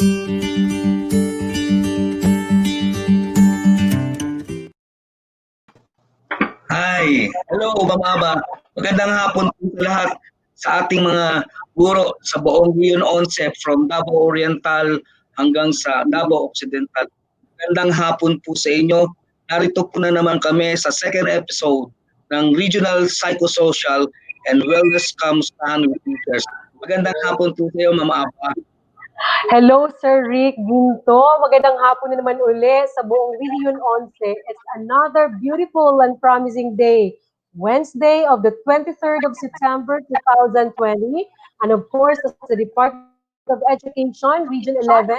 Hi! Hello, Ma'am. Magandang hapon po sa lahat sa ating mga guro sa buong Region 11 from Davao Oriental hanggang sa Davao Occidental. Magandang hapon po sa inyo. Narito po na naman kami sa second episode ng Regional Psychosocial and Wellness Kumustahan with Teachers. Magandang hapon po sa iyo, Ma'am Aba. Hello, Sir Rick Ginto. Magandang hapon na naman uli sa buong Region 11. It's another beautiful and promising day. Wednesday of the 23rd of September 2020. And of course, as the Department of Education, Region 11,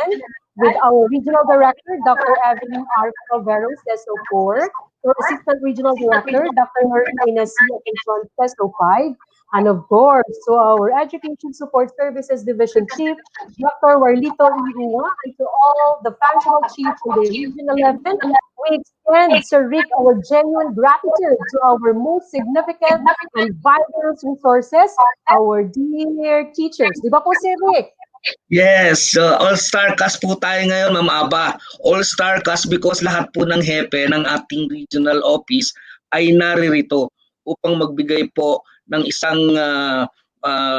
with our Regional Director, Dr. Evelyn R. Calveros, SO4, our Assistant Regional Director, Dr. Marina C. Atensyon, SO5, and of course, to our Education Support Services Division Chief, Dr. Warlito Iunga, and to all the functional chiefs in the Region 11, we extend, Sir Rick, our genuine gratitude to our most significant and vital resources, our dear teachers. Di ba po, Sir Rick? Yes, all-star cast po tayo ngayon, Ma'am Aba. All-star cast because lahat po ng hepe ng ating regional office ay naririto upang magbigay po ng isang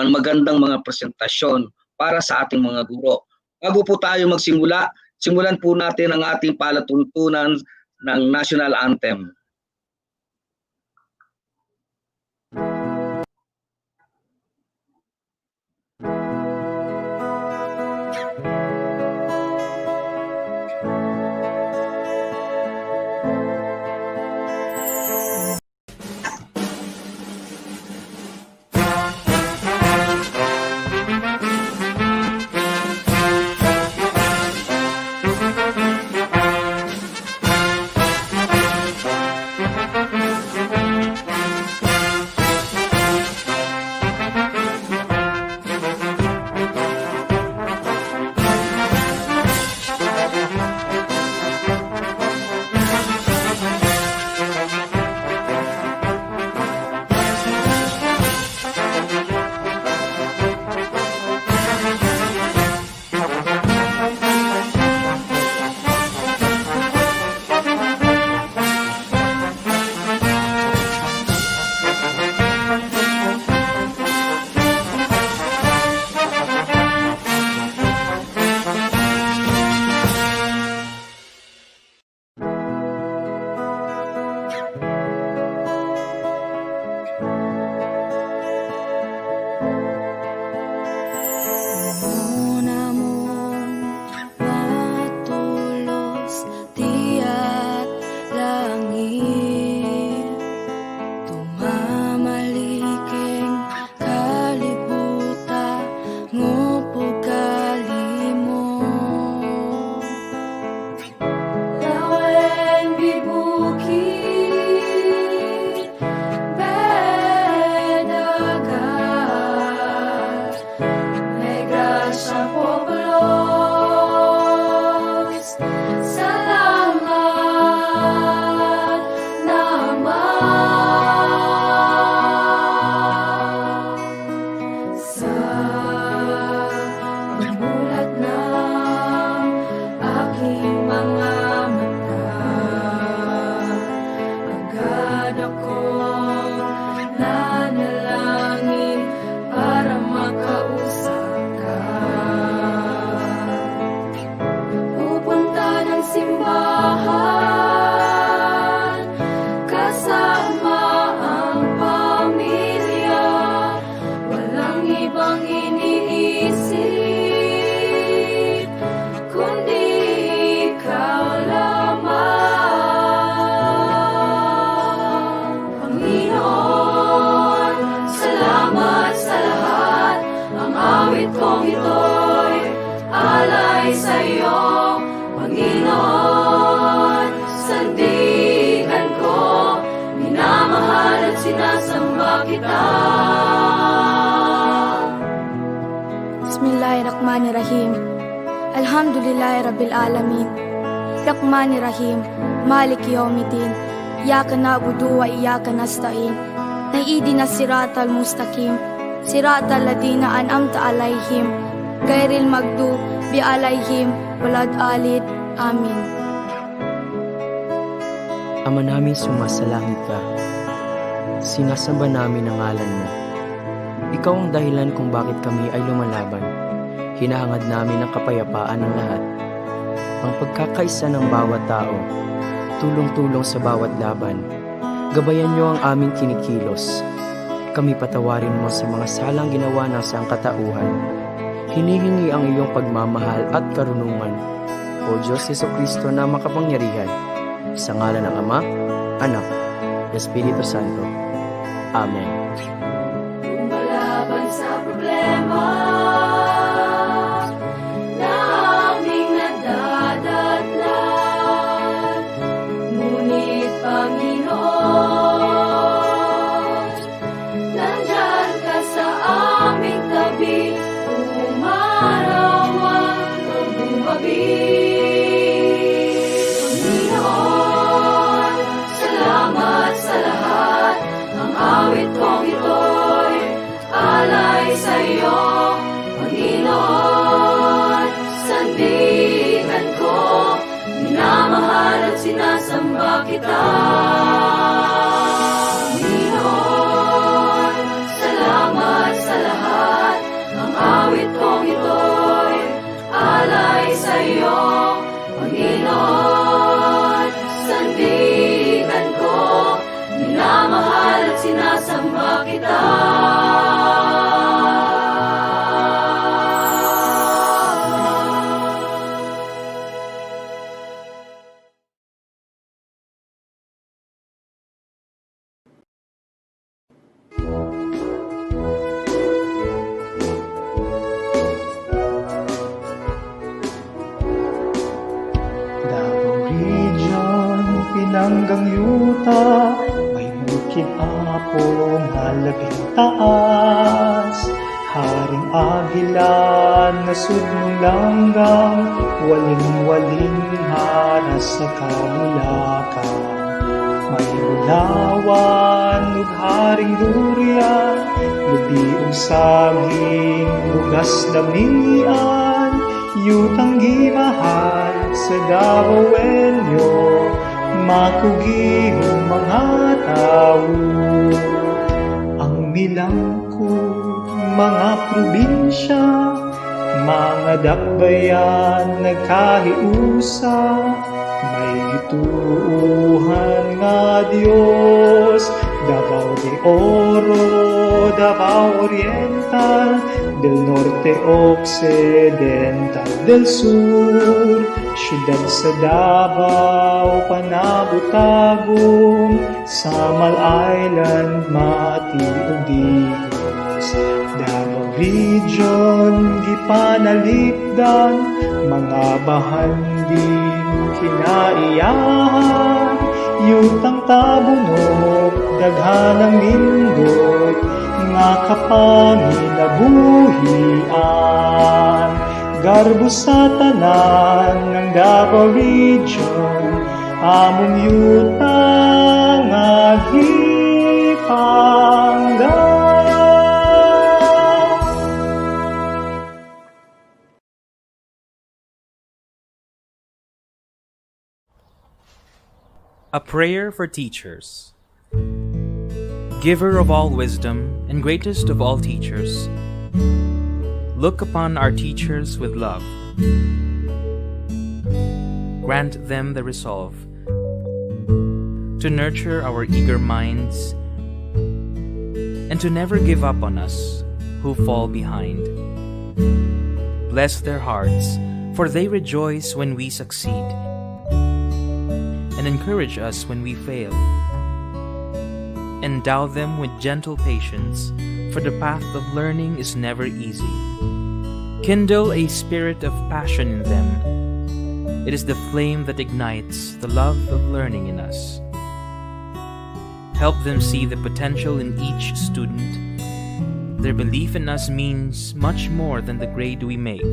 magandang mga presentasyon para sa ating mga guro. Bago po tayo magsimula, simulan po natin ang ating palatuntunan ng National Anthem. Bismillahirrahmanirrahim. Alhamdulillahi Rabbil Alamin. Rahmanirrahim. Maliki Yawmiddin. Iyyaka na'budu wa iyyaka nasta'in. Ihdinas siratal mustaqim. Siratal ladzina an'amta 'alaihim ghairil maghdubi alayhim walad alid. Amin. Ama namin sumasalangit ka, sinasamba namin ang ngalan mo. Ikaw ang dahilan kung bakit kami ay lumalaban. Hinahangad namin ang kapayapaan ng lahat, ang pagkakaisa ng bawat tao, tulong-tulong sa bawat laban. Gabayan niyo ang aming kinikilos. Kami patawarin mo sa mga salang ginawa ng sangkatauhan. Hinihingi ang iyong pagmamahal at karunungan, O Diyos Jesucristo na makapangyarihan, sa ngalan ng Ama, Anak, Espiritu Santo. Amen. Lumalaban sa problema na aming nadadatnan, ngunit Panginoon, nandyan ka sa aming tabi, umarawan o bumabi. Panginoon, salamat sa lahat, ang awit kong ito'y alay sa iyo. Panginoon, sandigan ko, minamahal at sinasamba kita. Panginoon, salamat sa lahat, ang awit kong ito'y alay sa iyo. Panginoon, sandigan ko, minamahal at sinasamba kita. Davao Region, pinanggang yuta, may bukid apo nga labing taas. Haring agilan na sudmong langgang, waling-waling haras sa kamulakan. May ulawan ug haring durian, lubi ug saging, bugas damian, yutang gimahal sa Davaoenyo, makugihong mga tao. Ang milangko, mga probinsya, mga dakbayan nagkahiusa, may gituuhan nga Dios. Davao de Oro, Davao Oriental, del Norte Occidental, del Sur, siyudad sa Davao, Panabutagong, Samal Island, Mati ug Digos. Davao Region, gipanalipdan, mga bahanding kinaiyahan, yutang tabunok, daghanang lindot, nga kapanginabuhian. Garbo sa tanan ng Davao Region, among yuta nga gipangga. A prayer for teachers. Giver of all wisdom and greatest of all teachers, look upon our teachers with love. Grant them the resolve to nurture our eager minds and to never give up on us who fall behind. Bless their hearts, for they rejoice when we succeed and encourage us when we fail. Endow them with gentle patience, for the path of learning is never easy. Kindle a spirit of passion in them. It is the flame that ignites the love of learning in us. Help them see the potential in each student. Their belief in us means much more than the grade we make.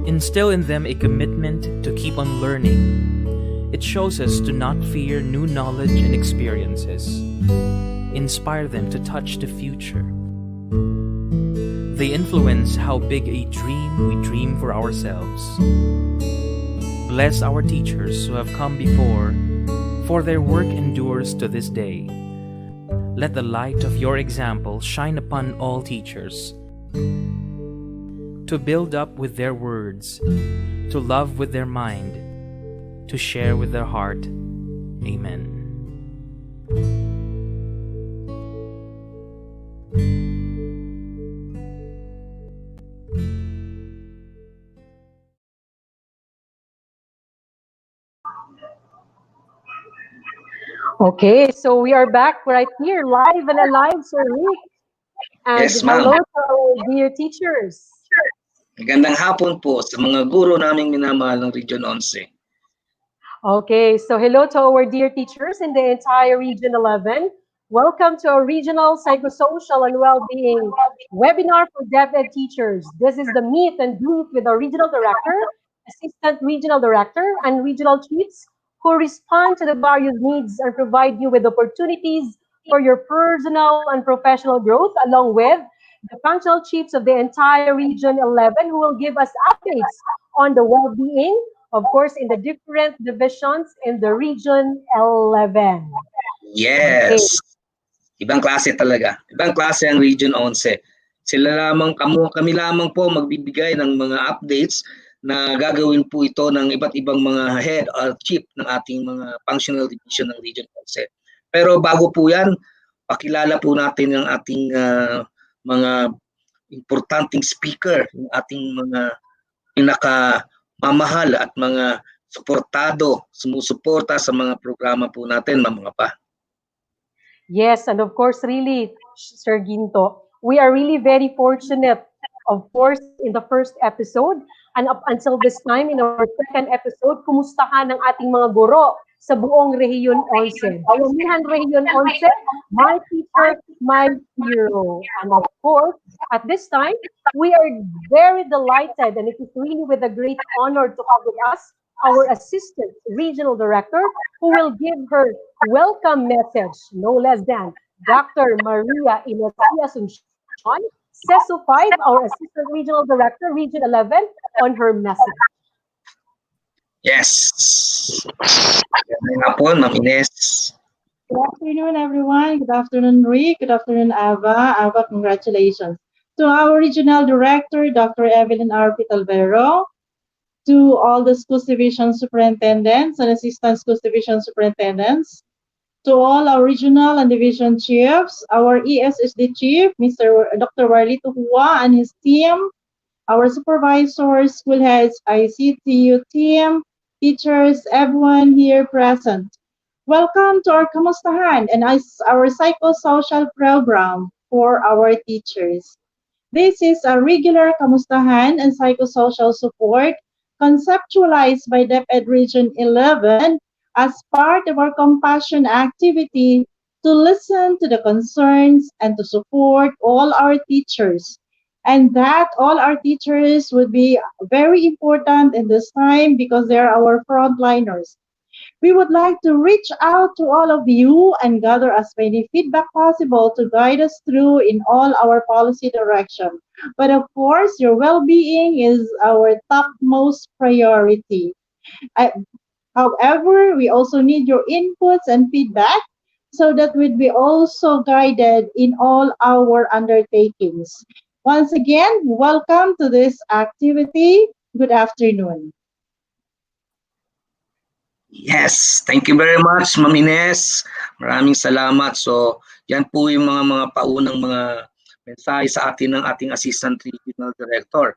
Instill in them a commitment to keep on learning. It shows us to not fear new knowledge and experiences. Inspire them to touch the future. They influence how big a dream we dream for ourselves. Bless our teachers who have come before, for their work endures to this day. Let the light of your example shine upon all teachers, to build up with their words, to love with their mind, to share with their heart. Amen. Okay, so we are back right here, live and alive, Sir Rick. And Yes, ma'am. hello to our dear teachers. Magandang hapon po sa mga guro naming minamahal ng Region 11. Okay, so hello to our dear teachers in the entire Region 11. Welcome to our Regional Psychosocial and Wellbeing webinar for DepEd teachers. This is the meet and greet with our Regional Director, Assistant Regional Director, and Regional Chiefs who respond to the various needs and provide you with opportunities for your personal and professional growth, along with the functional chiefs of the entire Region 11 who will give us updates on the well-being, of course, in the different divisions in the Region 11. Okay. Yes. Ibang klase talaga. Ibang klase ang Region 11. Kami lamang po magbibigay ng mga updates na gagawin po ito ng iba't ibang mga head or chief ng ating mga functional division ng Region 11. Pero bago po yan, pakilala po natin ang ating mga importanteng speaker, yung ating mga pinakamamahal at mga sumusuporta sa mga programa po natin, mga pa. Yes, and of course, really, Sir Ginto, we are really very fortunate, of course, in the first episode, and up until this time, in our second episode, kumustahan ng ating mga guro sa buong Rehiyon 11. Bayanihan Rehiyon 11, my teacher, my hero. And of course, at this time, we are very delighted, and it is really with a great honor to have with us our Assistant Regional Director, who will give her welcome message, no less than Dr. Maria Inesia Asuncion, CESO 5, our Assistant Regional Director, Region 11, on her message. Yes. Magandang hapon, Ma'am Ines. Good afternoon, everyone. Good afternoon, Rick. Good afternoon, Ava. Ava, congratulations. To our Regional Director, Dr. Evelyn R. Pitalvero, to all the school division superintendents and assistant school division superintendents, to all our regional and division chiefs, our ESSD chief, Dr. Warlito Hua and his team, our supervisors, school heads, ICTU team, teachers, everyone here present. Welcome to our Kumustahan and our psychosocial program for our teachers. This is a regular Kamustahan and psychosocial support conceptualized by DepEd Region 11 as part of our compassion activity to listen to the concerns and to support all our teachers. And that all our teachers would be very important in this time because they're our frontliners. We would like to reach out to all of you and gather as many feedback possible to guide us through in all our policy direction. But of course, your well-being is our topmost priority. However, we also need your inputs and feedback so that we'd be also guided in all our undertakings. Once again, welcome to this activity. Good afternoon. Yes, thank you very much, Ma'am Ines. Maraming salamat. So, yan po yung mga paunang mga mensahe sa atin ng ating Assistant Regional Director.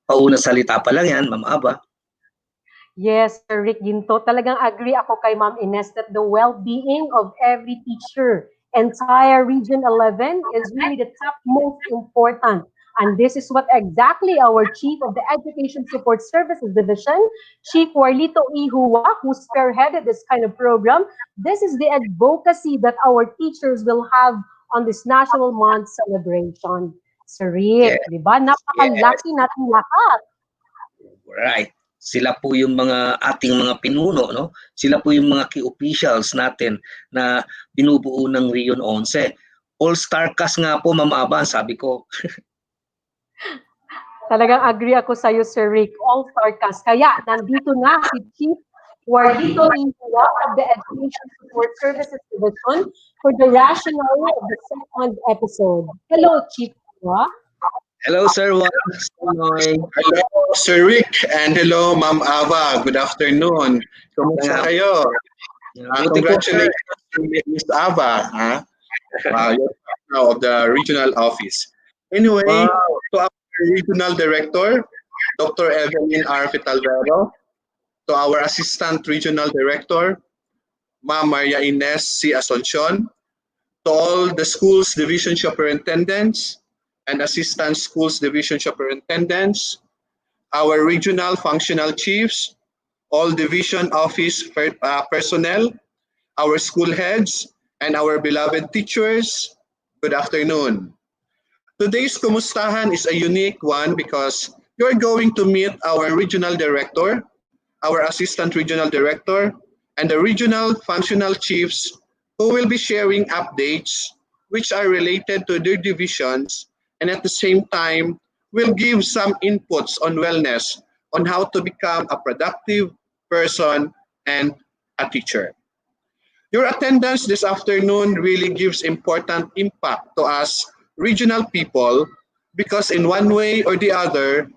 Pauna salita pa lang yan, Ma'am Aba. Yes, Sir Rick Ginto, talagang agree ako kay Ma'am Ines that the well-being of every teacher, entire Region 11, is really the top most important. And this is what exactly our Chief of the Education Support Services Division, Chief Warlito Ihua, who spearheaded this kind of program. This is the advocacy that our teachers will have on this National Month celebration. Sir Rick, Yeah. di ba? Napakalaki natin lahat. Right. Sila po yung mga ating mga pinuno, no? Sila po yung mga key officials natin na binubuo ng Region 11. All-star cast nga po, Ma'am Aba, sabi ko. Talagang agree ako sa iyo, Sir Rick. All-star cast. Kaya nandito na si Chief Wardito India of the Education Support Services Division for the rationale of the second episode. Hello, Chief. Hello, Sir Juan. Sonoy. Hello, Sir Rick, and hello, Ma'am Ava. Good afternoon. Kumusta kayo? Buti po, sir. Congratulations, Miss Ava. You're now of the regional office. Anyway, Wow. to our regional director, Dr. Evelyn R. Fitalvero, to our assistant regional director, Ma'am Maria Ines C. Asuncion, to all the schools division superintendents and assistant schools division superintendents, our regional functional chiefs, all division office personnel, our school heads, and our beloved teachers, good afternoon. Today's Kumustahan is a unique one because you're going to meet our regional director, our assistant regional director, and the regional functional chiefs who will be sharing updates which are related to their divisions and at the same time will give some inputs on wellness on how to become a productive person and a teacher. Your attendance this afternoon really gives important impact to us regional people because in one way or the other,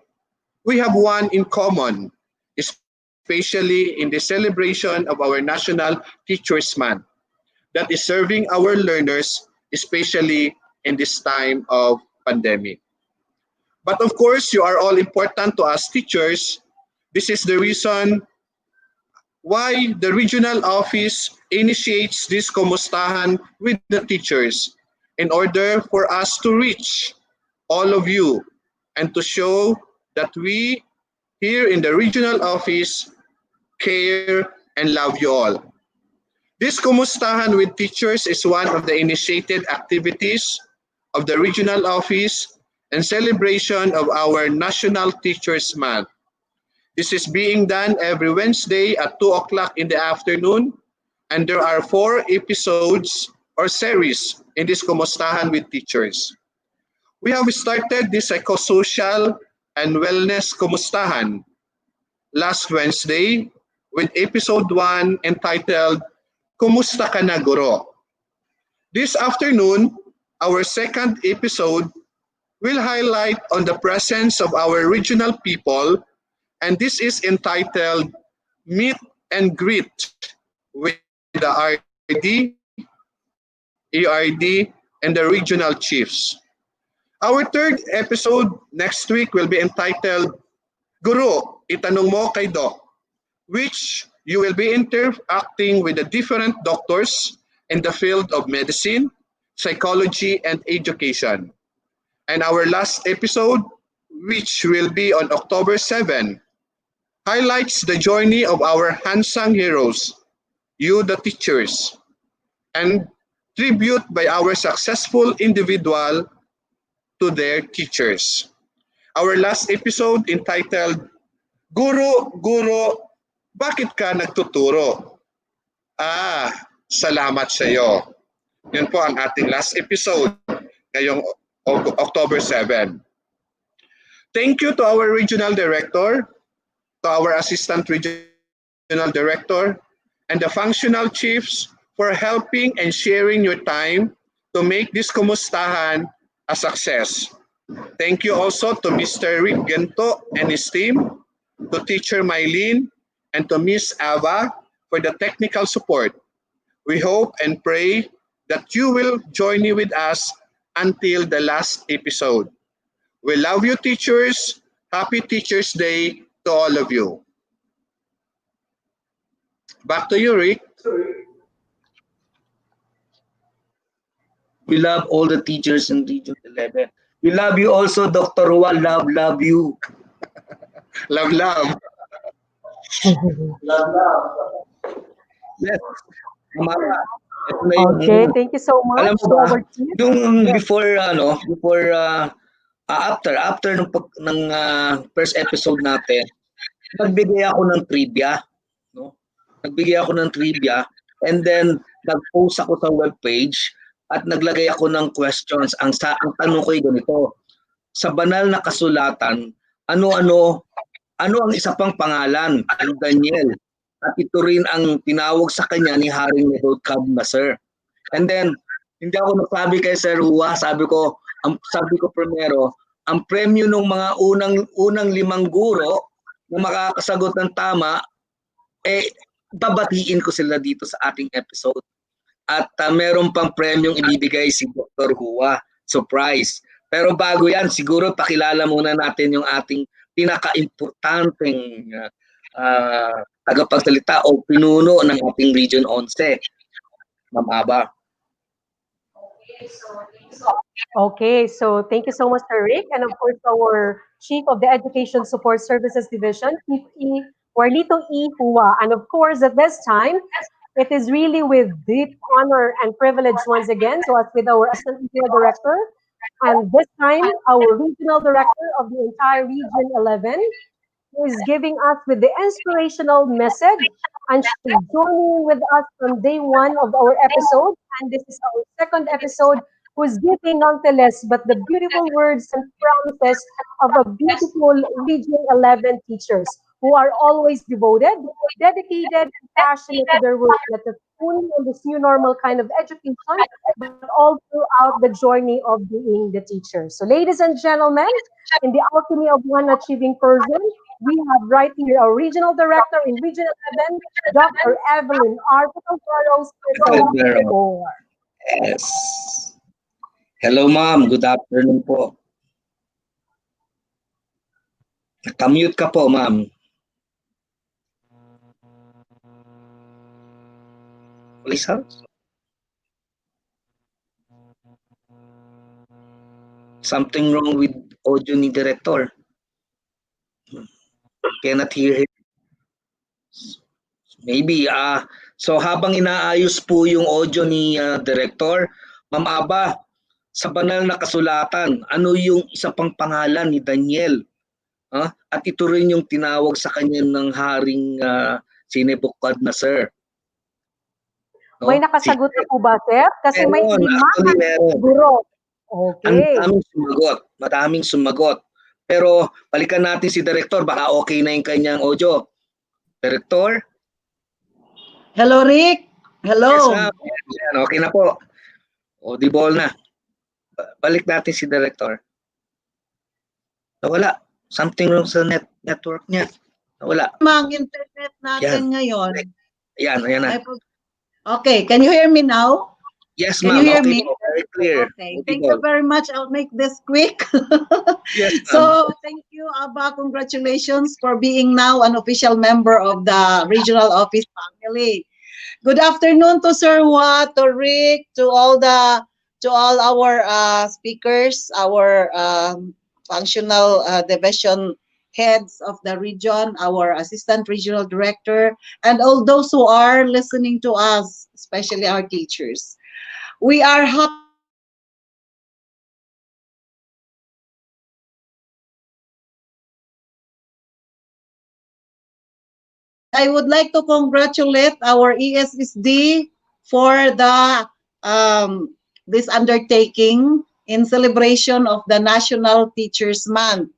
we have one in common, especially in the celebration of our National Teachers Month that is serving our learners, especially in this time of pandemic. But of course, you are all important to us teachers. This is the reason why the regional office initiates this Kumustahan with the teachers in order for us to reach all of you and to show that we here in the regional office care and love you all. This Kumustahan with teachers is one of the initiated activities of the regional office and celebration of our National Teachers Month. This is being done every Wednesday at 2 o'clock in the afternoon, and there are 4 episodes or series in this Kumustahan with teachers. We have started this psychosocial and wellness Kumustahan last Wednesday with episode 1 entitled Kumusta Ka Na Guro? This afternoon, our second episode will highlight on the presence of our regional people, and this is entitled Meet and Greet with the RD, ERD, and the regional chiefs. Our third episode next week will be entitled Guro, Itanong Mo Kay Doc, which you will be interacting with the different doctors in the field of medicine, psychology, and education. And our last episode, which will be on October 7, highlights the journey of our unsung heroes, you the teachers, and tribute by our successful individual to their teachers. Our last episode entitled Guro, Guro, bakit ka nagtuturo? Salamat sa iyo. Yun po ang ating last episode ngayong October 7. Thank you to our regional director, to our assistant regional director, and the functional chiefs for helping and sharing your time to make this Kumustahan a success. Thank you also to Mr. Rick Gento and his team, to Teacher Mylene, and to Miss Ava for the technical support. We hope and pray that you will join with us until the last episode. We love you, teachers. Happy Teachers' Day to all of you. Back to you, Rick. We love all the teachers in Region 11. We love you also, Dr. Juan. Love you. Love, love. Yes. Mama, ito na yung, Okay, thank you so much alam mo to ba, our chief. yung before after ng first episode natin, nagbigay ako ng trivia, no? Nagbigay ako ng trivia and then nag-post ako sa webpage at naglagay ako ng questions. Ang tanong ko ay ganito. Sa banal na kasulatan, Ano-ano, ano ang isa pang pangalan ni Daniel? At ito rin ang tinawag sa kanya ni Haring Nebuchadnezzar. And then, hindi ako nagsabi kay Sir Hua, sabi ko primero, ang premyo ng mga unang 5 guro na makakasagot ng tama, babatiin ko sila dito sa ating episode. At meron pang premyong ibibigay si Dr. Hua, surprise. Pero bago yan, siguro pakilala muna natin yung ating pinaka-importanteng tagapagsalita o pinuno ng ating Region 11, Ma'am Aba. Okay, so thank you so much, Sir Rick, and of course, our Chief of the Education Support Services Division, Chief Warlito E. Hua. And of course, at this time, it is really with deep honor and privilege once again to us with our Assistant Regional Director, and this time, our Regional Director of the entire Region 11, who is giving us with the inspirational message, and she's joining with us from day one of our episode, and this is our second episode, who's giving nonetheless but the beautiful words and promises of a beautiful Region 11 teachers who are always devoted, dedicated, and passionate to their work, not just only in this new normal kind of education, but all throughout the journey of being the teacher. So, ladies and gentlemen, in the alchemy of one achieving person, we have right here our regional director in Region 11, Dr. Evelyn R. Patamparos, episode 4. Yes. Hello, ma'am. Good afternoon po. Nakamute ka po, ma'am. Police house? Something wrong with audio ni director. Cannot hear him. Maybe, so habang inaayos po yung audio ni director, Ma'am Aba, sa banal na kasulatan, ano yung isa pang pangalan ni Daniel? At ito rin yung tinawag sa kanya ng haring si Nebuchadnezzar. May nakasagot na po ba, sir? Kasi may Meron, lima actually na meron. siguro. Ang Okay. madaming sumagot. Pero balikan natin si Director, baka okay na yung kanyang audio. Director? Hello, Rick. Hello. Yes, ma'am. Yan, okay na po. Audible na. Balik natin si Director. Nawala. Something wrong sa network niya. Nawala. Ang internet natin ngayon. Ayan na. Okay, can you hear me now? Yes, Can ma'am. you hear Okay me? po. Very clear. Okay, thank you very much. I'll make this quick. Yes, ma'am. So, thank you, Abba. Congratulations for being now an official member of the regional office family. Good afternoon to Sir Hua, to Rick, to all our speakers, our functional division heads of the region, our assistant regional director, and all those who are listening to us, especially our teachers. We are happy. I would like to congratulate our ESSD for the this undertaking in celebration of the National Teachers Month.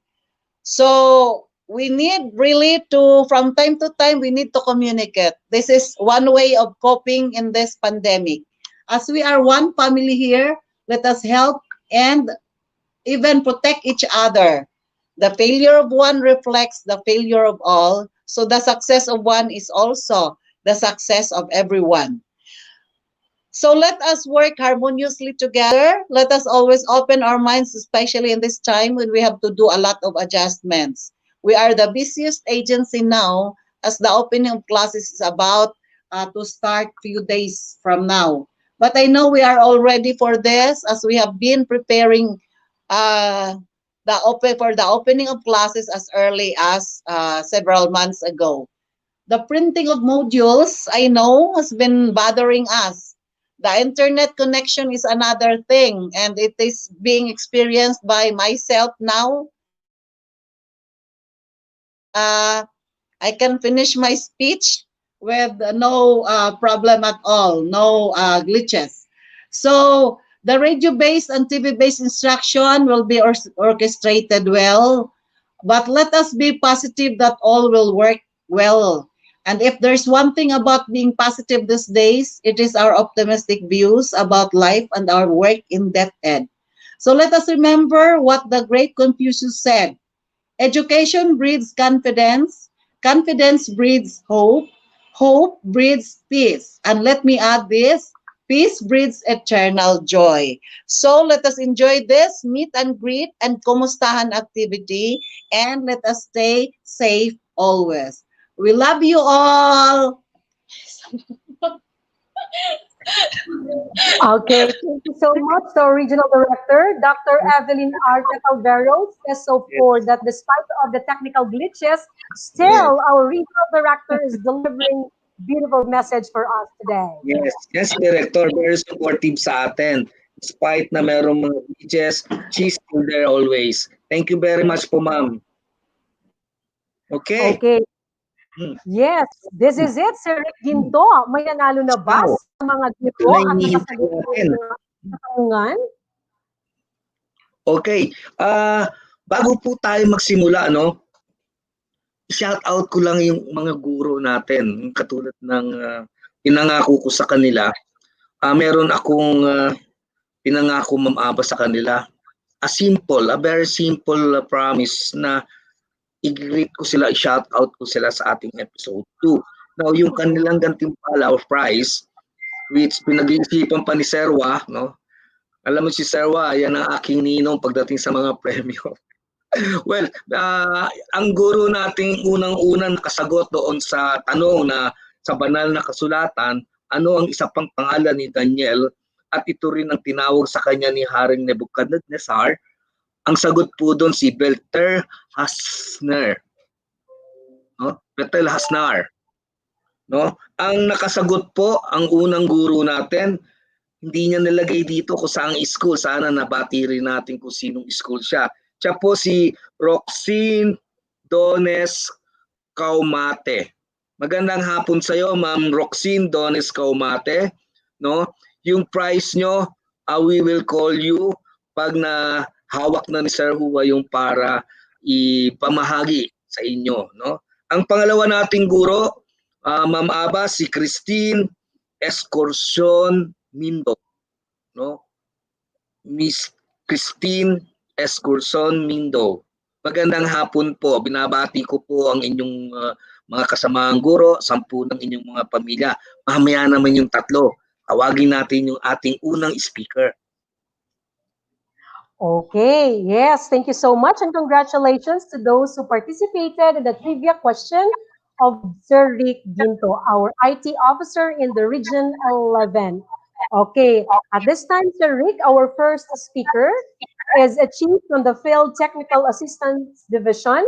So we need really to, from time to time, we need to communicate. This is one way of coping in this pandemic. As we are one family here, let us help and even protect each other. The failure of one reflects the failure of all. So the success of one is also the success of everyone. So let us work harmoniously together. Let us always open our minds, especially in this time when we have to do a lot of adjustments. We are the busiest agency now, as the opening of classes is about to start few days from now. But I know we are all ready for this, as we have been preparing for the opening of classes as early as several months ago. The printing of modules, I know, has been bothering us. The internet connection is another thing, and it is being experienced by myself now. I can finish my speech with no problem at all, no glitches. So the radio-based and TV-based instruction will be orchestrated well But let us be positive that all will work well. And if there's one thing about being positive these days, it is our optimistic views about life and our work in that end. So let us remember what the great Confucius said. Education breeds confidence, confidence breeds hope, hope breeds peace. And let me add this, peace breeds eternal joy. So let us enjoy this meet and greet and kumustahan activity, and let us stay safe always. We love you all. Okay, thank you so much to our Regional Director, Dr. Evelyn R. Calvero, says so for that despite of the technical glitches, Yes. still our Regional Director is delivering beautiful message for us today. Yes, Director, very supportive sa atin. Despite na merong mga glitches, she's still there always. Thank you very much po, ma'am. Okay. Okay, Hmm. yes, this is it, Sir Rick Ginto. May nanalo na ba Wow. sa mga Ito guro na at hinihintay nakasagot ng natin. mga katanungan? Okay. Bago po tayo magsimula, no? Shout out ko lang yung mga guro natin, yung katulad ng pinangako ko sa kanila. Meron akong pinangako mamaba sa kanila. A very simple promise na i-greet ko sila, i-shout out ko sila sa ating episode 2. Now, yung kanilang gantimpala or prize, which pinag-iisipan pa ni Serwa, no? Alam mo si Serwa, yan ang aking ninong pagdating sa mga premyo. Well, ang guro nating unang-unang nakasagot doon sa tanong na sa banal na kasulatan, ano ang isa pang pangalan ni Daniel, at ito rin ang tinawag sa kanya ni Haring Nebuchadnezzar. Ang sagot po doon si Belteshazzar. No? Belteshazzar. No? Ang nakasagot po, ang unang guro natin, hindi niya nilagay dito kung saang school. Sana nabati rin natin kung sinong school siya. Siya po si Roxine Dones Caumate. Magandang hapon sa iyo, Ma'am Roxine Dones Caumate. No? Yung prize nyo, we will call you pag na hawak na ni Sir Hua yung para ipamahagi sa inyo. No? Ang pangalawa nating guro, Ma'am Aba, si Christine Escursion Mindo. No? Miss Christine Escurson Mindo. Magandang hapon po. Binabati ko po ang inyong mga kasamaang guro, 10 ng inyong mga pamilya. Mamaya naman yung 3. Tawagin natin yung ating unang speaker. Okay, yes, thank you so much and congratulations to those who participated in the trivia question of Sir Rick Ginto, our IT officer in the Region 11. Okay, at this time, Sir Rick, our first speaker is a chief from the Field Technical Assistance Division,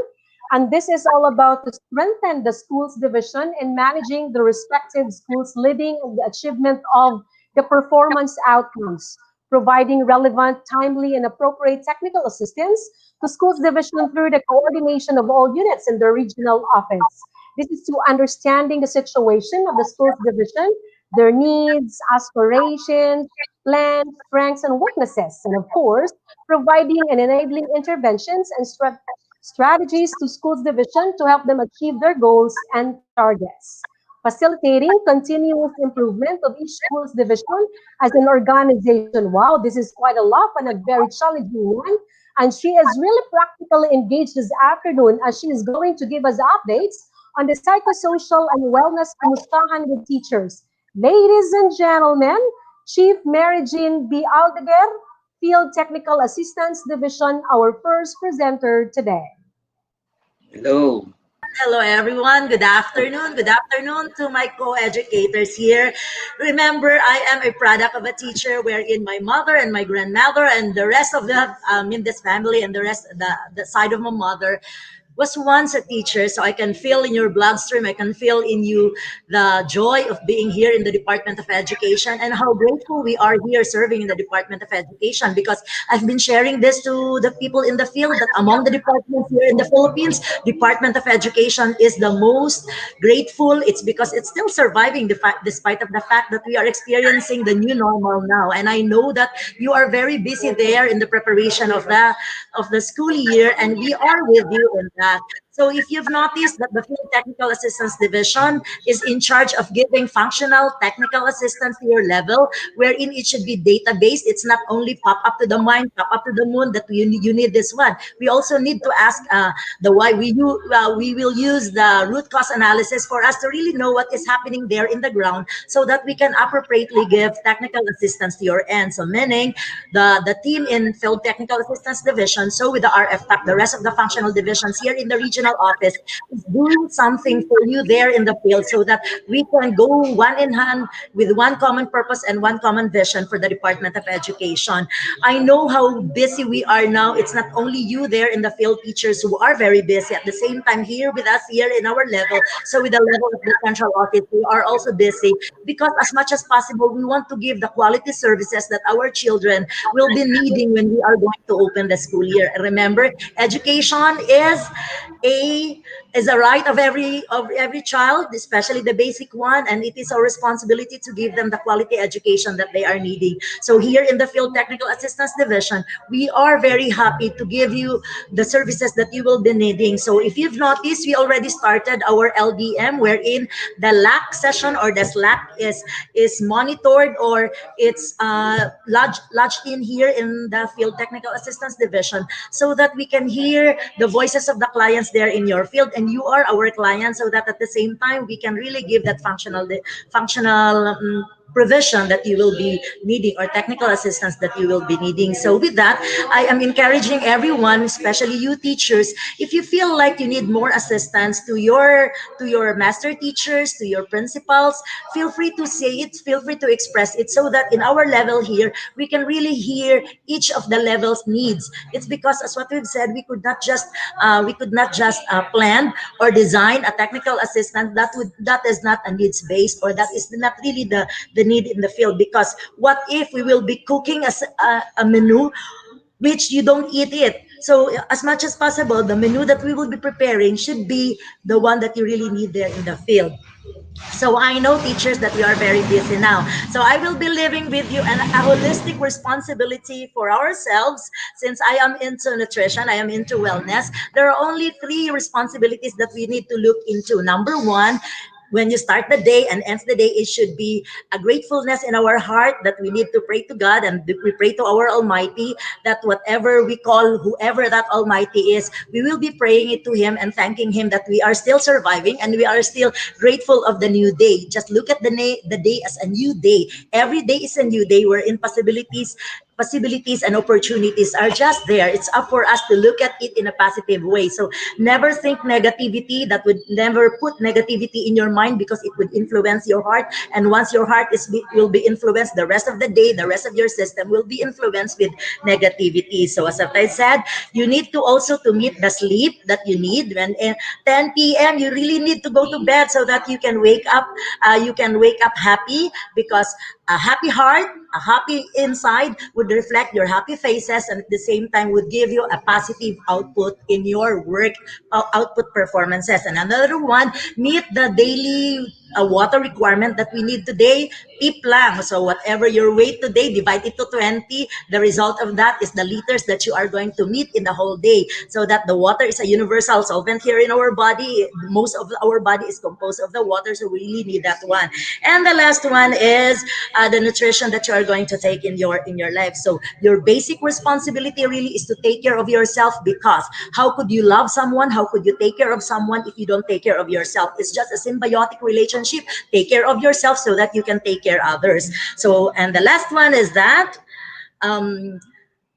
and this is all about to strengthen the schools division in managing the respective schools leading the achievement of the performance outcomes, providing relevant, timely, and appropriate technical assistance to schools division through the coordination of all units in the regional office. This is to understanding the situation of the schools division, their needs, aspirations, plans, strengths, and weaknesses, and of course, providing and enabling interventions and strategies to schools division to help them achieve their goals and targets. Facilitating continuous improvement of each school's division as an organization. Wow, this is quite a lot and a very challenging one. And she is really practically engaged this afternoon as she is going to give us updates on the psychosocial and wellness kumustahan with teachers. Ladies and gentlemen, Chief Mary Jean B. Aldeguer, Field Technical Assistance Division, our first presenter today. Hello. Hello, everyone. Good afternoon. Good afternoon to my co-educators here. Remember, I am a product of a teacher wherein my mother and my grandmother and the rest of the in this family and the rest the side of my mother was once a teacher, so I can feel in your bloodstream, I can feel in you the joy of being here in the Department of Education and how grateful we are here serving in the Department of Education, because I've been sharing this to the people in the field that among the departments here in the Philippines, Department of Education is the most grateful. It's because it's still surviving despite of the fact that we are experiencing the new normal now. And I know that you are very busy there in the preparation of the school year, and we are with you in that. So if you've noticed that the Field Technical Assistance Division is in charge of giving functional technical assistance to your level, wherein it should be data-based. It's not only pop up to the mind, pop up to the moon that you need this one. We also need to ask the why. We will use the root cause analysis for us to really know what is happening there in the ground so that we can appropriately give technical assistance to your end. So meaning the team in Field Technical Assistance Division, so with the RFTAC, the rest of the functional divisions here in the regional office is doing something for you there in the field so that we can go one in hand with one common purpose and one common vision for the Department of Education. I know how busy we are now. It's not only you there in the field, teachers who are very busy at the same time here with us here in our level. So with the level of the central office, we are also busy because as much as possible, we want to give the quality services that our children will be needing when we are going to open the school year. Remember, education a is a right of every child, especially the basic one, and it is our responsibility to give them the quality education that they are needing. So here in the Field Technical Assistance Division, we are very happy to give you the services that you will be needing. So if you've noticed, we already started our LDM, wherein the LAC session or the Slack is monitored, or it's lodged in here in the Field Technical Assistance Division, so that we can hear the voices of the clients there in your field, and you are our client, so that at the same time we can really give that functional provision that you will be needing, or technical assistance that you will be needing. So with that, I am encouraging everyone, especially you teachers, if you feel like you need more assistance to your master teachers, to your principals, feel free to say it, feel free to express it, so that in our level here we can really hear each of the levels needs. It's because, as what we've said, we could not just plan or design a technical assistant that is not a needs based, or that is not really the need in the field. Because what if we will be cooking a menu which you don't eat it? So as much as possible, the menu that we will be preparing should be the one that you really need there in the field. So I know, teachers, that we are very busy now. So I will be leaving with you a holistic responsibility for ourselves. Since I am into nutrition, I am into wellness, there are only three responsibilities that we need to look into. Number one, when you start the day and ends the day, it should be a gratefulness in our heart that we need to pray to God, and we pray to our Almighty that whatever we call whoever that Almighty is, we will be praying it to Him and thanking Him that we are still surviving and we are still grateful of the new day. Just look at the day as a new day. Every day is a new day wherein possibilities and opportunities are just there. It's up for us to look at it in a positive way. So never think negativity. That would never put negativity in your mind, because it would influence your heart. And once your heart will be influenced, the rest of the day, the rest of your system will be influenced with negativity. So as I said, you need to also to meet the sleep that you need. When 10 p.m. you really need to go to bed so that you can wake up. You can wake up happy, because a happy heart, a happy inside would reflect your happy faces, and at the same time would give you a positive output in your work output performances. And another one, meet the daily water requirement that we need today. Tip lang. So whatever your weight today, divide it to 20. The result of that is the liters that you are going to meet in the whole day. So that the water is a universal solvent here in our body. Most of our body is composed of the water, so we really need that one. And the last one is the nutrition that you are going to take in your life. So your basic responsibility really is to take care of yourself, because how could you love someone? How could you take care of someone if you don't take care of yourself? It's just a symbiotic relationship. Take care of yourself so that you can take care of others. So, and the last one is that um,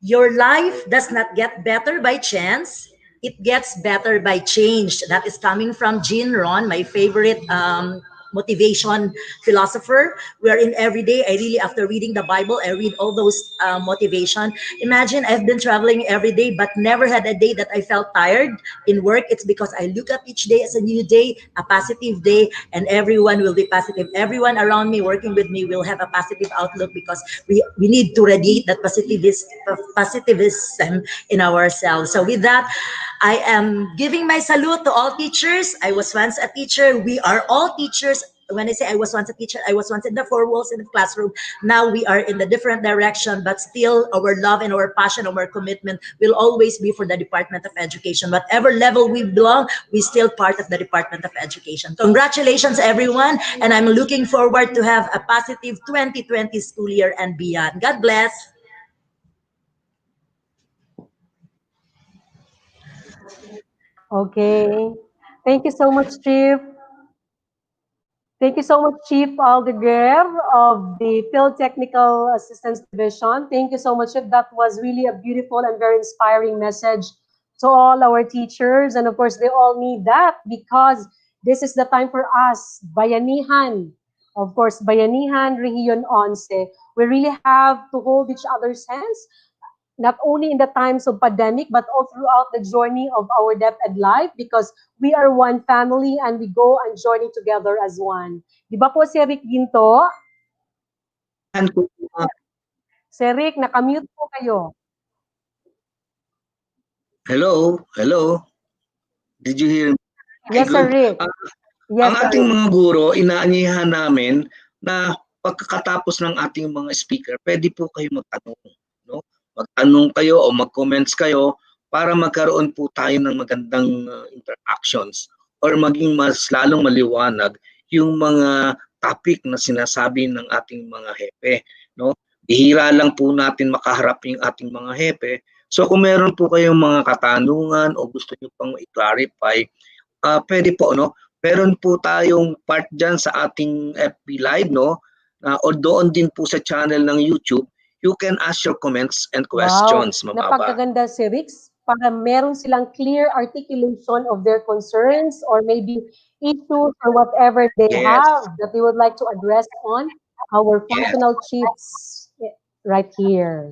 your life does not get better by chance. It gets better by change. That is coming from Jean Ron, my favorite motivation philosopher. We are in every day. I really, after reading the Bible, I read all those motivation. Imagine I've been traveling every day, but never had a day that I felt tired in work. It's because I look at each day as a new day, a positive day, and everyone will be positive. Everyone around me, working with me, will have a positive outlook because we need to radiate that positivism in ourselves. So with that, I am giving my salute to all teachers. I was once a teacher. We are all teachers. When I say I was once a teacher, I was once in the four walls in the classroom. Now we are in the different direction, but still our love and our passion, our commitment will always be for the Department of Education. Whatever level we belong, we still part of the Department of Education. Congratulations, everyone, and I'm looking forward to have a positive 2020 school year and beyond. God bless. Okay. Thank you so much, Chief. Thank you so much, Chief Aldeguer of the Field Technical Assistance Division. Thank you so much, Chief. That was really a beautiful and very inspiring message to all our teachers. And of course, they all need that because this is the time for us, Bayanihan. Of course, Bayanihan, Rehiyon 11. We really have to hold each other's hands not only in the times of pandemic, but all throughout the journey of our DepEd life because we are one family and we go and journey together as one. Di ba po si Rick Ginto? Yan po, Si Rick, nakamute po kayo. hello, hello. Did you hear me? Okay, Yes, Sir good. Rick. Yes, Ang Sir ating Rick. mga guro, inaanyayahan namin na pagkatapos ng ating mga speaker, pwede po kayo magtanong. No? Magtanong kayo o mag-comments kayo para magkaroon po tayo ng magandang interactions or maging mas lalong maliwanag yung mga topic na sinasabi ng ating mga hepe. No? Bihira lang po natin makaharap yung ating mga hepe. So kung meron po kayong mga katanungan o gusto nyo pang i-clarify, pwede po, no? Meron po tayong part dyan sa ating FB Live, no? O doon din po sa channel ng YouTube, you can ask your comments and Wow, questions, Ma'am Aba. napagkaganda si Rick para meron silang clear articulation of their concerns or maybe issues or whatever they Yes, have that they would like to address on our yes, functional chiefs right here.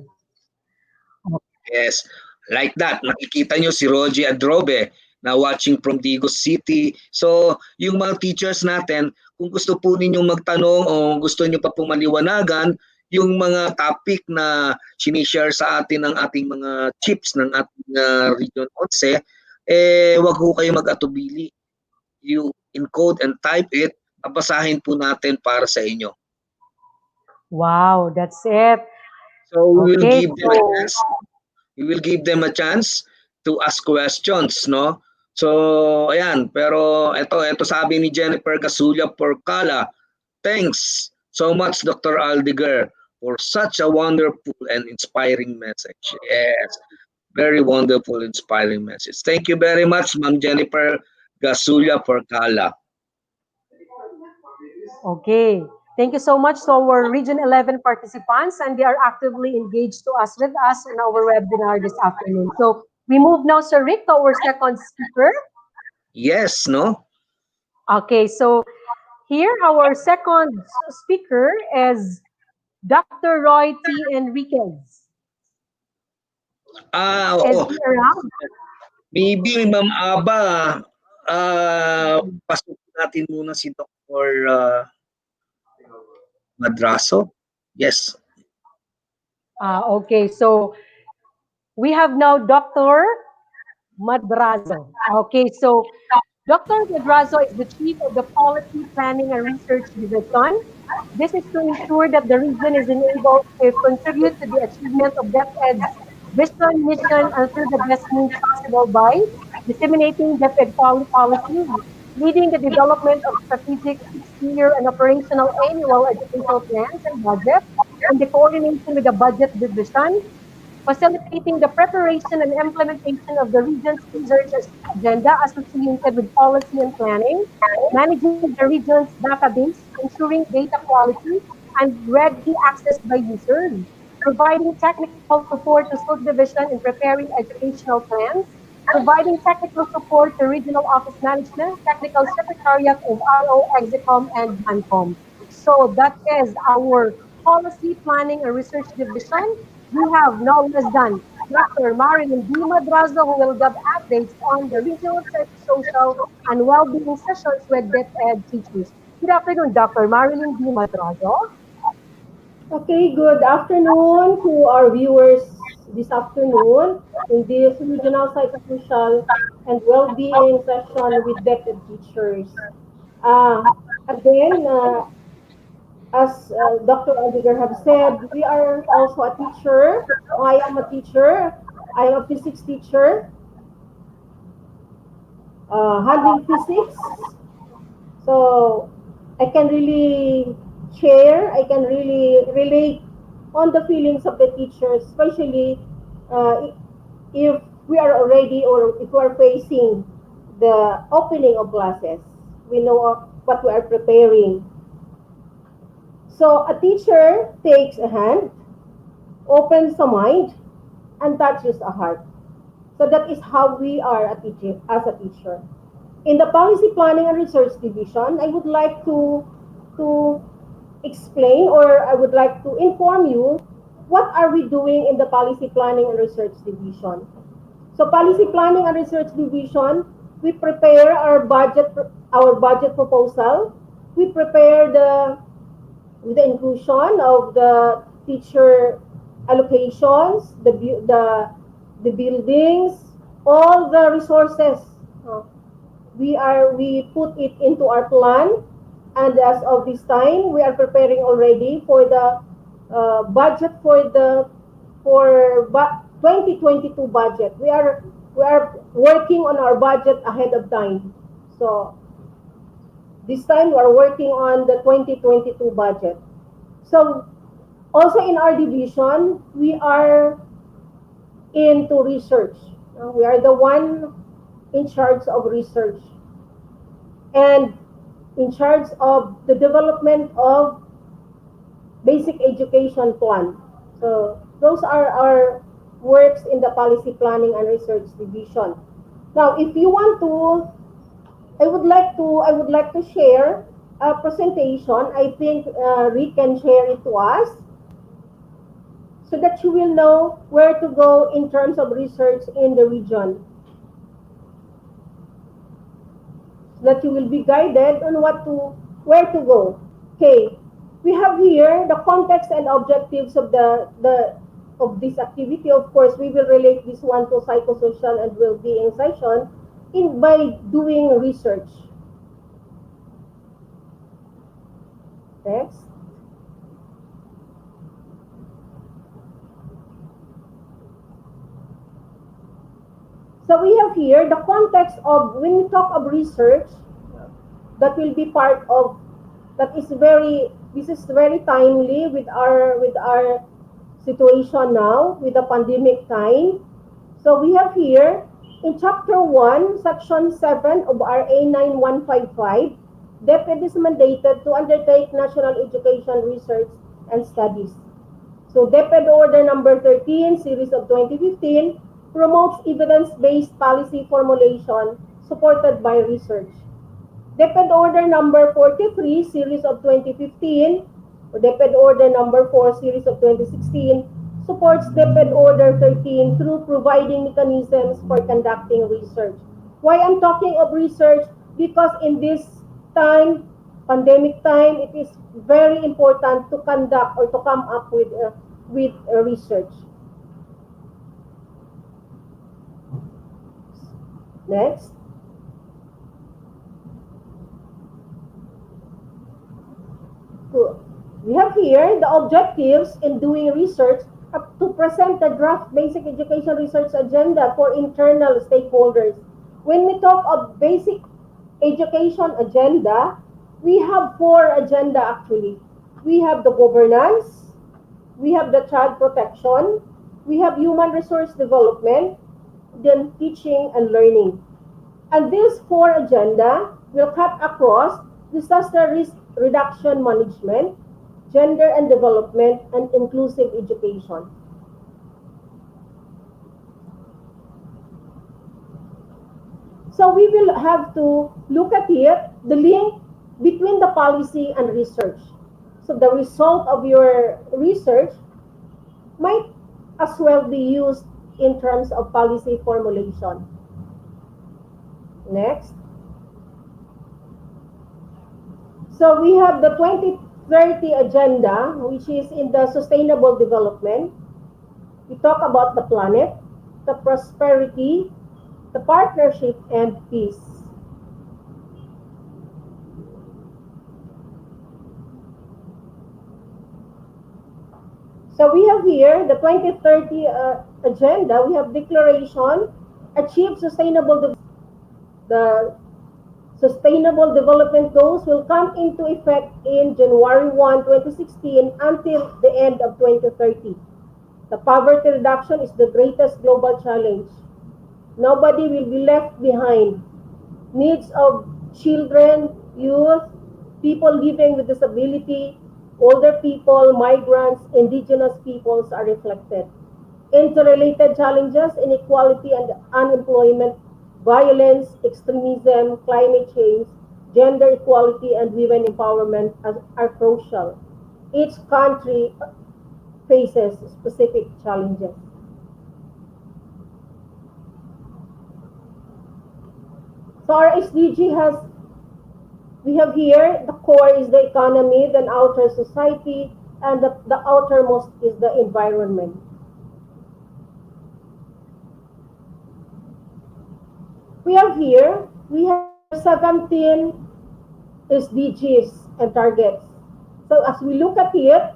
yes. Like that, nakikita nyo si Rogie Adrobe na watching from Digos City. So, yung mga teachers natin, kung gusto po ninyong magtanong o gusto nyo pa pong maliwanagan, yung mga topic na sinishare sa atin ng ating mga chips ng ating Region 11, wag ho kayo mag-atubili. You encode and type it, babasahin po natin para sa inyo. Wow, that's it. So, we will Okay, give them a chance. We will give them a chance to ask questions, no? So, ayan. Pero ito sabi ni Jennifer Casulla Porcala, thanks so much, Dr. Aldiger, for such a wonderful and inspiring message. Yes, very wonderful, inspiring message. Thank you very much, Ma'am Jennifer Casulla Porcala. Okay. Thank you so much to our Region 11 participants, and they are actively engaged to us with us in our webinar this afternoon. So we move now, Sir Rick, to our second speaker. Yes, no? Okay, so here our second speaker is Dr. Roy T. Enriquez. Is Oo. he around? Maybe, Ma'am Aba, pasukin natin muna si Dr. Madraso. Yes. Okay, so we have now Dr. Madrazo. Okay, so Dr. Madrazo is the Chief of the Policy Planning and Research Division. This is to ensure that the region is enabled to contribute to the achievement of DepEd's vision, mission, and through the best means possible by disseminating DepEd policies, leading the development of strategic 6-year and operational annual educational plans and budgets, in the coordination with the budget division, facilitating the preparation and implementation of the region's research agenda associated with policy and planning, managing the region's database, ensuring data quality and ready access by users, providing technical support to subdivision in preparing educational plans, providing technical support to regional office management, technical secretariat of RO, Execom, and Mancom. So that is our policy planning and research division. We have no less than Dr. Marilyn D. Madrazo, who will give updates on the regional psychosocial and well-being sessions with DepEd teachers. Good afternoon, Dr. Marilyn D. Madrazo. Okay, good afternoon to our viewers this afternoon in this regional psychosocial and well-being session with DepEd teachers. Uh, again, as Dr. Odiger have said, we are also a teacher. I am a teacher. I am a physics teacher, handling physics. So I can really share, I can really relate on the feelings of the teachers, especially if we are already or if we are facing the opening of classes. We know what we are preparing. So a teacher takes a hand, opens a mind, and touches a heart. So that is how we are a teacher, as a teacher. In the Policy Planning and Research Division, I would like to explain, or I would like to inform you what are we doing in the Policy Planning and Research Division. So Policy Planning and Research Division, we prepare our budget proposal. We prepare with the inclusion of the teacher allocations, the buildings, all the resources. Uh, we put it into our plan, and as of this time we are preparing already for the budget for 2022 budget. We are working on our budget ahead of time. So this time we are working on the 2022 budget. So also in our division we are into research. We are the one in charge of research and in charge of the development of basic education plan. So those are our works in the Policy Planning and Research Division. Now, if you want to, I would like to share a presentation. I think Rick can share it to us so that you will know where to go in terms of research in the region. That you will be guided on where to go. Okay, we have here the context and objectives of of this activity. Of course, we will relate this one to psychosocial and well-being session by doing research. Next. So we have here the context of when we talk of research, that will be part of this is very timely with our situation now with the pandemic time. So we have here in chapter 1, section 7 of RA 9155, DepEd is mandated to undertake national education research and studies. So DepEd Order number 13, series of 2015, promotes evidence-based policy formulation supported by research. DepEd Order number 43, series of 2015, or DepEd Order number 4, series of 2016, supports DepEd Order 13 through providing mechanisms for conducting research. Why I'm talking of research? Because in this time, pandemic time, it is very important to conduct or to come up with research. Next. We have here the objectives in doing research to present the draft basic education research agenda for internal stakeholders. When we talk of basic education agenda, we have 4 agenda actually. We have the governance, we have the child protection, we have human resource development, then teaching and learning. And these 4 agenda will cut across disaster risk reduction management, gender and development, and inclusive education. So we will have to look at it, the link between the policy and research. So the result of your research might as well be used in terms of policy formulation. Next. So we have the 2030 agenda, which is in the sustainable development. We talk about the planet, the prosperity, the partnership, and peace. So we have here the 2030 agenda. We have declaration, achieve sustainable development. The Sustainable Development Goals will come into effect in January 1, 2016 until the end of 2030. The poverty reduction is the greatest global challenge. Nobody will be left behind. Needs of children, youth, people living with disability, older people, migrants, indigenous peoples are reflected. Interrelated challenges, inequality and unemployment, violence, extremism, climate change, gender equality, and women empowerment are crucial. Each country faces specific challenges. So our SDG has, we have here, the core is the economy, then outer society, and the outermost is the environment. We have 17 SDGs and targets. So as we look at it,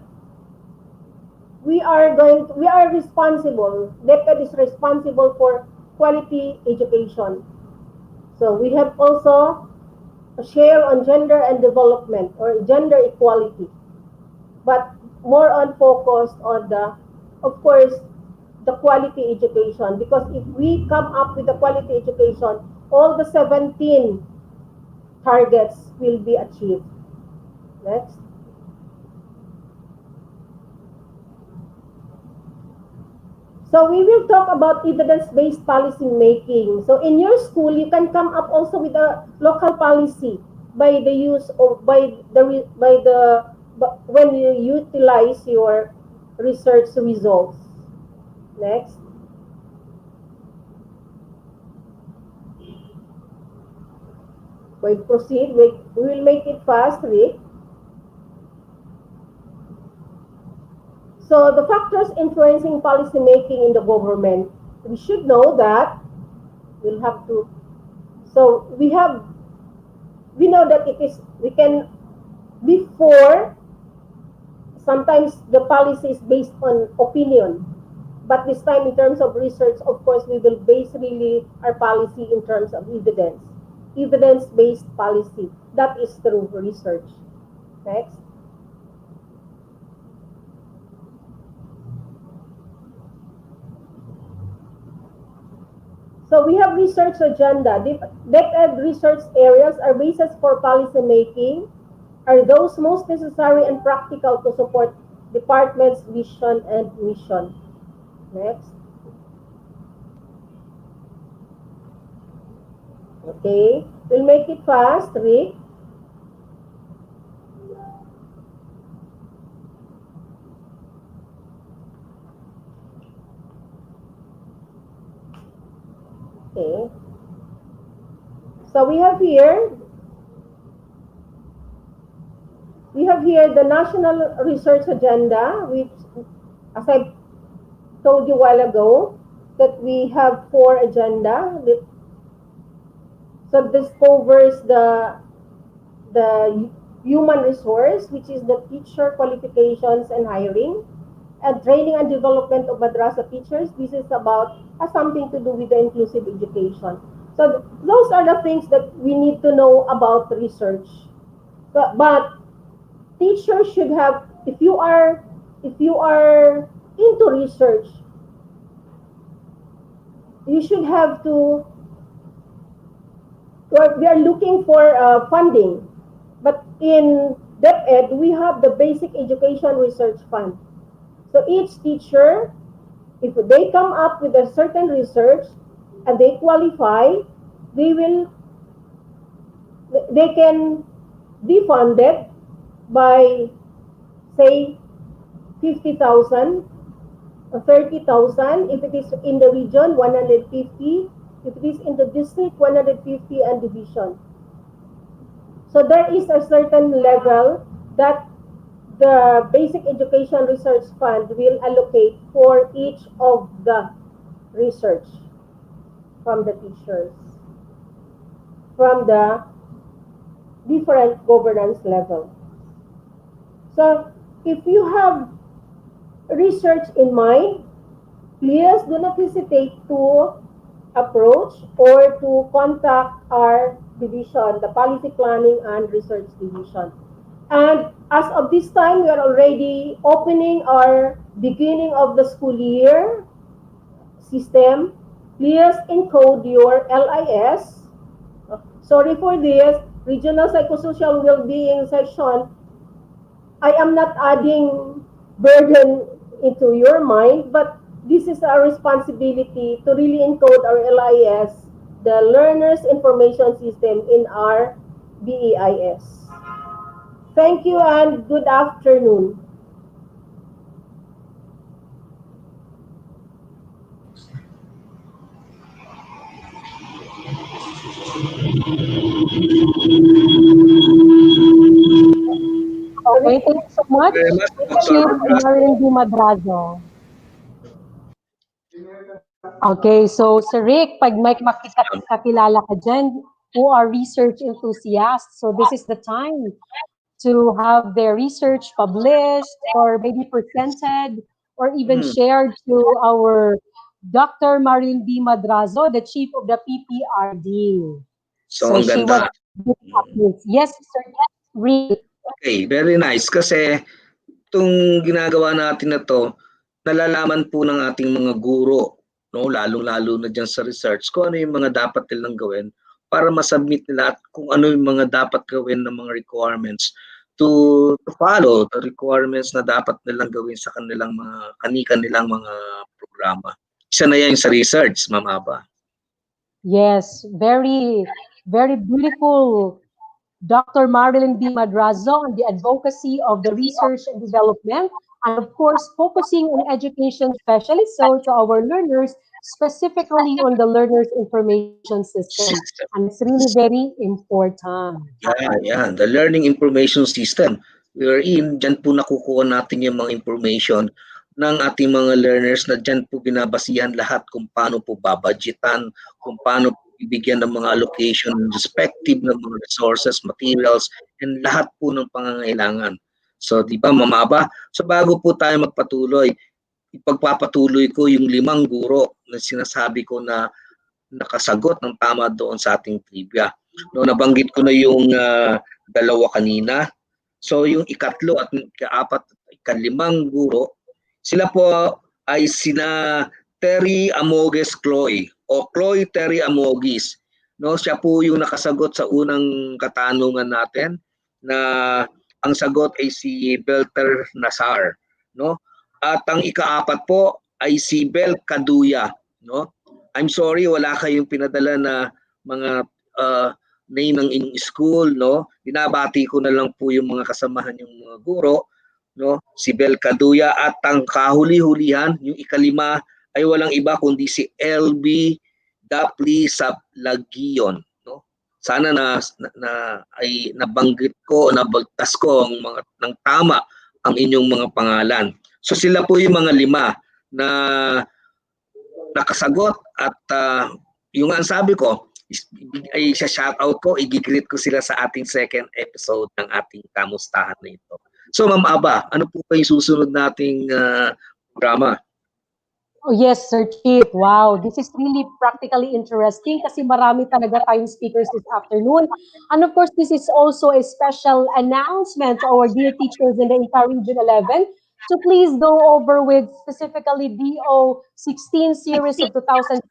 we are responsible, DepEd is responsible for quality education. So we have also a share on gender and development or gender equality, but more on focused on the, of course, the quality education, because if we come up with the quality education, all the 17 targets will be achieved. Next. So we will talk about evidence-based policy making. So in your school, you can come up also with a local policy by the use of when you utilize your research results. Next. We proceed. We will make it fast, Rick. So the factors influencing policy making in the government, we should know that we'll have to. So we know that it is, we can, before, sometimes the policy is based on opinion, but this time in terms of research, of course, we will base really our policy in terms of evidence-based policy. That is through research. Next. So we have research agenda. DepEd research areas are basis for policy making, are those most necessary and practical to support department's vision and mission. Next. Okay, we'll make it fast, Rick. Okay. So we have here the National Research Agenda, which, as I told you a while ago, that we have 4 agenda. So this covers the human resource, which is the teacher qualifications and hiring, and training and development of madrasa teachers. This is about, has something to do with the inclusive education. So those are the things that we need to know about research. But teachers should have, if you are into research, you should have to, we are looking for funding. But in DepEd, we have the Basic Education Research Fund. So each teacher, if they come up with a certain research and they qualify, they will they can be funded by say 50,000 or 30,000 if it is in the region 150, if it is in the district 150 and division. So there is a certain level that the Basic Education Research Fund will allocate for each of the research from the teachers, from the different governance level. So if you have research in mind, please do not hesitate to approach or to contact our division, the Policy Planning and Research Division. And as of this time, we are already opening our beginning of the school year system. Please encode your LIS. Sorry for this, Regional Psychosocial Wellbeing section. I am not adding burden into your mind, but this is our responsibility to really encode our LIS, the Learners Information System, in our BEIS. Thank you and good afternoon. Okay, thank you so much, Very much, Chief Dr. Velasco. Marilyn D. Madrazo. Okay, so Sir Rick, pag may kakilala ka dyan who are research enthusiasts, so this is the time to have their research published or maybe presented or even Hmm. shared to our Dr. Marilyn D. Madrazo, the chief of the PPRD. So, So ang she ganda. was giving updates. Yes, Sir Rick. Okay, very nice. Kasi itong ginagawa natin na to, nalalaman po ng ating mga guro, no, lalong-lalo na diyan sa research, kung ano yung mga dapat nilang gawin para ma-submit nila at kung ano yung mga dapat gawin ng mga requirements to follow the requirements na dapat nilang gawin sa kanilang mga kani-kanilang mga programa. Isa na yan sa research, Ma'am Aba. Yes, very, very beautiful Dr. Marilyn D. Madrazo on the advocacy of the research and development, and of course, focusing on education especially so to our learners, specifically on the learners' information system. System. And it's really very important. Yan. The learning information system. Wherein, dyan po nakukuha natin yung mga information ng ating mga learners na dyan po binabasihan lahat kung paano po babudgetan, kung paano po ibigyan ng mga allocation respective ng mga resources, materials, and lahat po ng pangangailangan. So, di ba, mamaba? So, bago po tayo magpatuloy, ipagpapatuloy ko yung 5 guro na sinasabi ko na nakasagot ng tama doon sa ating trivia. No, nabanggit ko na yung 2 kanina. So yung ikatlo at ikaapat at ikalimang guro, sila po ay sina Terry Amoges Chloe o Chloe Terry Amogis. No, siya po yung nakasagot sa unang katanungan natin na ang sagot ay si Belter Nasar, no? At ang ikaapat po ay si Bel Kaduya, no? I'm sorry, wala kayong pinadala na mga name ng inyong school, no? Binabati ko na lang po yung mga kasamahan yung mga guro, no? Si Bel Kaduya at ang kahuli-hulihan, yung ikalima ay walang iba kundi si LB Dapli Sablagion, no? Sana ay nabanggit ko, nabagtas ko ang mga ng tama ang inyong mga pangalan. So sila po yung mga 5 na nakasagot at yung ang sabi ko ay sa shoutout ko, i-greet ko sila sa ating second episode ng ating Kamustahan na ito. So Ma'am Aba, ano po ba yung susunod nating programa? Oh, yes, Sir Chief. Wow, this is really practically interesting kasi marami talaga tayong speakers this afternoon. And of course, this is also a special announcement to our dear teachers in the entire Region 11. So please go over with specifically DO 16 series of 2017,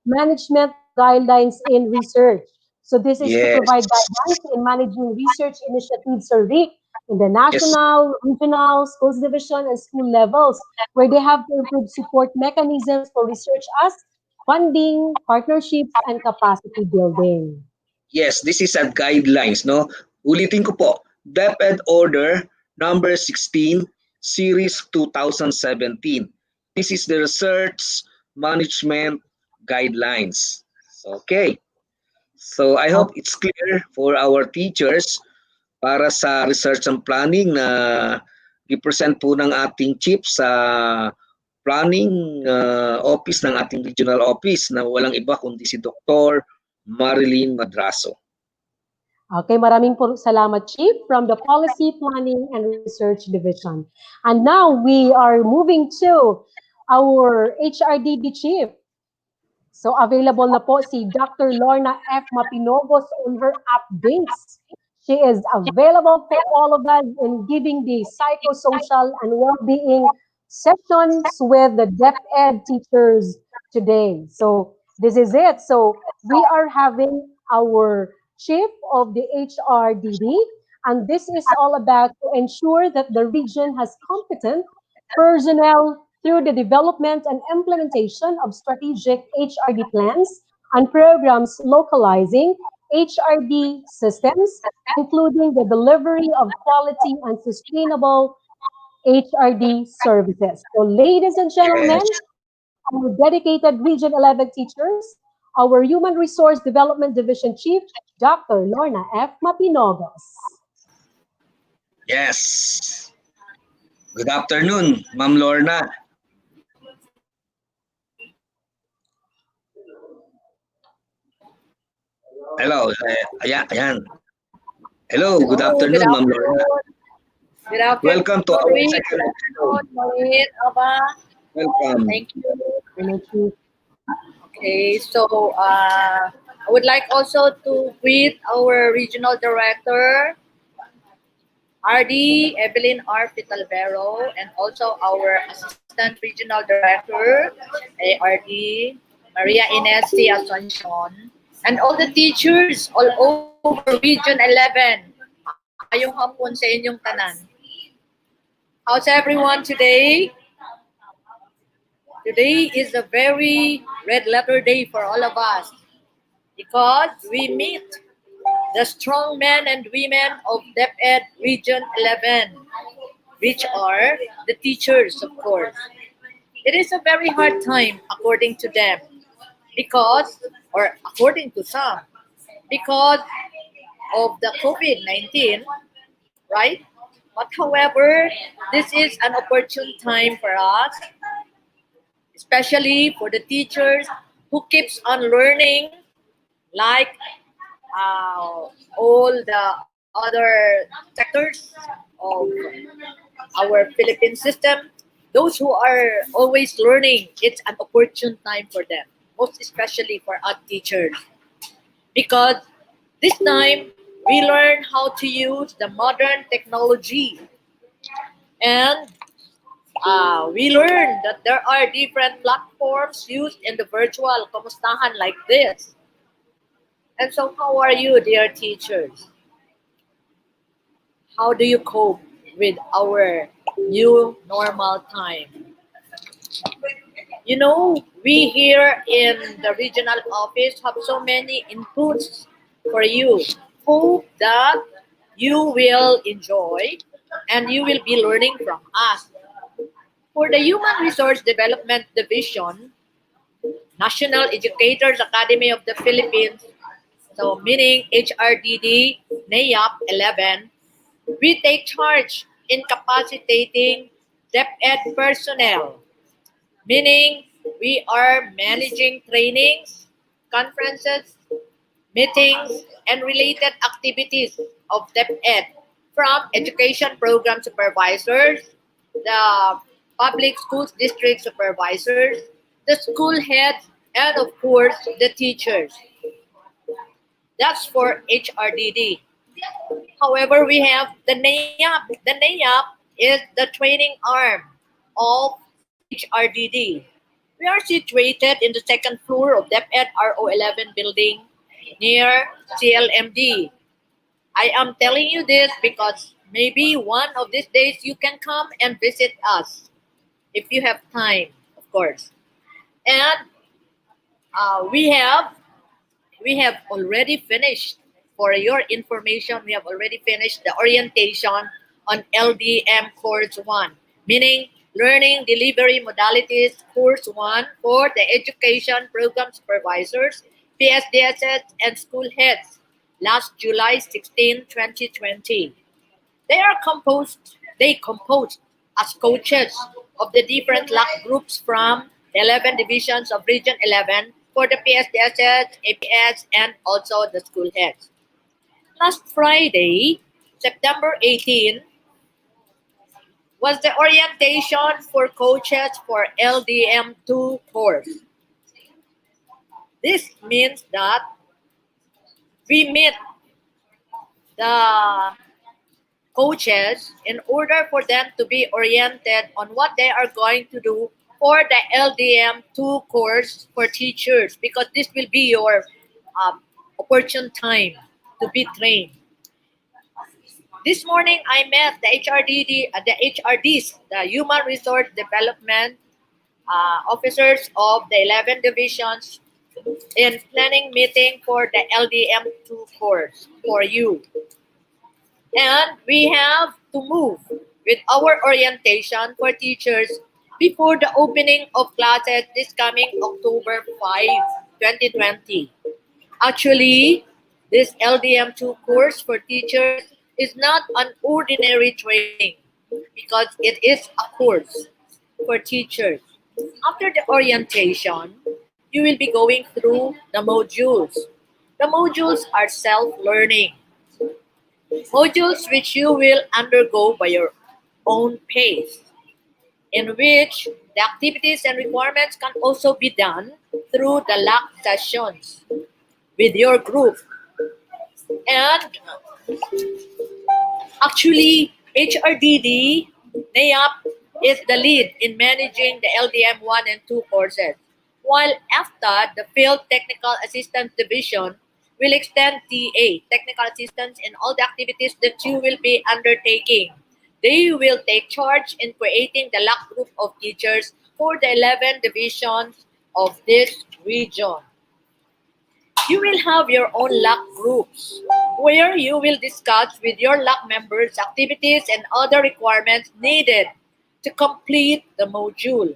Management Guidelines in Research. So this is to Yes. provide guidance in managing research initiatives, Sir Rick, in the Yes. national, regional, schools division, and school levels, where they have to improve support mechanisms for research as funding, partnerships, and capacity building. Yes, this is a guidelines, no? Ulitin ko po, DepEd Order number 16, Series 2017. This is the Research Management Guidelines. Okay. So I hope it's clear for our teachers para sa research and planning na i-present po ng ating chief sa planning office ng ating regional office na walang iba kundi si Dr. Marilyn Madraso. Okay, maraming salamat, Chief, from the Policy Planning and Research Division. And now we are moving to our HRDD Chief. So available na po si Dr. Lorna F. Mapinogos on her updates. She is available for all of us in giving the psychosocial and well-being sessions with the DepEd teachers today. So this is it. So we are having our chief of the HRDD, and this is all about to ensure that the region has competent personnel through the development and implementation of strategic HRD plans and programs localizing HRD systems, including the delivery of quality and sustainable HRD services. So, ladies and gentlemen, our dedicated Region 11 teachers, our Human Resource Development Division Chief, Dr. Lorna F. Mapinogos. Yes. Good afternoon, Ma'am Lorna. Hello. Ayan. Hello, good afternoon, Ma'am Lorna. Good afternoon. Welcome to our second episode. Maureen, Aba. Welcome. Thank you. Okay, so I would like also to greet our regional director, RD Evelyn R. Pitalvero, and also our assistant regional director, ARD Maria Ines C. Asuncion, and all the teachers all over Region 11. Ayong hapon sa inyong tanan. How's everyone today? Today is a very red letter day for all of us because we meet the strong men and women of DepEd Region 11, which are the teachers, of course. It is a very hard time according to them because, or according to some, because of the COVID-19, right? But however, this is an opportune time for us, especially for the teachers who keeps on learning, like all the other sectors of our Philippine system. Those who are always learning, it's an opportune time for them, most especially for us teachers, because this time we learn how to use the modern technology, and we learned that there are different platforms used in the virtual Kumustahan like this. And so how are you, dear teachers? How do you cope with our new normal time? You know, we here in the regional office have so many inputs for you. Hope that you will enjoy and you will be learning from us. For the Human Resource Development Division, National Educators Academy of the Philippines, so meaning HRDD, NAYAP 11, we take charge in capacitating DepEd personnel, meaning we are managing trainings, conferences, meetings, and related activities of DepEd from education program supervisors, the public schools district supervisors, the school heads, and of course the teachers. That's for HRDD. However, we have the NAYAP. The NAYAP is the training arm of HRDD. We are situated in the second floor of DepEd RO11 building near CLMD. I am telling you this because maybe one of these days you can come and visit us if you have time, of course. And we have already finished. For your information, we have already finished the orientation on LDM Course 1, meaning Learning Delivery Modalities Course 1 for the Education Program Supervisors, PSDSS, and school heads last July 16, 2020. They composed as coaches of the different LAC groups from the 11 divisions of Region 11 for the PSDSS, APS, and also the school heads. Last Friday, September 18, was the orientation for coaches for LDM2 course. This means that we meet the coaches in order for them to be oriented on what they are going to do for the LDM2 course for teachers, because this will be your opportune time to be trained. This morning, I met the HRDs, the Human Resource Development officers of the 11 divisions in planning meeting for the LDM2 course for you. And we have to move with our orientation for teachers before the opening of classes this coming October 5, 2020. Actually, this LDM2 course for teachers is not an ordinary training because it is a course for teachers. After the orientation, you will be going through the modules. The modules are self-learning modules which you will undergo by your own pace, in which the activities and requirements can also be done through the LAC sessions with your group. And actually, HRDD, NAYAP, is the lead in managing the LDM 1 and 2 courses, while after the Field Technical Assistance Division will extend TA, technical assistance, in all the activities that you will be undertaking. They will take charge in creating the LAC group of teachers for the 11 divisions of this region. You will have your own LAC groups where you will discuss with your LAC members activities and other requirements needed to complete the module.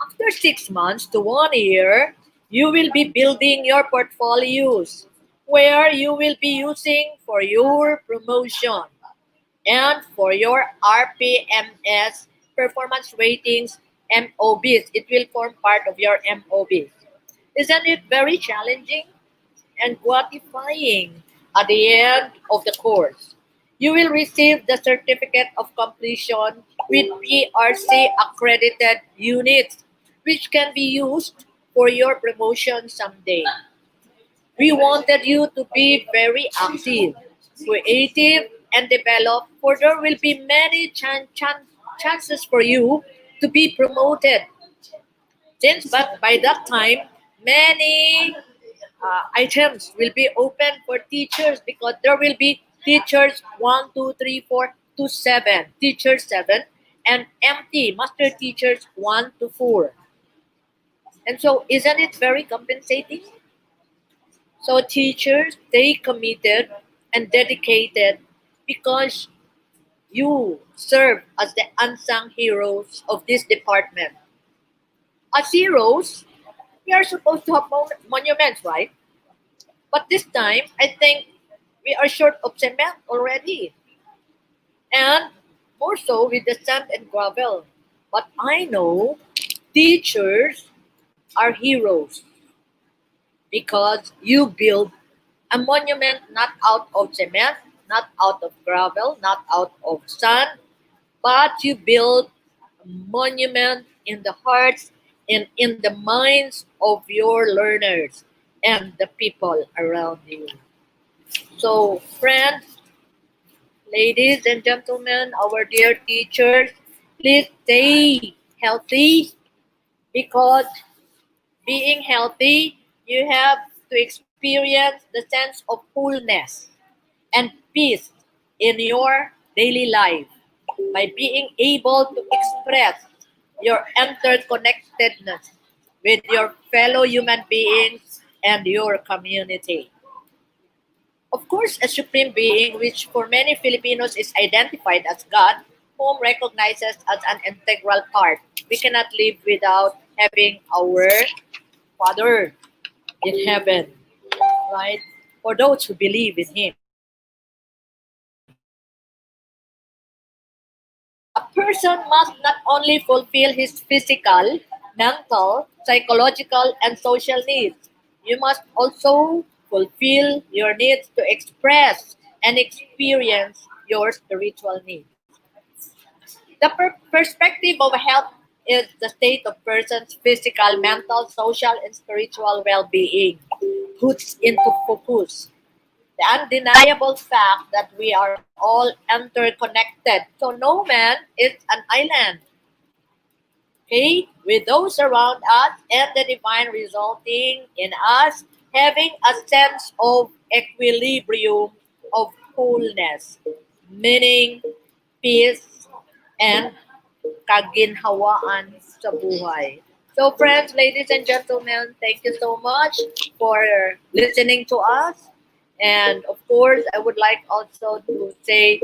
After 6 months to 1 year, you will be building your portfolios where you will be using for your promotion and for your RPMS performance ratings MOBs. It will form part of your MOBs. Isn't it very challenging and gratifying at the end of the course? You will receive the certificate of completion with PRC accredited units, which can be used for your promotion someday. We wanted you to be very active, creative, and develop, for there will be many chances for you to be promoted. Since but by that time, many items will be open for teachers, because there will be teachers 1, 2, 3, 4 to 7, teachers 7, and empty master teachers 1 to 4. And so, isn't it very compensating? So teachers, stay committed and dedicated, because you serve as the unsung heroes of this department. As heroes, we are supposed to have monuments, right? But this time, I think we are short of cement already, and more so with the sand and gravel. But I know teachers are heroes because you build a monument not out of cement, not out of gravel, not out of sand, but you build a monument in the hearts and in the minds of your learners and the people around you. So, friends, ladies and gentlemen, our dear teachers, please stay healthy, because being healthy, you have to experience the sense of wholeness and peace in your daily life by being able to express your interconnectedness with your fellow human beings and your community. Of course, a supreme being, which for many Filipinos is identified as God, whom recognizes as an integral part. We cannot live without having our Father in heaven, right? For those who believe in Him. A person must not only fulfill his physical, mental, psychological, and social needs, you must also fulfill your needs to express and experience your spiritual needs. The perspective of health is the state of person's physical, mental, social, and spiritual well-being, puts into focus the undeniable fact that we are all interconnected. So no man is an island, okay, with those around us and the divine resulting in us having a sense of equilibrium, of wholeness, meaning peace and kaginhawaan sa buhay. So friends, ladies and gentlemen, thank you so much for listening to us. And of course, I would like also to say,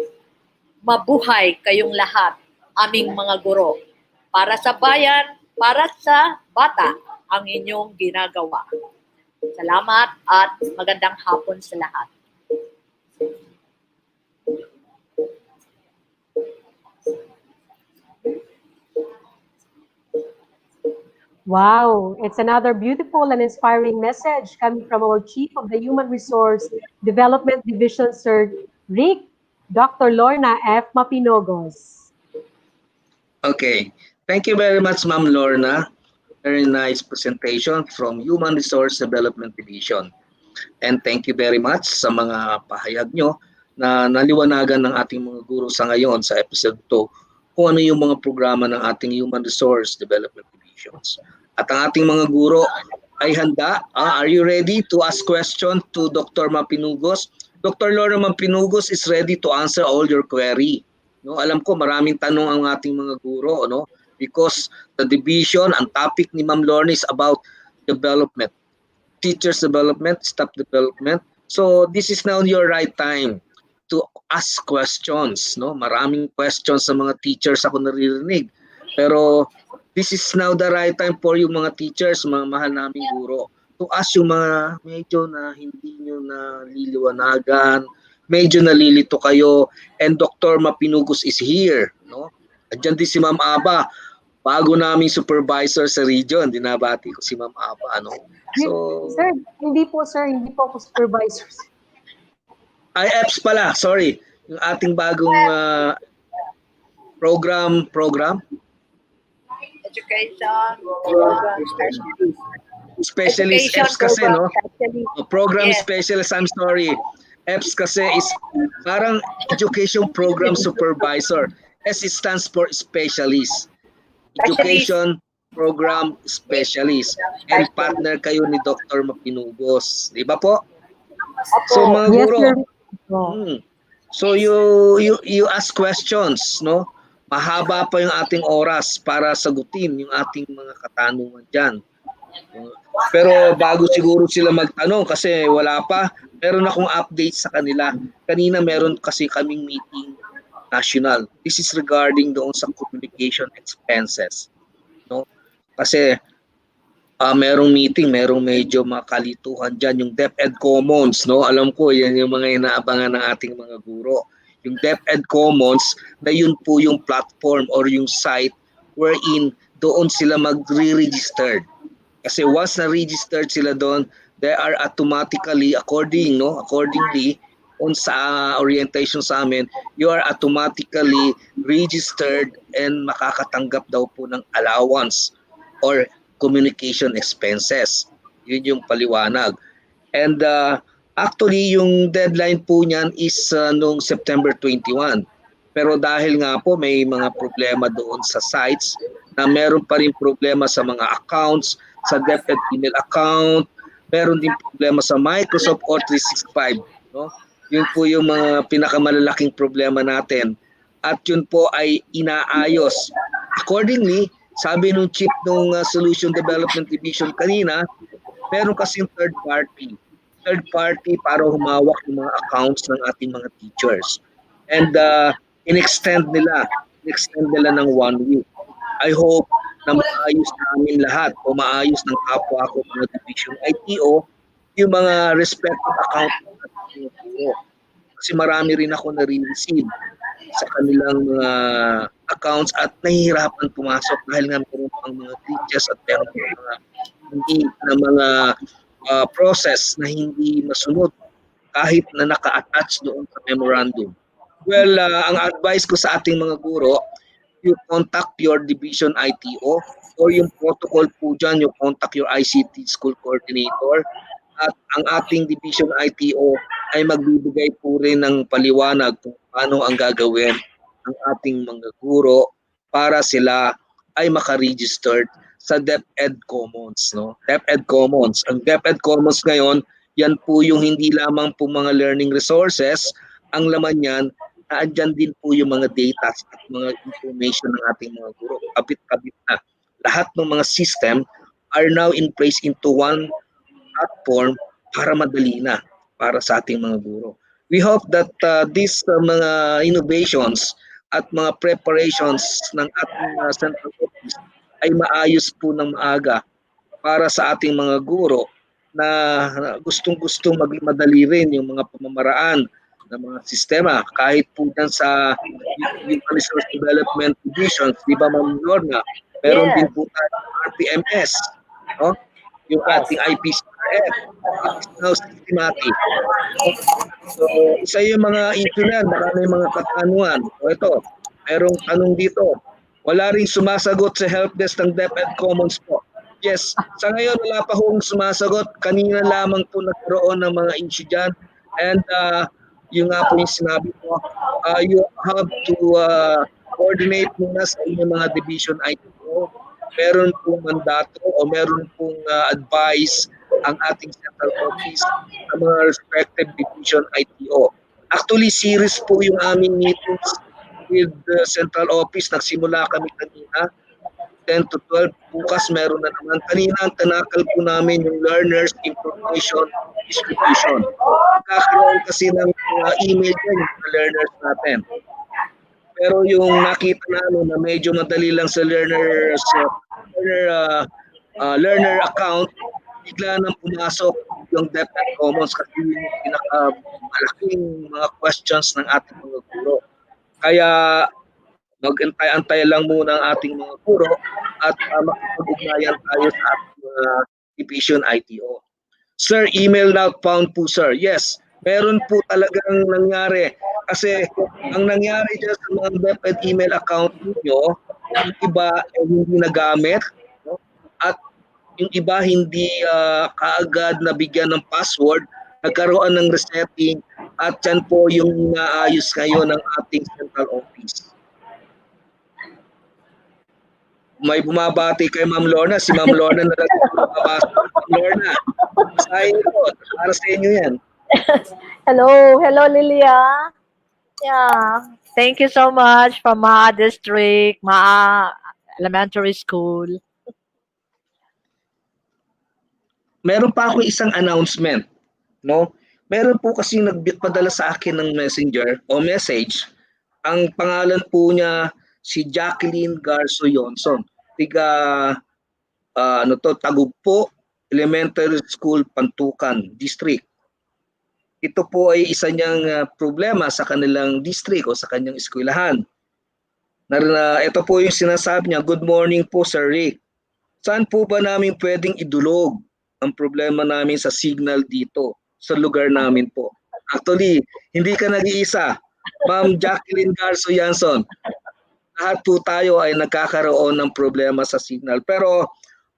mabuhay kayong lahat, aming mga guro. Para sa bayan, para sa bata, ang inyong ginagawa. Salamat at magandang hapon sa lahat. Wow, it's another beautiful and inspiring message coming from our Chief of the Human Resource Development Division, Sir Rick, Dr. Lorna F. Mapinogos. Okay. Thank you very much, Ma'am Lorna. Very nice presentation from Human Resource Development Division. And thank you very much sa mga pahayag nyo na naliwanagan ng ating mga guro sa ngayon sa episode 2 kung ano yung mga programa ng ating Human Resource Development Divisions. At ang ating mga guro ay handa. Are you ready to ask question to Dr. Mapinugos? Dr. Lorna Mapinugos is ready to answer all your query. No, alam ko maraming tanong ang ating mga guro, no? Because the division, ang topic ni Ma'am Lorna is about development. Teachers development, staff development. So this is now your right time to ask questions, no? Maraming questions sa mga teachers ako naririnig. Pero this is now the right time for you mga teachers, mga mahal naming guro, to ask yung mga medyo na hindi nyo naliliwanagan, medyo nalilito kayo, and Dr. Mapinugos is here, no? Andiyan din si Ma'am Aba, bago naming supervisor sa region, dinabati ko si Ma'am Aba, ano? So, Sir, hindi po ako supervisor. ay, EPS pala, sorry. Yung ating bagong program, Education, specialist Education EPS kasi, no? specialist. Program Yes. specialist, I'm sorry. EPS kasi is parang education program supervisor. S stands for specialist. Education program specialist. And partner kayo ni Dr. Mapinugos. Di ba po? So mga Yes, guro, sir. so you ask questions, no? Mahaba pa yung ating oras para sagutin yung ating mga katanungan dyan. Pero bago siguro sila magtanong kasi wala pa, meron akong update sa kanila. Kanina meron kasi kaming meeting national. This is regarding doon sa communication expenses, no? Kasi merong meeting, merong medyo makalituhan dyan, yung DepEd Commons, no? Alam ko, yan yung mga inaabangan ng ating mga guro. Yung DepEd Commons, na yun po yung platform or yung site wherein doon sila magre-registered. Kasi once na-registered sila doon, they are automatically, accordingly, on sa orientation sa amin, you are automatically registered and makakatanggap daw po ng allowance or communication expenses. Yun yung paliwanag. And actually, yung deadline po niyan is noong September 21. Pero dahil nga po may mga problema doon sa sites na meron pa rin problema sa mga accounts, sa DepEd email account, meron din problema sa Microsoft Office 365. No? Yun po yung mga pinakamalalaking problema natin. At yun po ay inaayos. Accordingly, Sabi nung chief nung Solution Development Division kanina, meron kasing third party. Third party para humawak ng mga accounts ng ating mga teachers. And in-extend nila ng 1 week. I hope na maayos namin lahat o maayos ng kapwa ko mga division ITO yung mga respective account ng ating mga guro. Kasi marami rin ako na-receive sa kanilang mga accounts at nahihirapan pumasok dahil nga meron pang mga glitches at meron pang mga hindi na mga process na hindi masunod kahit na naka-attach doon sa memorandum. Well, ang advice ko sa ating mga guro, you contact your division ITO or yung protocol po dyan, you contact your ICT school coordinator at ang ating division ITO ay magbibigay po rin ng paliwanag kung paano ang gagawin ng ating mga guro para sila ay maka-registered sa DepEd Commons. No? DepEd Commons. Ang DepEd Commons ngayon, yan po yung hindi lamang po mga learning resources, ang laman yan, naandyan din po yung mga data at mga information ng ating mga guro. Kabit-kabit na. Lahat ng mga system are now in place into one platform para madali na para sa ating mga guro. We hope that these mga innovations at mga preparations ng ating central office ay maayos po ng maaga para sa ating mga guro na gustong-gustong maging madali rin yung mga pamamaraan ng mga sistema kahit po dyan sa Human Resource Development Divisions, di ba Ma'am Lorna? Meron din po tayo RPMS, no? Yung ating IPCRF, is now systematic. So, isa yung mga issue na yan, marami mga katanungan. O ito, mayroong tanong dito. Wala rin sumasagot sa helpdesk ng DepEd Commons po. Yes, sa ngayon wala pa hong sumasagot. Kanina lamang po nagkaroon ng mga issue dyan. And yung nga po yung sinabi ko, you have to coordinate muna sa inyong mga division ITO. Meron pong mandato o meron pong advice ang ating central office sa mga respective division ITO. Actually, series po yung aming meetings with the central office. Nagsimula kami kanina, 10 to 12. Bukas meron na naman. Kanina ang tinakal po namin yung learners information distribution. Kakaroon kasi ng email din sa learners natin. Pero yung nakita namin na medyo madali lang sa learner account, bigla nang pumasok yung DepEd Commons kasi yung pinakamalaking mga questions ng ating mga guro. Kaya mag-antay-antay lang muna ang ating mga guro at makipag-ugnayan tayo sa ating mga division ITO. Sir, email not found po sir. Yes, meron po talagang nangyari. Kasi ang nangyari dyan sa mga DepEd email account ninyo, yung iba ay hindi nagamit, no? At yung iba hindi kaagad nabigyan ng password, nagkaroon ng resetting, at yan po yung inaayos ngayon ng ating central office. May bumabati kay Ma'am Lorna, si Ma'am Lorna na nagpapabasa. Ma'am Lorna, basahin ko, para sa inyo yan. Hello Lilia. Yeah, thank you so much from Ma District, Ma Elementary School. Meron pa ako isang announcement, no? Meron po kasi nagpadala sa akin ng messenger o message. Ang pangalan po niya si Jacqueline Garso Yonson. Tiga Tagugpo Elementary School, Pantukan District. Ito po ay isa niyang problema sa kanilang district o sa kanyang eskwelahan. Ito po yung sinasabi niya, good morning po Sir Rick. Saan po ba namin pwedeng idulog ang problema namin sa signal dito sa lugar namin po? Actually, hindi ka nag-iisa. Ma'am Jacqueline Garso Yanson, lahat po tayo ay nagkakaroon ng problema sa signal. Pero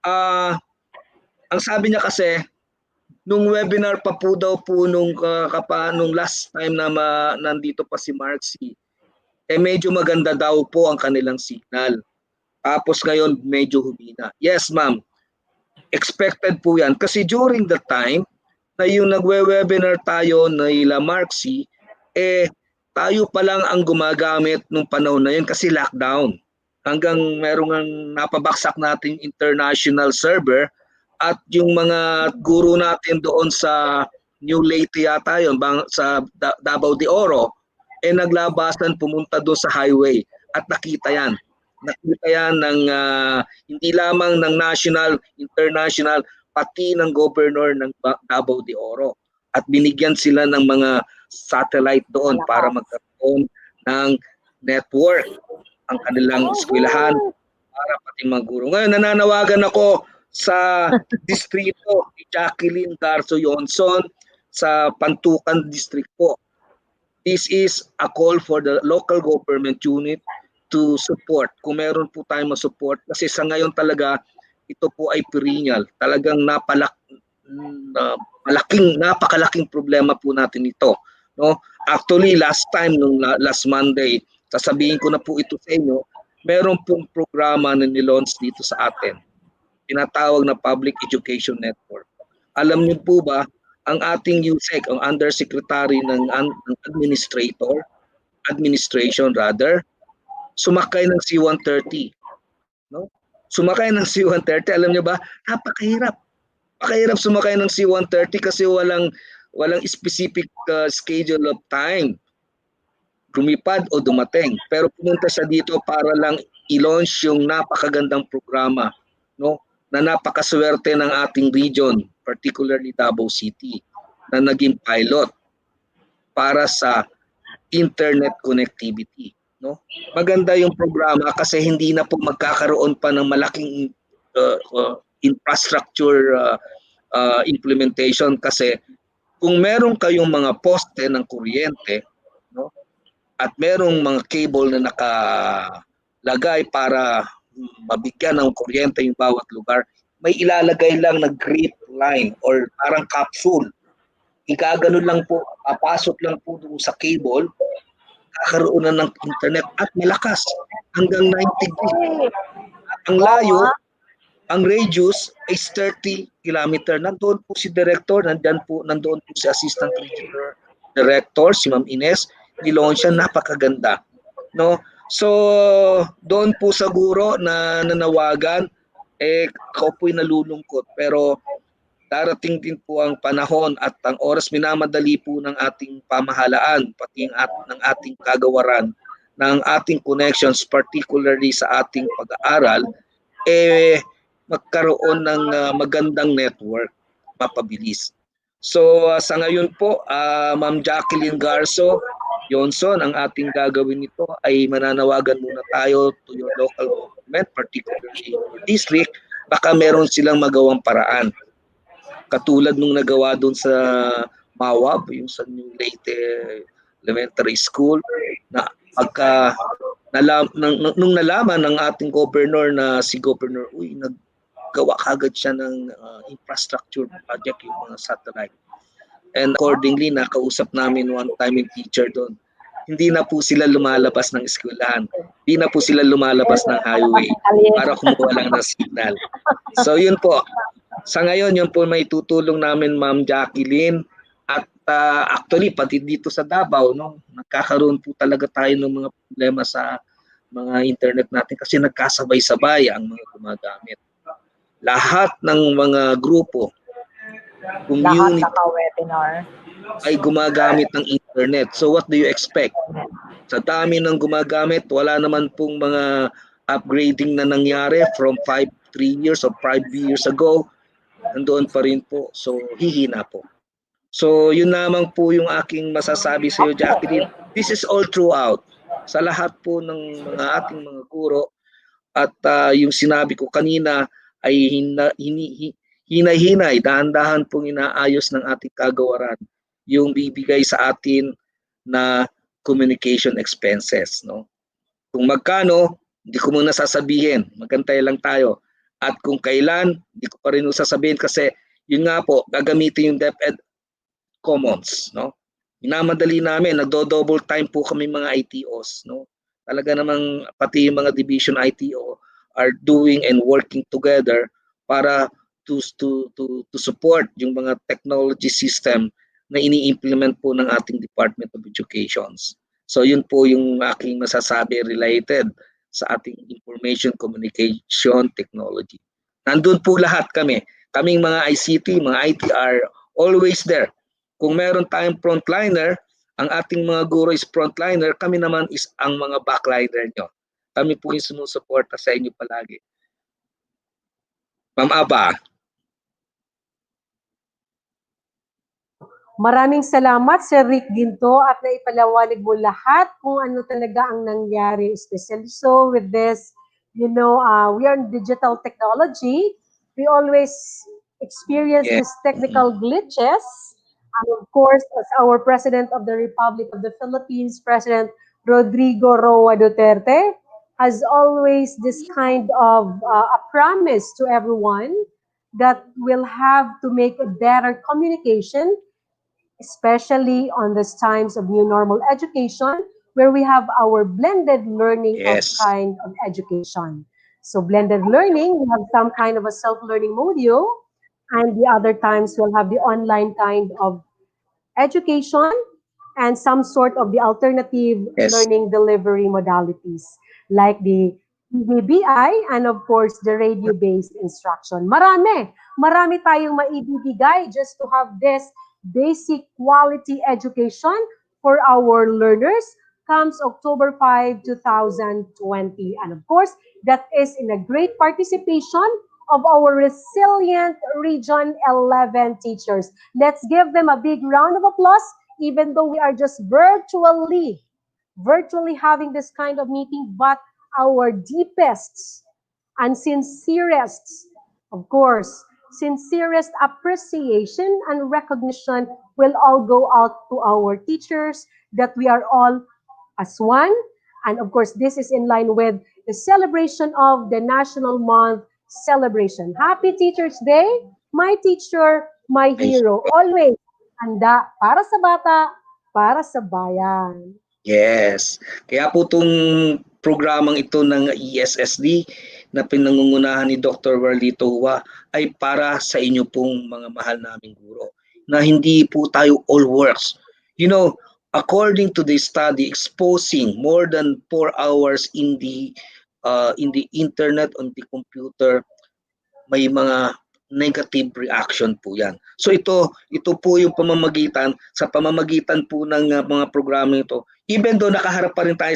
ang sabi niya kasi, nung webinar pa po daw po nung last time na nandito pa si Marcy, medyo maganda daw po ang kanilang signal. Tapos ngayon medyo humina. Yes ma'am, expected po yan. Kasi during the time na yung nagwe-webinar tayo na ila Marcy, tayo pa lang ang gumagamit nung panahon na yun kasi lockdown. hanggang merong ang napabaksak nating international server at yung mga guro natin doon sa New Leyte yata yun, sa Davao de Oro, naglabasan pumunta doon sa highway at nakita yan. Nakita yan ng hindi lamang ng national, international, pati ng governor ng Davao de Oro. At binigyan sila ng mga satellite doon para magkaroon ng network ang kanilang eskwelahan para pati mga guro. Ngayon, nananawagan ako sa distrito ni Jacqueline Garzo Yonson sa Pantukan District po. This is a call for the local government unit to support. Kung meron po tayong ma-support, kasi sa ngayon talaga, ito po ay perennial. Talagang napakalaking problema po natin ito. No? Actually, last Monday, sasabihin ko na po ito sa inyo, meron pong programa na nilaunch dito sa atin. Tinatawag na Public Education Network. Alam niyo po ba, ang ating USEC, ang Undersecretary ng Administration, sumakay ng C-130. No? Sumakay ng C-130, alam niyo ba, napakahirap. Napakahirap sumakay ng C-130 kasi walang specific schedule of time. Lumipad o dumating. Pero pumunta siya dito para lang i-launch yung napakagandang programa, no? Na napakaswerte ng ating region, particularly Davao City, na naging pilot para sa internet connectivity, no? Maganda yung programa kasi hindi na po magkakaroon pa ng malaking infrastructure implementation, kasi kung meron kayong mga poste ng kuryente, no? At merong mga cable na nakalagay para mabigyan ng kuryente yung bawat lugar, may ilalagay lang na grid line or parang capsule. Igaganon lang po, papasok lang po doon sa cable, kakaroon na ng internet at malakas hanggang 90 gig. Ang layo, ang radius is 30 kilometer. Nandoon po si Director, nandoon po si Assistant Regional Director, si Ma'am Ines, nilaunch siya, napakaganda. No? So, doon po sa guro na nanawagan, ako po'y nalulungkot. Pero darating din po ang panahon at ang oras, minamadali po ng ating pamahalaan, pati ng ating kagawaran, ng ating connections, particularly sa ating pag-aaral, magkaroon ng magandang network, mapabilis. So sa ngayon po, Ma'am Jacqueline Garzo Yonson, ang ating gagawin nito ay mananawagan muna tayo to your local government, particularly your district, baka meron silang magawang paraan. Katulad nung nagawa doon sa Mawab, yung sa New Leyte Elementary School, na nung nalaman ng ating governor na si Governor naggawa kagad siya ng infrastructure project, yung mga satellite. And accordingly, nakausap namin one time yung teacher doon. Hindi na po sila lumalabas ng eskwelahan. Hindi na po sila lumalabas ng highway para kumuha lang ng signal. So yun po. Sa ngayon, yun po may tutulong namin, Ma'am Jacqueline. At actually, pati dito sa Davao, no, nagkakaroon po talaga tayo ng mga problema sa mga internet natin kasi nagkasabay-sabay ang mga gumagamit. Lahat ng mga grupo, community, naka-webinar. ay gumagamit ng internet. So what do you expect? Sa dami ng gumagamit, wala naman pong mga upgrading na nangyari from 3 years or 5 years ago. Nandoon pa rin po. So hihina po. So yun lamang po yung aking masasabi sa iyo, Jacqueline. This is all throughout. Sa lahat po ng mga ating mga guro, at yung sinabi ko kanina ay hinay-hinay, dahan-dahan pong inaayos ng ating kagawaran yung bibigay sa atin na communication expenses. No? Kung magkano, hindi ko muna sasabihin, magantay lang tayo. At kung kailan, hindi ko pa rin sasabihin kasi yun nga po, gagamitin yung DepEd Commons. No? Minamadali namin, nagdo-double time po kami mga ITOs. No? Talaga namang pati yung mga division ITO are doing and working together para to support yung mga technology system na ini-implement po ng ating Department of Education. So yun po yung aking masasabi related sa ating information communication technology. Nandun po lahat kami. Kaming mga ICT, mga IT are always there. Kung meron tayong frontliner, ang ating mga guro is frontliner, kami naman is ang mga backliner nyo. Kami po yung sumusuporta sa inyo palagi. Ma'am Aba. Maraming salamat, Sir Rick Ginto, at naipalawanag mo lahat kung ano talaga ang nangyari, especially so with this, we are in digital technology. We always experience Yeah. these technical glitches. And of course, as our President of the Republic of the Philippines, President Rodrigo Roa Duterte, has always this kind of a promise to everyone that we'll have to make a better communication, especially on these times of new normal education, where we have our blended learning of Yes. kind of education. So blended learning, we have some kind of a self-learning module, and the other times we'll have the online kind of education and some sort of the alternative Yes. learning delivery modalities like the PBBI and of course the radio-based instruction. Marami tayong maibibigay just to have this basic quality education for our learners comes October 5, 2020. And of course, that is in a great participation of our resilient Region 11 teachers. Let's give them a big round of applause, even though we are just virtually having this kind of meeting, but our deepest and sincerest appreciation and recognition will all go out to our teachers, that we are all as one. And of course, this is in line with the celebration of the National Month celebration. Happy Teacher's Day! My teacher, my hero. Always handa para sa bata, para sa bayan. Yes. Kaya po itong programang ito ng ESSD na pinangungunahan ni Dr. Warlito Hua ay para sa inyo pong mga mahal naming guro, na hindi po tayo all works. You know, according to the study, exposing more than 4 hours in the internet, on the computer, may mga negative reaction po yan. So ito po yung sa pamamagitan po ng mga programa ito. Even though nakaharap pa rin tayo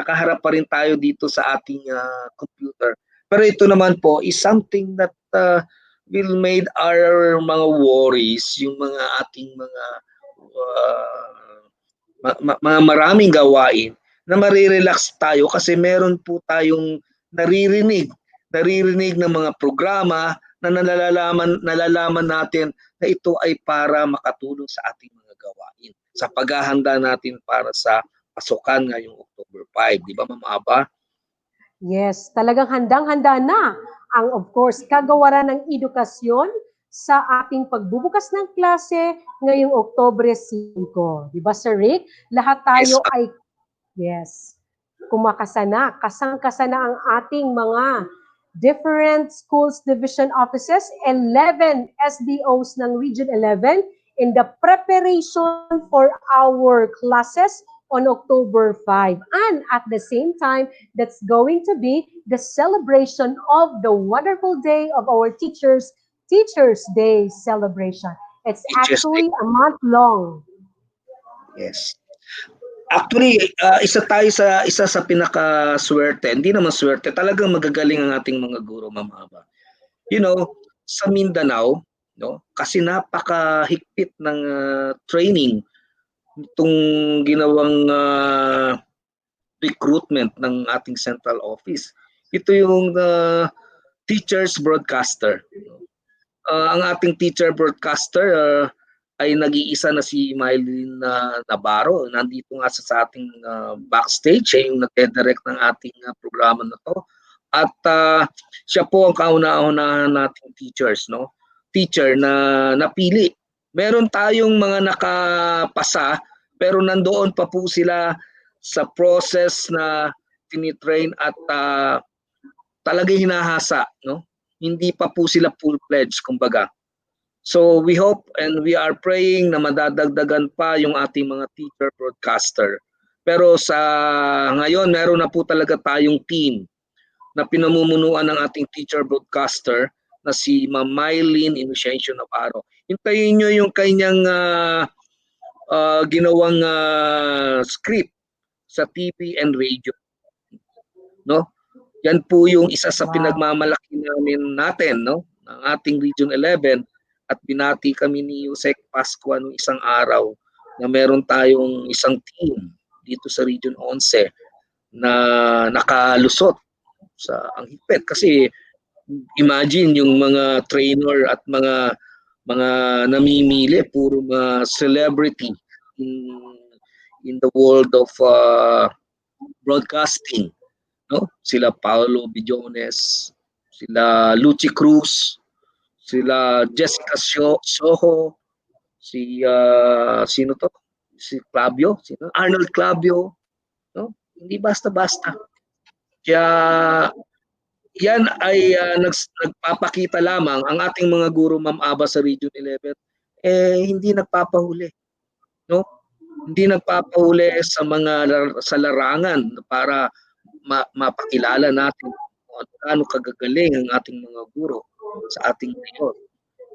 nakaharap pa rin tayo dito sa ating computer. Pero ito naman po is something that will made our mga worries, yung mga ating mga maraming gawain na marirelax tayo kasi meron po tayong naririnig ng mga programa na nalalaman natin na ito ay para makatulong sa ating mga gawain sa paghahanda natin para sa pasukan ngayong October 5, di ba Ma'am Aba? Yes, talagang handang-handa na ang of course kagawaran ng edukasyon sa ating pagbubukas ng klase ngayong Oktubre 5. Di ba Sir Rick? Lahat tayo ay kumakasana, kasang-kasana ang ating mga different schools division offices, 11 SDOs ng Region 11 in the preparation for our classes on October 5. And at the same time, that's going to be the celebration of the wonderful day of our Teachers Day celebration. It's actually a month long. Yes. Actually, isa sa pinakaswerte, hindi naman swerte, talagang magagaling ang ating mga guro, Ma'am Aba. You know, sa Mindanao, kasi napakahigpit ng training itong ginawang recruitment ng ating central office. Ito yung teachers broadcaster. Ang ating teacher broadcaster ay nag-iisa na si Mylene Navarro. Nandito nga sa ating backstage, siya yung nagde-direct ng ating programa na to. At siya po ang kauna-unahan nating teachers, teacher na napili. Meron tayong mga nakapasa, pero nandoon pa po sila sa process na tinitrain at talagang hinahasa, Hindi pa po sila full-fledged, kumbaga. So we hope and we are praying na madadagdagan pa yung ating mga teacher broadcaster Pero sa ngayon, meron na po talaga tayong team na pinamumunuan ng ating teacher broadcaster na si Ma'am Mylene Inocencio Navarro. Hintayin nyo yung kanyang ginawang script sa TV and radio. No? Yan po yung isa sa pinagmamalaki natin, no? Ng ating Region 11 at binati kami ni Yusek Pascua noong isang araw na meron tayong isang team dito sa Region 11 na nakalusot sa ang higpit kasi imagine yung mga trainer at mga namimili puro mga celebrity in the world of broadcasting, no? Sila Paolo Billones, sila Lucy Cruz, sila Jessica Soho, si sino to? Si Clavio, sino? Arnold Clavio, no? Hindi basta-basta. Kaya yan ay nagpapakita lamang ang ating mga guro, Ma'am Aba, sa Region 11 hindi nagpapahuli, no? Hindi nagpapahuli sa sa larangan para mapakilala natin kung gaano kagagaling ang ating mga guro sa ating mayor,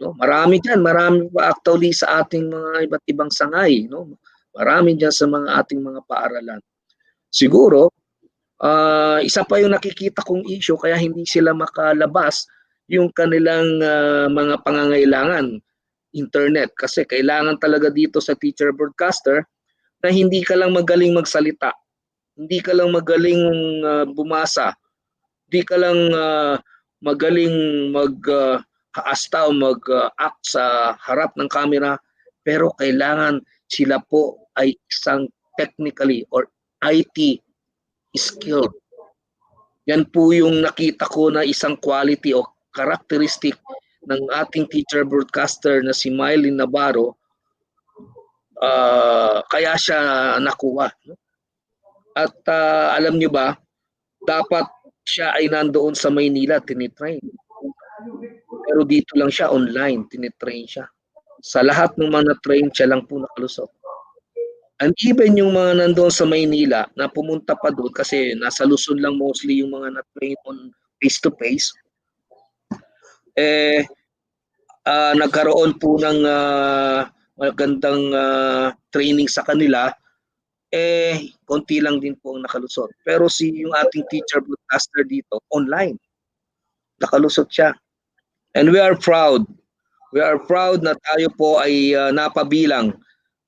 no? Marami diyan, marami pa actually sa ating mga iba't ibang sangay, no? Marami diyan sa mga ating mga paaralan. Siguro isa pa yung nakikita kong issue kaya hindi sila makalabas yung kanilang mga pangangailangan, internet. Kasi kailangan talaga dito sa teacher broadcaster na hindi ka lang magaling magsalita, hindi ka lang magaling bumasa, hindi ka lang magaling mag-haasta o mag-act sa harap ng camera, pero kailangan sila po ay isang technically or IT skill. Yan po yung nakita ko na isang quality o characteristic ng ating teacher broadcaster na si Mylene Navarro, kaya siya nakuha. At alam nyo ba, dapat siya ay nandoon sa Maynila, tinitrain. Pero dito lang siya online, tinitrain siya. Sa lahat ng mga train, siya lang po nakalusot. And even yung mga nandoon sa Maynila na pumunta pa doon kasi nasa Luzon lang mostly yung mga na-train on face-to-face, nagkaroon po ng magandang training sa kanila, konti lang din po ang nakalusot. Pero yung ating teacher broadcaster dito, online, nakalusot siya. And we are proud. We are proud na tayo po ay napabilang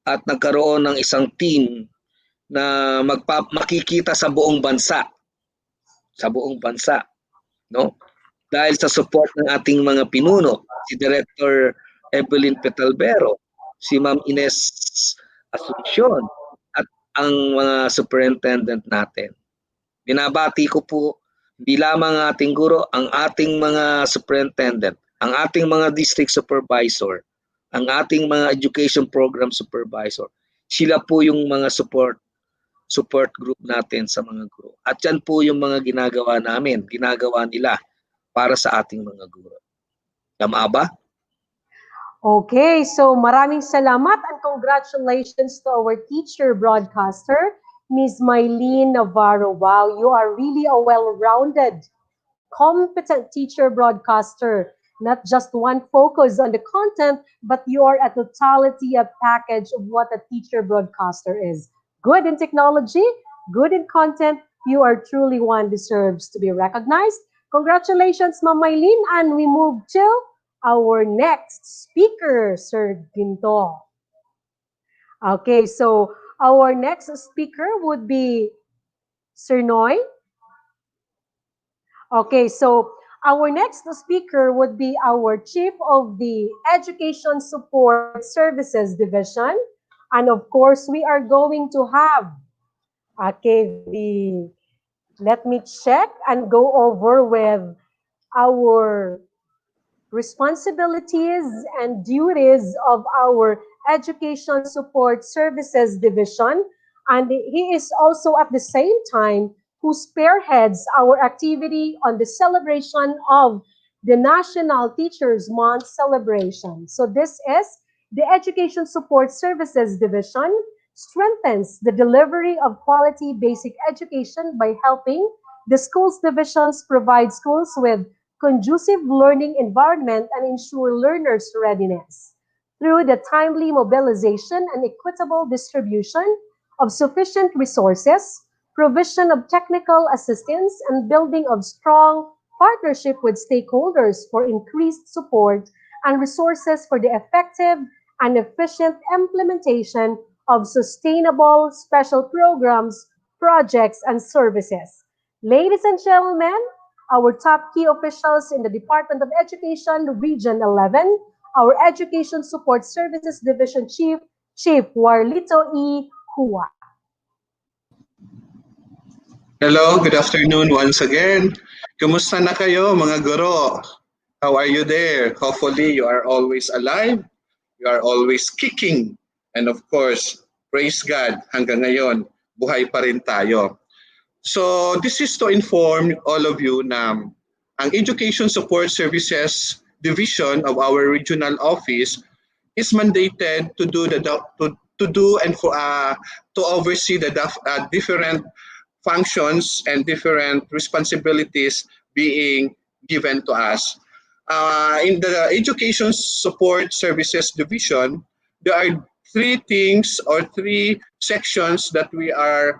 at nagkaroon ng isang team na makikita sa buong bansa. Sa buong bansa, no? Dahil sa support ng ating mga pinuno, si Director Evelyn Petalbero, si Ma'am Ines Asuncion, at ang mga superintendent natin. Binabati ko po hindi lamang ang ating guro, ang ating mga superintendent, ang ating mga district supervisor, ang ating mga education program supervisor. Sila po yung mga support group natin sa mga guro. At yan po yung mga ginagawa namin, ginagawa nila para sa ating mga guro. Tama ba? Okay, so maraming salamat and congratulations to our teacher broadcaster, Ms. Mylene Navarro. Wow, you are really a well-rounded, competent teacher broadcaster. Not just one focus on the content, but you are a totality, a package of what a teacher broadcaster is. Good in technology, good in content. You are truly one deserves to be recognized. Congratulations, Ma'am Mylene, and we move to our next speaker, Sir Ginto. Okay, so our next speaker would be Sir Noy. Okay, so our next speaker would be our Chief of the Education Support Services Division. And of course, we are going to have, let me check and go over with our responsibilities and duties of our Education Support Services Division. And he is also at the same time who spearheads our activity on the celebration of the National Teachers Month celebration. So this is the Education Support Services Division. strengthens the delivery of quality basic education by helping the schools divisions provide schools with conducive learning environment and ensure learners' readiness. Through the timely mobilization and equitable distribution of sufficient resources, provision of technical assistance, and building of strong partnership with stakeholders for increased support and resources for the effective and efficient implementation of sustainable special programs, projects, and services. Ladies and gentlemen, our top key officials in the Department of Education, Region 11, our Education Support Services Division Chief, Chief Warlito E. Hua. Hello, good afternoon once again. Kumusta na kayo mga guro? How are you there? Hopefully you are always alive, you are always kicking, and of course, praise God, hanggang ngayon, buhay pa rin tayo. So this is to inform all of you na ang Education Support Services Division of our regional office is mandated to do to do and to oversee the different functions and different responsibilities being given to us. In the Education Support Services Division, there are three things or three sections that we are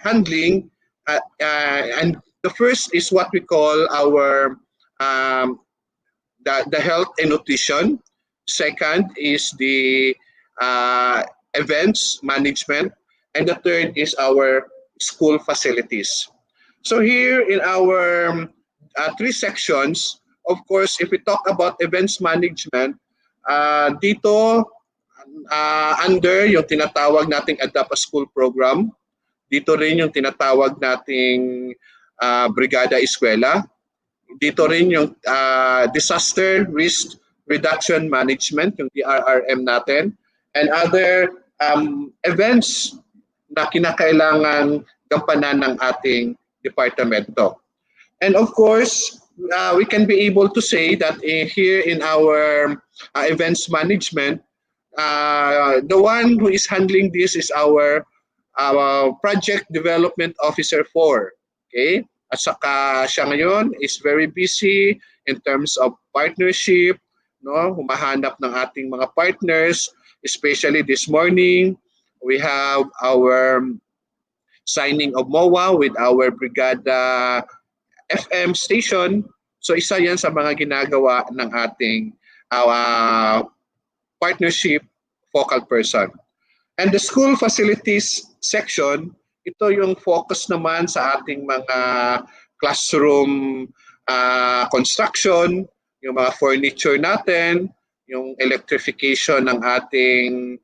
handling. And the first is what we call our the health and nutrition. Second is the events management. And the third is our school facilities. So here in our three sections, of course, if we talk about events management, dito under yung tinatawag nating Adapt a School program, dito rin yung tinatawag nating Brigada Eskwela, dito rin yung Disaster Risk Reduction Management, yung DRRM natin, and other events na kinakailangan gampanan ng ating departamento. And of course, we can be able to say that here in our events management, the one who is handling this is our project development officer 4. Okay? At saka siya ngayon is very busy in terms of partnership, no? Humahanap ng ating mga partners, especially this morning. We have our signing of MOA with our Brigada FM station. So isa yan sa mga ginagawa ng ating partnership focal person. And the school facilities section, ito yung focus naman sa ating mga classroom construction, yung mga furniture natin, yung electrification ng ating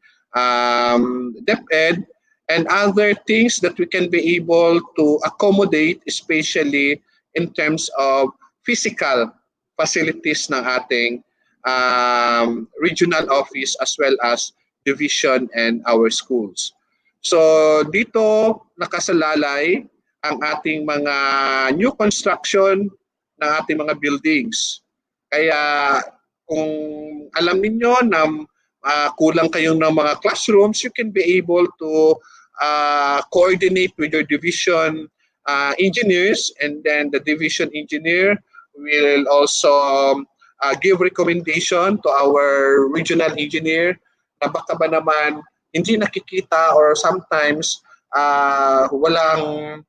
DepEd, and other things that we can be able to accommodate, especially in terms of physical facilities ng ating regional office as well as division and our schools. So dito nakasalalay ang ating mga new construction ng ating mga buildings. Kaya kung alam ninyo na kulang kayong ng mga classrooms, you can be able to coordinate with your division engineers, and then the division engineer will also give recommendation to our regional engineer na baka ba naman hindi nakikita or sometimes walang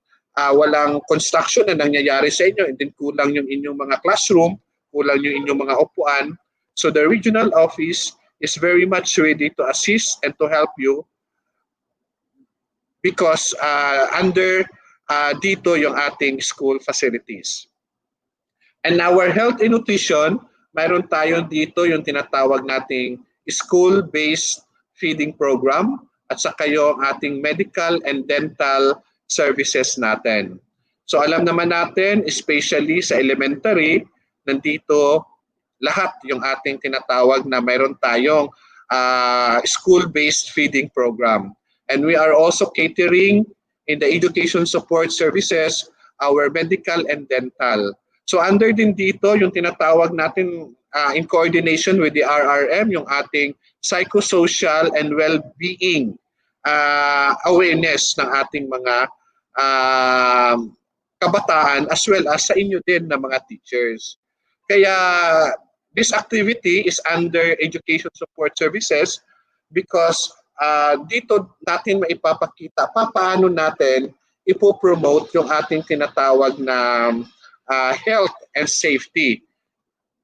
construction na nangyayari sa inyo, and then kulang yung inyong mga classroom, kulang yung inyong mga upuan. So the regional office is very much ready to assist and to help you because under dito yung ating school facilities. And our health and nutrition, mayroon tayo dito yung tinatawag nating school-based feeding program at saka yung ating medical and dental services natin. So alam naman natin, especially sa elementary, nandito lahat yung ating tinatawag na mayroon tayong school-based feeding program. And we are also catering in the education support services, our medical and dental. So under din dito, yung tinatawag natin in coordination with the RRM, yung ating psychosocial and well-being awareness ng ating mga kabataan as well as sa inyo din na mga teachers. Kaya this activity is under Education Support Services because dito natin maipapakita paano natin ipopromote yung ating tinatawag na health and safety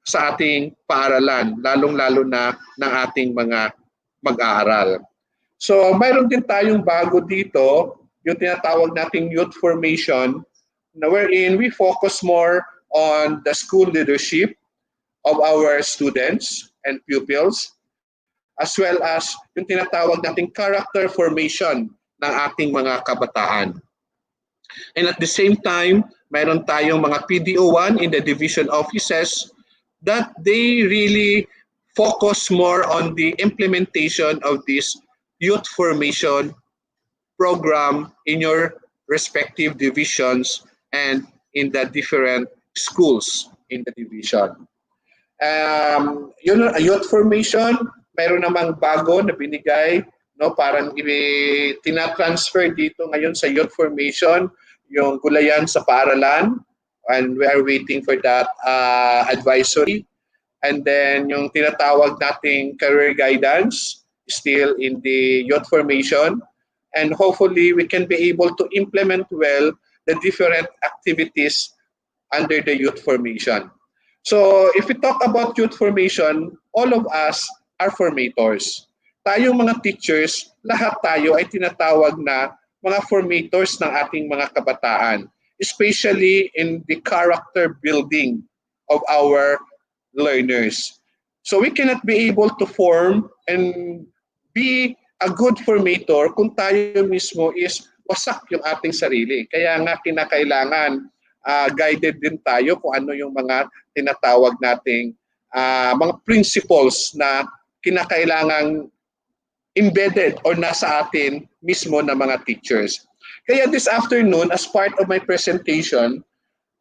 sa ating paaralan, lalong-lalo na ng ating mga mag-aaral. So mayroon din tayong bago dito, yung tinatawag nating youth formation, na wherein we focus more on the school leadership of our students and pupils, as well as yung tinatawag nating character formation ng ating mga kabataan. And at the same time, mayroon tayong mga PDO1 in the division offices that they really focus more on the implementation of this youth formation program in your respective divisions and in the different schools in the division. Yun, youth formation, mayroon namang bago na binigay, no, parang tinatransfer dito ngayon sa youth formation, yung gulayan sa paaralan, and we are waiting for that advisory. And then yung tinatawag nating career guidance, still in the youth formation. And hopefully we can be able to implement well the different activities under the youth formation. So if we talk about youth formation, all of us are formators. Tayong mga teachers, lahat tayo ay tinatawag na mga formators ng ating mga kabataan, especially in the character building of our learners. So we cannot be able to form and be a good formator kung tayo mismo is wasak yung ating sarili. Kaya nga kinakailangan guided din tayo kung ano yung mga tinatawag nating mga principles na kinakailangang embedded or nasa atin mismo na mga teachers. Kaya this afternoon, as part of my presentation,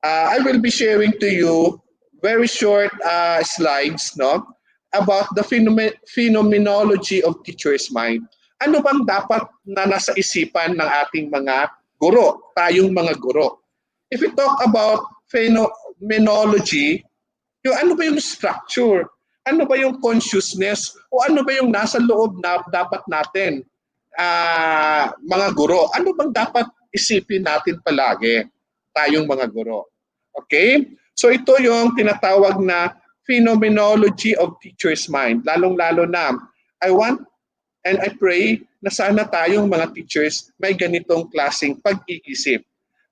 I will be sharing to you very short slides, no, about the phenomenology of teacher's mind. Ano bang dapat na nasa isipan ng ating mga guro, tayong mga guro? If we talk about phenomenology, yung ano ba yung structure? Ano ba yung consciousness? O ano ba yung nasa loob na dapat natin, mga guro? Ano bang dapat isipin natin palagi, tayong mga guro? Okay? So ito yung tinatawag na phenomenology of teacher's mind. Lalong-lalo na, I want and I pray na sana tayong mga teachers may ganitong klaseng pag-iisip.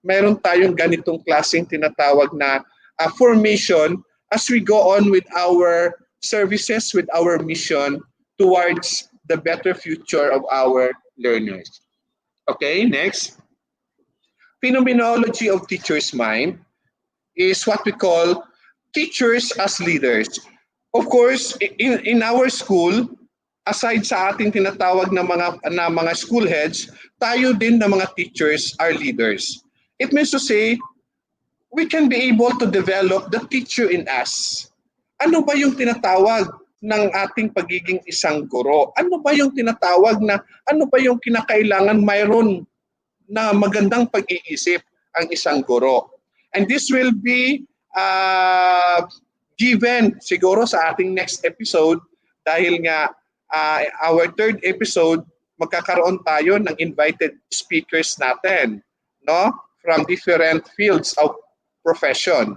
Mayroon tayong ganitong klaseng tinatawag na formation as we go on with our services, with our mission towards the better future of our learners. Okay, next. Phenomenology of teacher's mind is what we call teachers as leaders. Of course, in our school, aside sa ating tinatawag na mga school heads, tayo din na mga teachers are leaders. It means to say, we can be able to develop the teacher in us. Ano ba yung tinatawag ng ating pagiging isang guro? Ano ba yung tinatawag na, ano ba yung kinakailangan mayroon na magandang pag-iisip ang isang guro? And this will be given siguro sa ating next episode dahil nga our third episode, magkakaroon tayo ng invited speakers natin, no? From different fields of profession.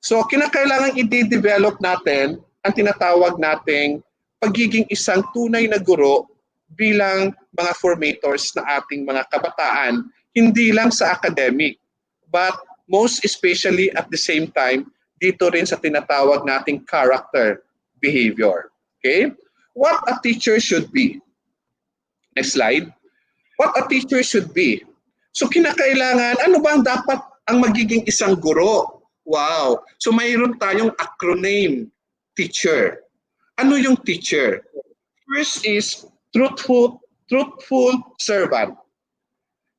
So kinakailangan i-develop natin ang tinatawag nating pagiging isang tunay na guro bilang mga formators na ating mga kabataan, hindi lang sa academic, but most especially at the same time, dito rin sa tinatawag nating character behavior. Okay? What a teacher should be. Next slide. What a teacher should be. So kinakailangan, ano ba ang dapat ang magiging isang guro? Wow. So mayroon tayong acronym, teacher. Ano yung teacher? First is truthful servant.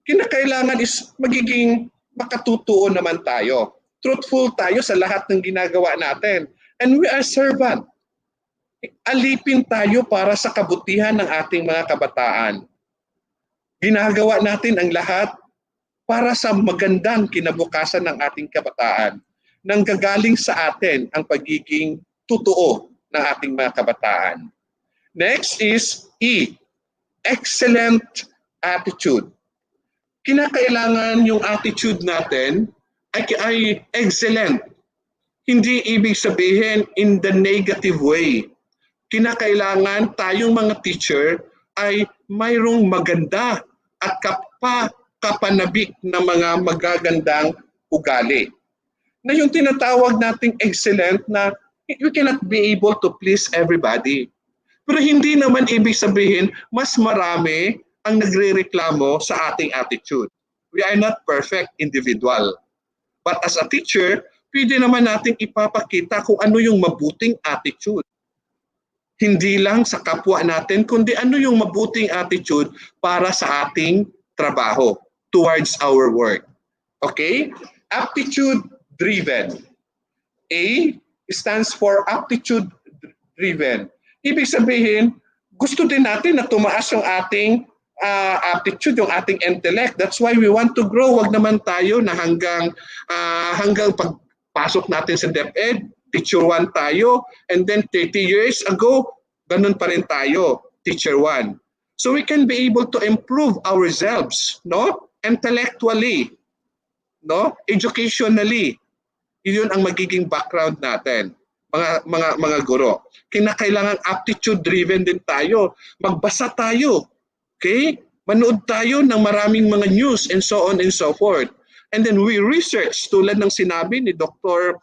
Kinakailangan is magiging makatutuo naman tayo. Truthful tayo sa lahat ng ginagawa natin. And we are servant. Alipin tayo para sa kabutihan ng ating mga kabataan. Ginagawa natin ang lahat para sa magandang kinabukasan ng ating kabataan. Nanggagaling sa atin ang pagiging totoo ng ating mga kabataan. Next is E, excellent attitude. Kinakailangan yung attitude natin ay excellent. Hindi ibig sabihin in the negative way. Kinakailangan tayong mga teacher ay mayroong maganda at kapanabik na mga magagandang ugali. Na yung tinatawag nating excellent na you cannot be able to please everybody. Pero hindi naman ibig sabihin mas marami ang nagrereklamo sa ating attitude. We are not perfect individual. But as a teacher, pwede naman nating ipapakita kung ano yung mabuting attitude. Hindi lang sa kapwa natin, kundi ano yung mabuting attitude para sa ating trabaho towards our work. Okay? Aptitude driven. A stands for aptitude driven. Ibig sabihin, gusto din natin na tumaas yung ating aptitude, yung ating intellect. That's why we want to grow. Wag naman tayo na hanggang pagpasok natin sa DepEd, Teacher 1 tayo, and then 30 years ago, ganun pa rin tayo, Teacher 1. So we can be able to improve ourselves, no? Intellectually, no? Educationally. Yun ang magiging background natin, mga guro. Kinakailangan aptitude driven din tayo. Magbasa tayo. Okay? Manood tayo ng maraming mga news and so on and so forth. And then we research, tulad ng sinabi ni Dr.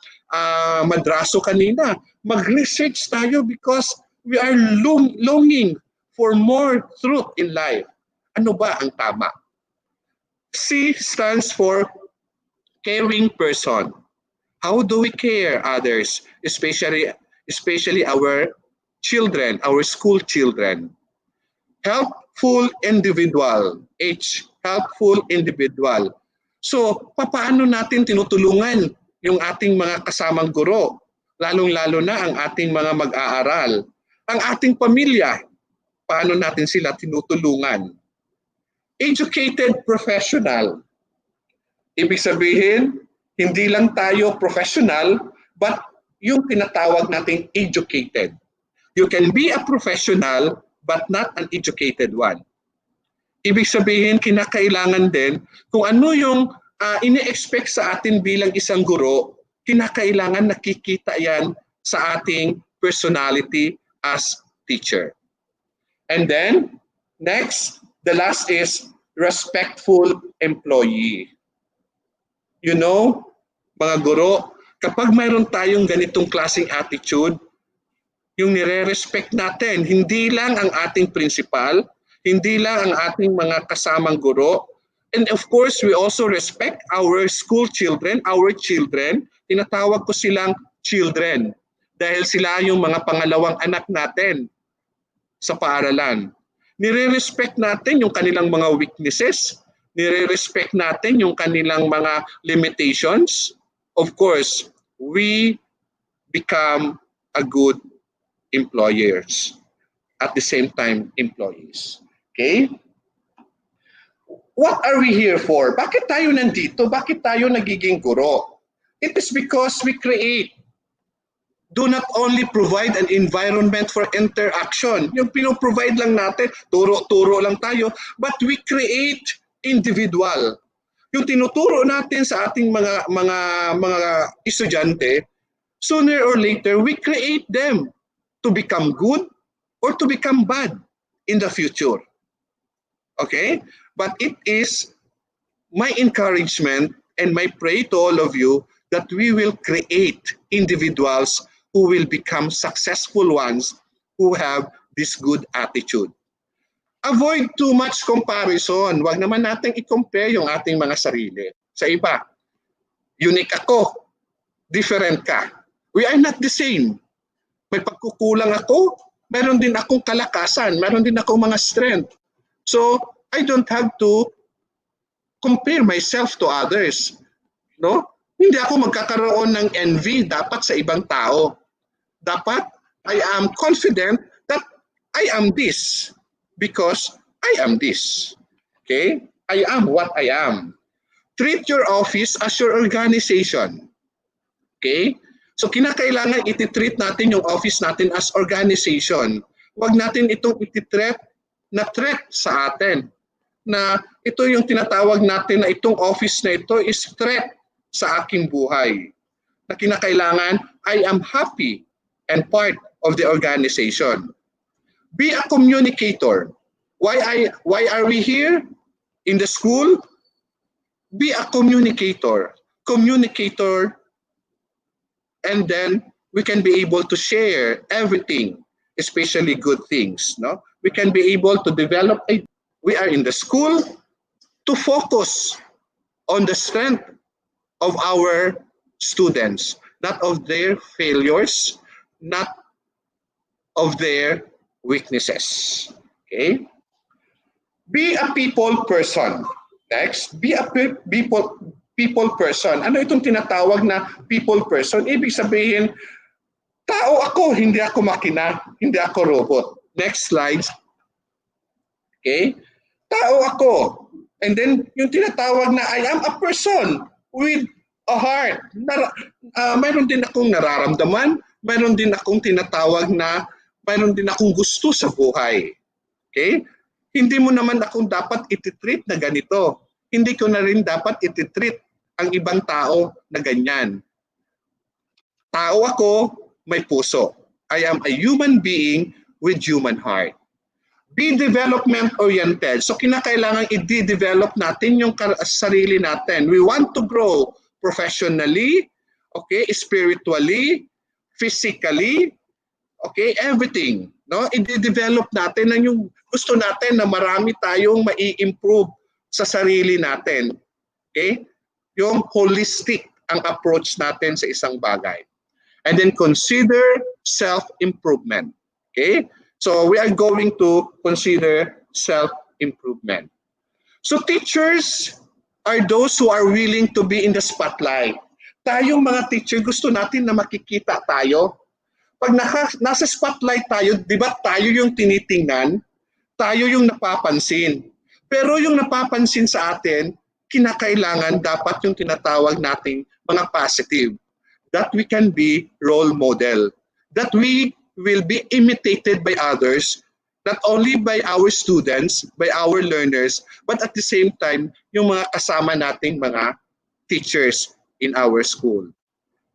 Madraso kanina, mag-research tayo because we are longing for more truth in life. Ano ba ang tama? C stands for caring person. How do we care others, especially our children, our school children? Helpful individual. H, helpful individual. So, paano natin tinutulungan yung ating mga kasamang guro? Lalong-lalo na ang ating mga mag-aaral. Ang ating pamilya, paano natin sila tinutulungan? Educated professional. Ibig sabihin, hindi lang tayo professional, but yung tinatawag nating educated. You can be a professional, but not an educated one. Ibig sabihin, kinakailangan din kung ano yung ini-expect sa atin bilang isang guro, kinakailangan nakikita yan sa ating personality as teacher. And then, next, the last is respectful employee. You know, mga guro, kapag mayroon tayong ganitong klaseng attitude, yung nire-respect natin, hindi lang ang ating principal, hindi lang ang ating mga kasamang guro, and of course, we also respect our school children, our children, tinatawag ko silang children, dahil sila yung mga pangalawang anak natin sa paaralan. Nire-respect natin yung kanilang mga weaknesses, nire-respect natin yung kanilang mga limitations. Of course, we become a good employers, at the same time employees. Okay? What are we here for? Bakit tayo nandito? Bakit tayo nagiging guro? It is because we do not only provide an environment for interaction. Yung pinoprovide lang natin, turo-turo lang tayo, but we create individual. Yung tinuturo natin sa ating mga estudyante, sooner or later, we create them to become good or to become bad in the future. Okay? But it is my encouragement and my prayer to all of you that we will create individuals who will become successful ones who have this good attitude. Avoid too much comparison. Huwag naman natin i-compare yung ating mga sarili sa iba. Unique ako. Different ka. We are not the same. May pagkukulang ako. Meron din akong kalakasan. Meron din akong mga strength. So, I don't have to compare myself to others. No? Hindi ako magkakaroon ng envy dapat sa ibang tao. Dapat I am confident that I am this because I am this. Okay? I am what I am. Treat your office as your organization. Okay? So kinakailangan iti-treat natin yung office natin as organization. Huwag natin itong iti-treat na threat sa atin. Na ito yung tinatawag natin na itong office na ito is threat sa aking buhay. Na kinakailangan, I am happy and part of the organization. Be a communicator. Why are we here in the school? Be a communicator. Communicator, and then we can be able to share everything, especially good things. No, we can be able to develop. We are in the school to focus on the strength of our students, not of their failures, not of their weaknesses. Okay? Be a people person. Next, be a people person. Ano itong tinatawag na people person? Ibig sabihin, tao ako, hindi ako makina, hindi ako robot. Next slide. Okay? Tao ako. And then, yung tinatawag na I am a person with a heart. Mayroon din akong nararamdaman, mayroon din akong tinatawag na, mayroon din akong gusto sa buhay. Okay? Hindi mo naman akong dapat ititreat na ganito. Hindi ko na rin dapat ititreat ang ibang tao na ganyan. Tao ako, may puso. I am a human being with human heart. Be development-oriented. So kinakailangan i-develop natin yung sarili natin. We want to grow professionally, okay, spiritually, physically, okay, everything. No? I-develop natin na yung gusto natin na marami tayong mai-improve sa sarili natin. Okay? Yung holistic ang approach natin sa isang bagay. And then consider self-improvement. Okay? So we are going to consider self-improvement. So teachers are those who are willing to be in the spotlight. Tayong mga teacher, gusto natin na makikita tayo. Pag nasa spotlight tayo, di ba tayo yung tinitingnan? Tayo yung napapansin. Pero yung napapansin sa atin, kinakailangan dapat yung tinatawag nating mga positive. That we can be role model. That we will be imitated by others, not only by our students, by our learners, but at the same time, yung mga kasama nating mga teachers in our school.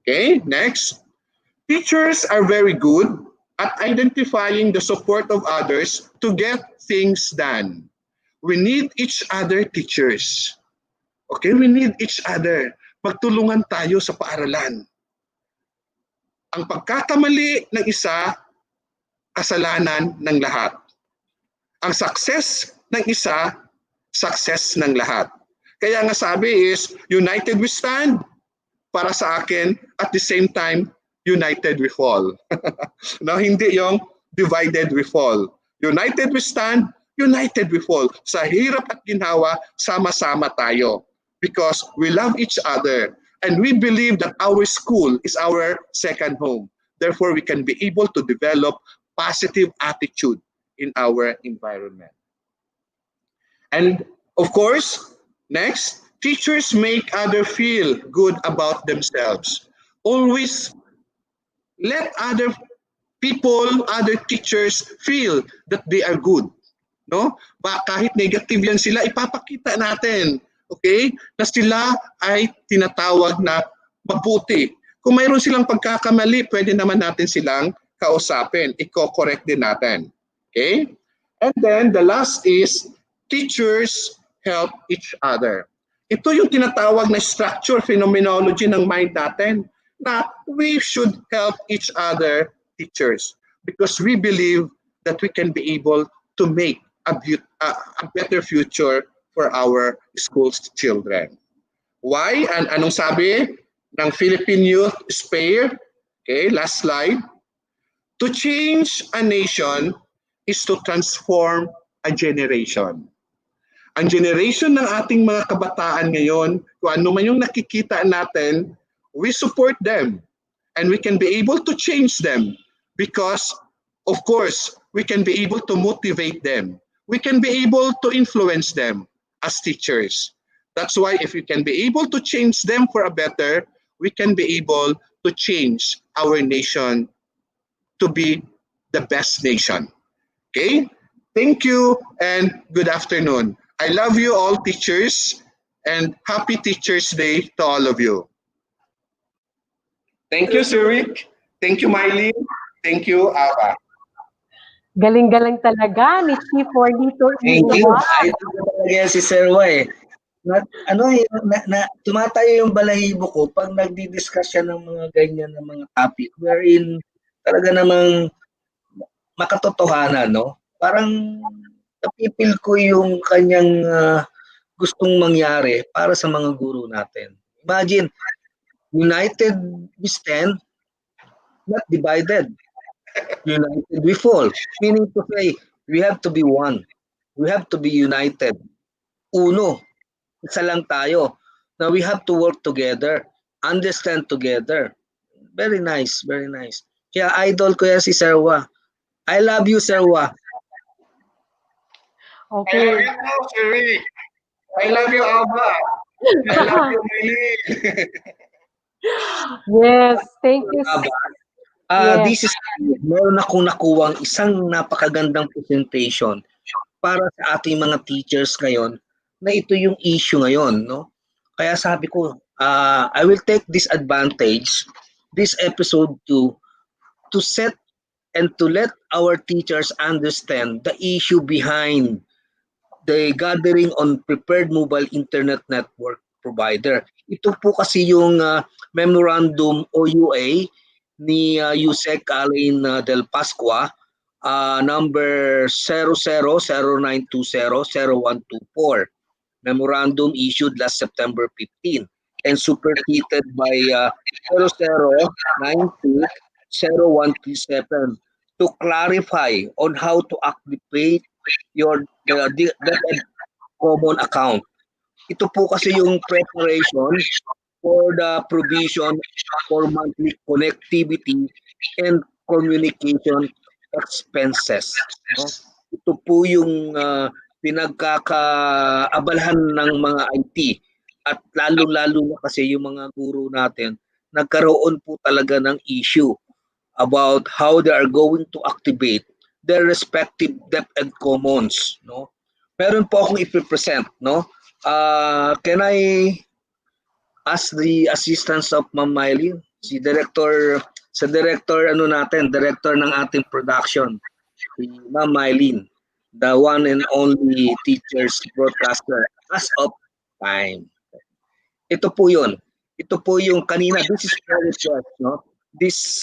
Okay, next. Teachers are very good at identifying the support of others to get things done. We need each other, teachers. Okay, we need each other. Magtulungan tayo sa paaralan. Ang pagkakamali ng isa, kasalanan ng lahat. Ang success ng isa, success ng lahat. Kaya nga sabi is, united we stand. Para sa akin, at the same time, united we fall. No, hindi yung divided we fall. United we stand, united we fall. Sa hirap at ginhawa, sama-sama tayo. Because we love each other. And we believe that our school is our second home. Therefore, we can be able to develop positive attitude in our environment. And of course, next, teachers make others feel good about themselves. Always let other people, other teachers feel that they are good. No? Kahit negative yan sila, ipapakita natin. Okay? Na sila ay tinatawag na mabuti. Kung mayroon silang pagkakamali, pwede naman natin silang kausapin. Iko-correct din natin. Okay? And then the last is teachers help each other. Ito yung tinatawag na structure phenomenology ng mind natin na we should help each other, teachers, because we believe that we can be able to make a better future for our school's children. Why? And anong sabi ng Philippine Youth Spare? Okay, last slide. To change a nation is to transform a generation. Ang generation ng ating mga kabataan ngayon, kung ano man yung nakikita natin, we support them. And we can be able to change them because, of course, we can be able to motivate them. We can be able to influence them. as teachers. That's why if we can be able to change them for a better, we can be able to change our nation to be the best nation. Okay? Thank you and good afternoon. I love you all teachers and happy Teachers Day to all of you. Thank you, Sir Rick. Thank you, Miley. Thank you, Ava. Galing-galing talaga ni Chief Juanito Thank you. Iwa. Idol ko talaga yan si Sir Y. Tumatayo yung balahibo ko pag nagdi-discuss siya ng mga ganyan na mga topic wherein talaga namang makatotohanan, no? Parang napipil ko yung kanyang gustong mangyari para sa mga guro natin. Imagine, united we stand, not divided. United we fall. Meaning to say, we have to be one. We have to be united. Uno, isa lang tayo. Now we have to work together, understand together. Very nice, very nice. Kaya idol ko yan si Serwa. I love you, Serwa. Okay. I love you too, Sir Rick. I love you, Ava. I love you, Miley. Yes, thank you. Yes. This is meron akong nakuwang isang napakagandang presentation para sa ating mga teachers ngayon na ito yung issue ngayon, no? Kaya sabi ko, I will take this advantage, this episode to set and to let our teachers understand the issue behind the gathering on prepared mobile internet network provider. Ito po kasi yung memorandum o UA ni Yusek Alin Del Pascua, number 0009200124. Memorandum issued last September 15 and superseded by 00920137 to clarify on how to activate your the common account. Ito po kasi yung preparation for the provision for monthly connectivity and communication expenses. No? Ito po yung pinagkakaabalahan ng mga IT at lalo-lalo na kasi yung mga guro natin nagkaroon po talaga ng issue about how they are going to activate their respective DepEd commons, no? Meron po akong i-present, no? Can I ask the assistance of Ma'am Miley, si director director ng ating production, si Ma'am Miley, the one and only teachers broadcaster as of time. Ito po 'yun. Ito po yung kanina, this is very short, no? This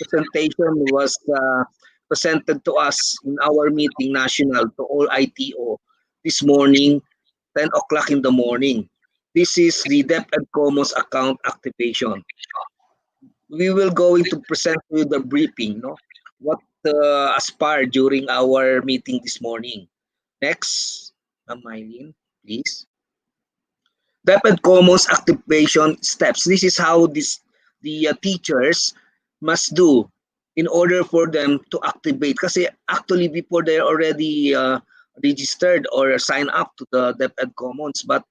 presentation was presented to us in our meeting national to all ITO this morning, 10 o'clock in the morning. This is the DepEd Commons account activation. We will going to present you the briefing, no? What aspired during our meeting this morning. Next, Ma'am Mylene, please. DepEd Commons activation steps. This is how the teachers must do in order for them to activate. Kasi actually before they're already registered or signed up to the DepEd Commons, but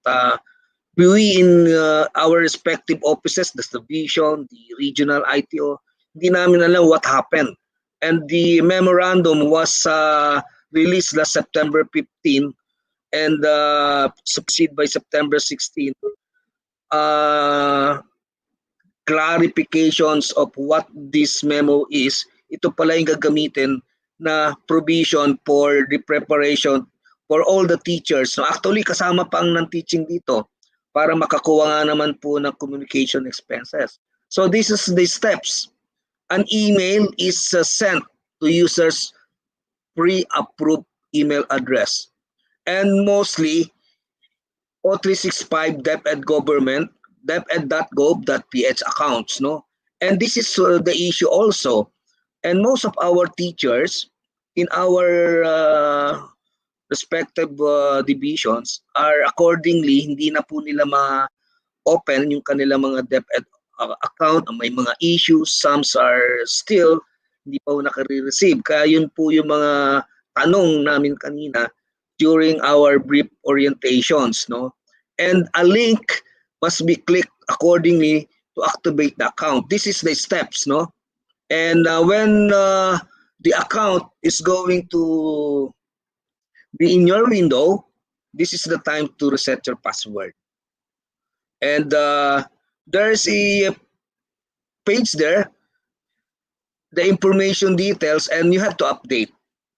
we in our respective offices, the division, the regional ITO, hindi namin alam what happened. And the memorandum was released last September 15 and succeed by September 16. Clarifications of what this memo is, ito pala yung gagamitin na provision for the preparation for all the teachers. So actually kasama pa ang non-teaching dito para makakuha nga naman po ng communication expenses. So this is the steps. An email is sent to users pre-approved email address. And mostly O365 DepEd government, deped.gov.ph accounts, no? And this is the issue also. And most of our teachers in our respective divisions are accordingly hindi na po nila ma-open yung kanilang mga DepEd account. May mga issues, some are still hindi pa po nakare-receive. Kaya yun po yung mga tanong namin kanina during our brief orientations, no? And a link must be clicked accordingly to activate the account. This is the steps, no? And when the account is going to be in your window, this is the time to reset your password. And there's a page there, the information details, and you have to update.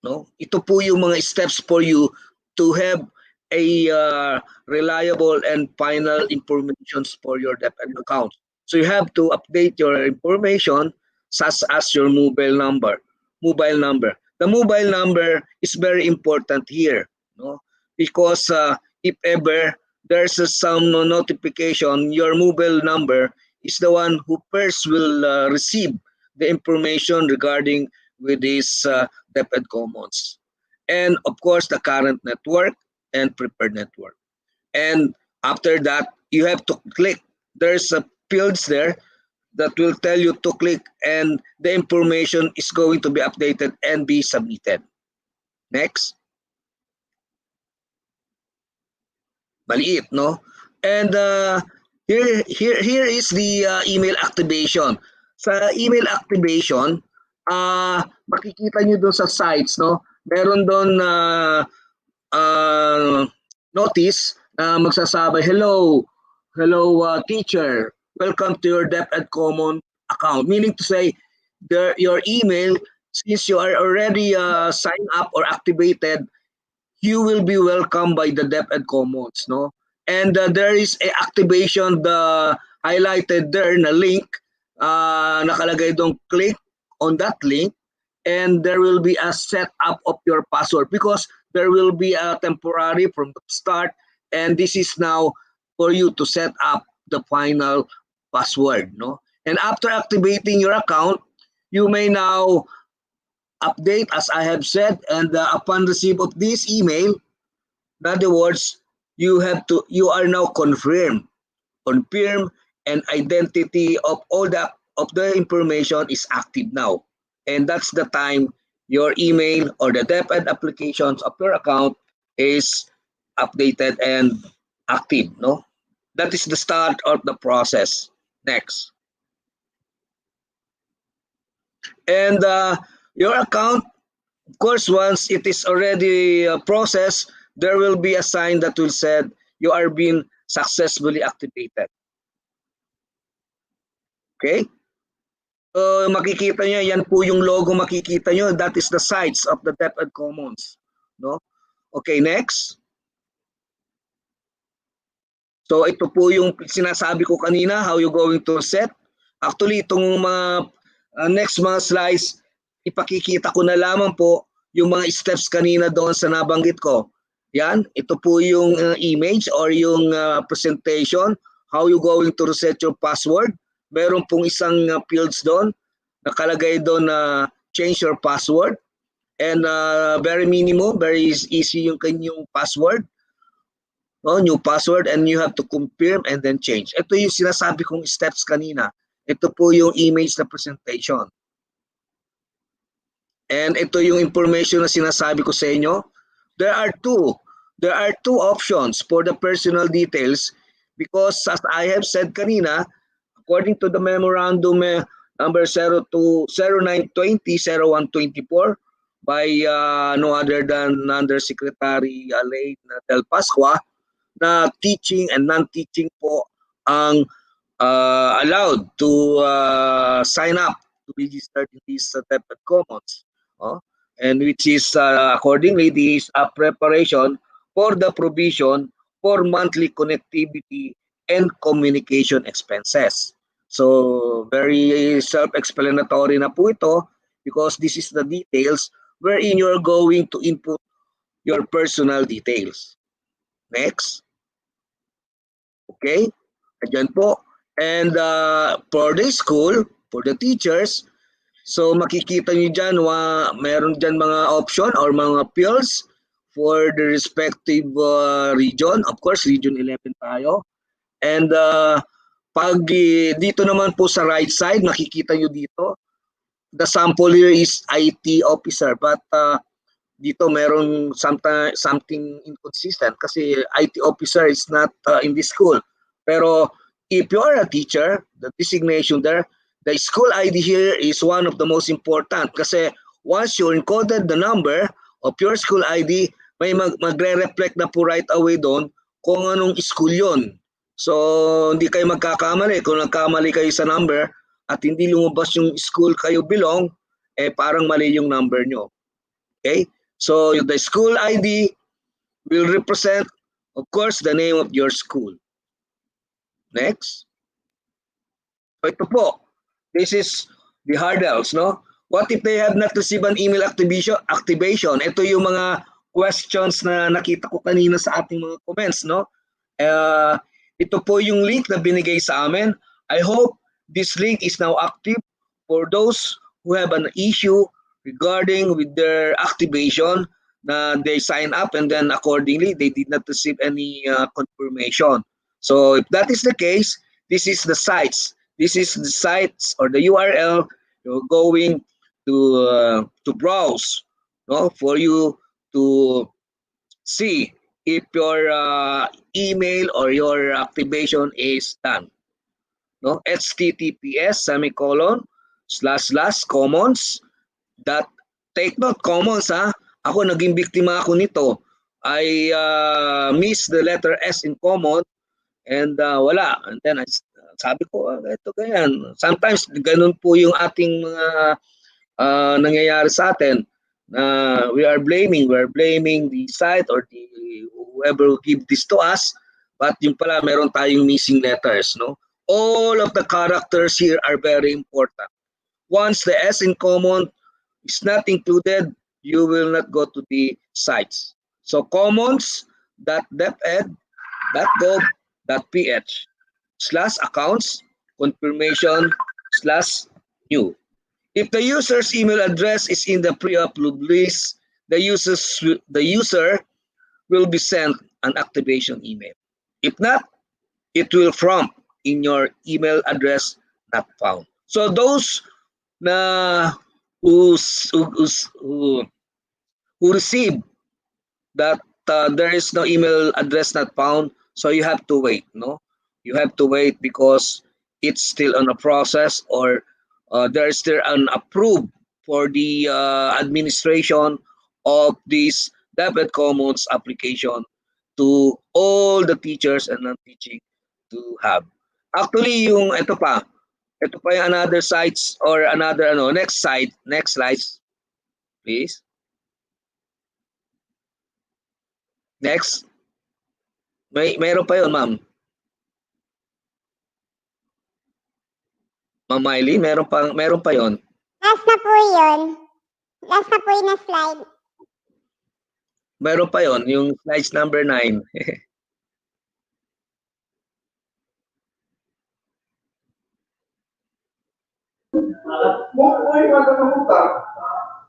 No? Ito po yung mga steps for you to have a reliable and final information for your DepEd account. So you have to update your information such as your mobile number. Mobile number. The mobile number is very important here, no? Because if ever there's some notification, your mobile number is the one who first will receive the information regarding with this DepEd Commons. And of course, the current network and prepared network. And after that, you have to click. There's a fields there that will tell you to click, and the information is going to be updated and be submitted. Next. Maliit, no? And here is the email activation. Sa email activation, makikita nyo doon sa sites, no? Meron doon notice na magsasabi, hello teacher, welcome to your DepEd Common account. Meaning to say, your email, since you are already signed up or activated, you will be welcomed by the DepEd Commons, no? And there is a activation, the highlighted there na link, nakalagay doon, click on that link, and there will be a setup of your password because there will be a temporary from the start, and this is now for you to set up the final password, no? And after activating your account, you may now update, as I have said, and upon receipt of this email, in other words, you are now confirm, and identity of all the information is active now, and that's the time your email or the DepEd applications of your account is updated and active, no? That is the start of the process. Next. And your account, of course, once it is already processed, there will be a sign that will say you are being successfully activated. Okay? So makikita nyo, yan po yung logo makikita nyo. That is the sites of the DepEd Commons. No? Okay, next. So ito po yung sinasabi ko kanina, how you going to set. Actually, itong mga next mga slides, ipakikita ko na lamang po yung mga steps kanina doon sa nabanggit ko. Yan, ito po yung image or yung presentation, how you going to reset your password. Meron pong isang fields doon, nakalagay doon na change your password. And very minimum, very easy yung kanyang password. No, new password, and you have to confirm and then change. Ito yung sinasabi kong steps kanina. Ito po yung image na presentation. And ito yung information na sinasabi ko sa inyo. There are two options for the personal details because as I have said kanina, according to the memorandum number 0920-0124 by no other than Undersecretary Alain Del Pascua, na teaching and non-teaching po ang allowed to sign up to register in these DepEd Commons. And which is accordingly this preparation for the provision for monthly connectivity and communication expenses. So very self-explanatory na po ito because this is the details wherein you're going to input your personal details. Next. Okay? Ayan po. And for the school, for the teachers, so makikita nyo dyan, meron dyan mga option or mga fields for the respective region. Of course, Region 11 tayo. And pag dito naman po sa right side, makikita nyo dito, the sample here is IT officer. But dito meron something inconsistent kasi IT officer is not in this school. Pero if you are a teacher, the designation there, the school ID here is one of the most important kasi once you encoded the number of your school ID, may magre-reflect na po right away doon kung anong school yon. So, hindi kayo magkakamali. Kung nagkamali kayo sa number at hindi lumabas yung school kayo belong, parang mali yung number nyo. Okay? So, the school ID will represent, of course, the name of your school. Next. So, ito po. This is the hurdles, no? What if they have not received an email activation? Ito yung mga questions na nakita ko kanina sa ating mga comments, no? Ito po yung link na binigay sa amin. I hope this link is now active for those who have an issue regarding with their activation na they sign up and then accordingly they did not receive any confirmation. So if that is the case, this is the sites. This is the sites or the URL you're going to browse, no, for you to see if your email or your activation is done. No, https://commons dot take note commons ha. Ako naging biktima ako nito. I miss the letter S in common and wala. And then sabi ko ito ganyan. Sometimes ganun po yung ating mga nangyayari sa atin. We are blaming the site or the whoever who give this to us, but yung pala meron tayong missing letters, no? All of the characters here are very important. Once the S in common is not included, you will not go to the sites. So commons.deped.gov.ph/accounts confirmation/new. If the user's email address is in the pre-approved list, the user will be sent an activation email. If not, it will prompt in your email address not found. So those na who receive that there is no email address not found, so you have to wait, no? You have to wait because it's still on a process or there is still an approved for the administration of this Debit Commons application to all the teachers and non-teaching to have. Actually, ito pa yung another sites or another next slide, please. Next. Mayroon pa yun, ma'am. Ma'am Miley, meron pa yon. Last na po yun. Last na po yun na slide. Meron pa yon, yung slides number 9.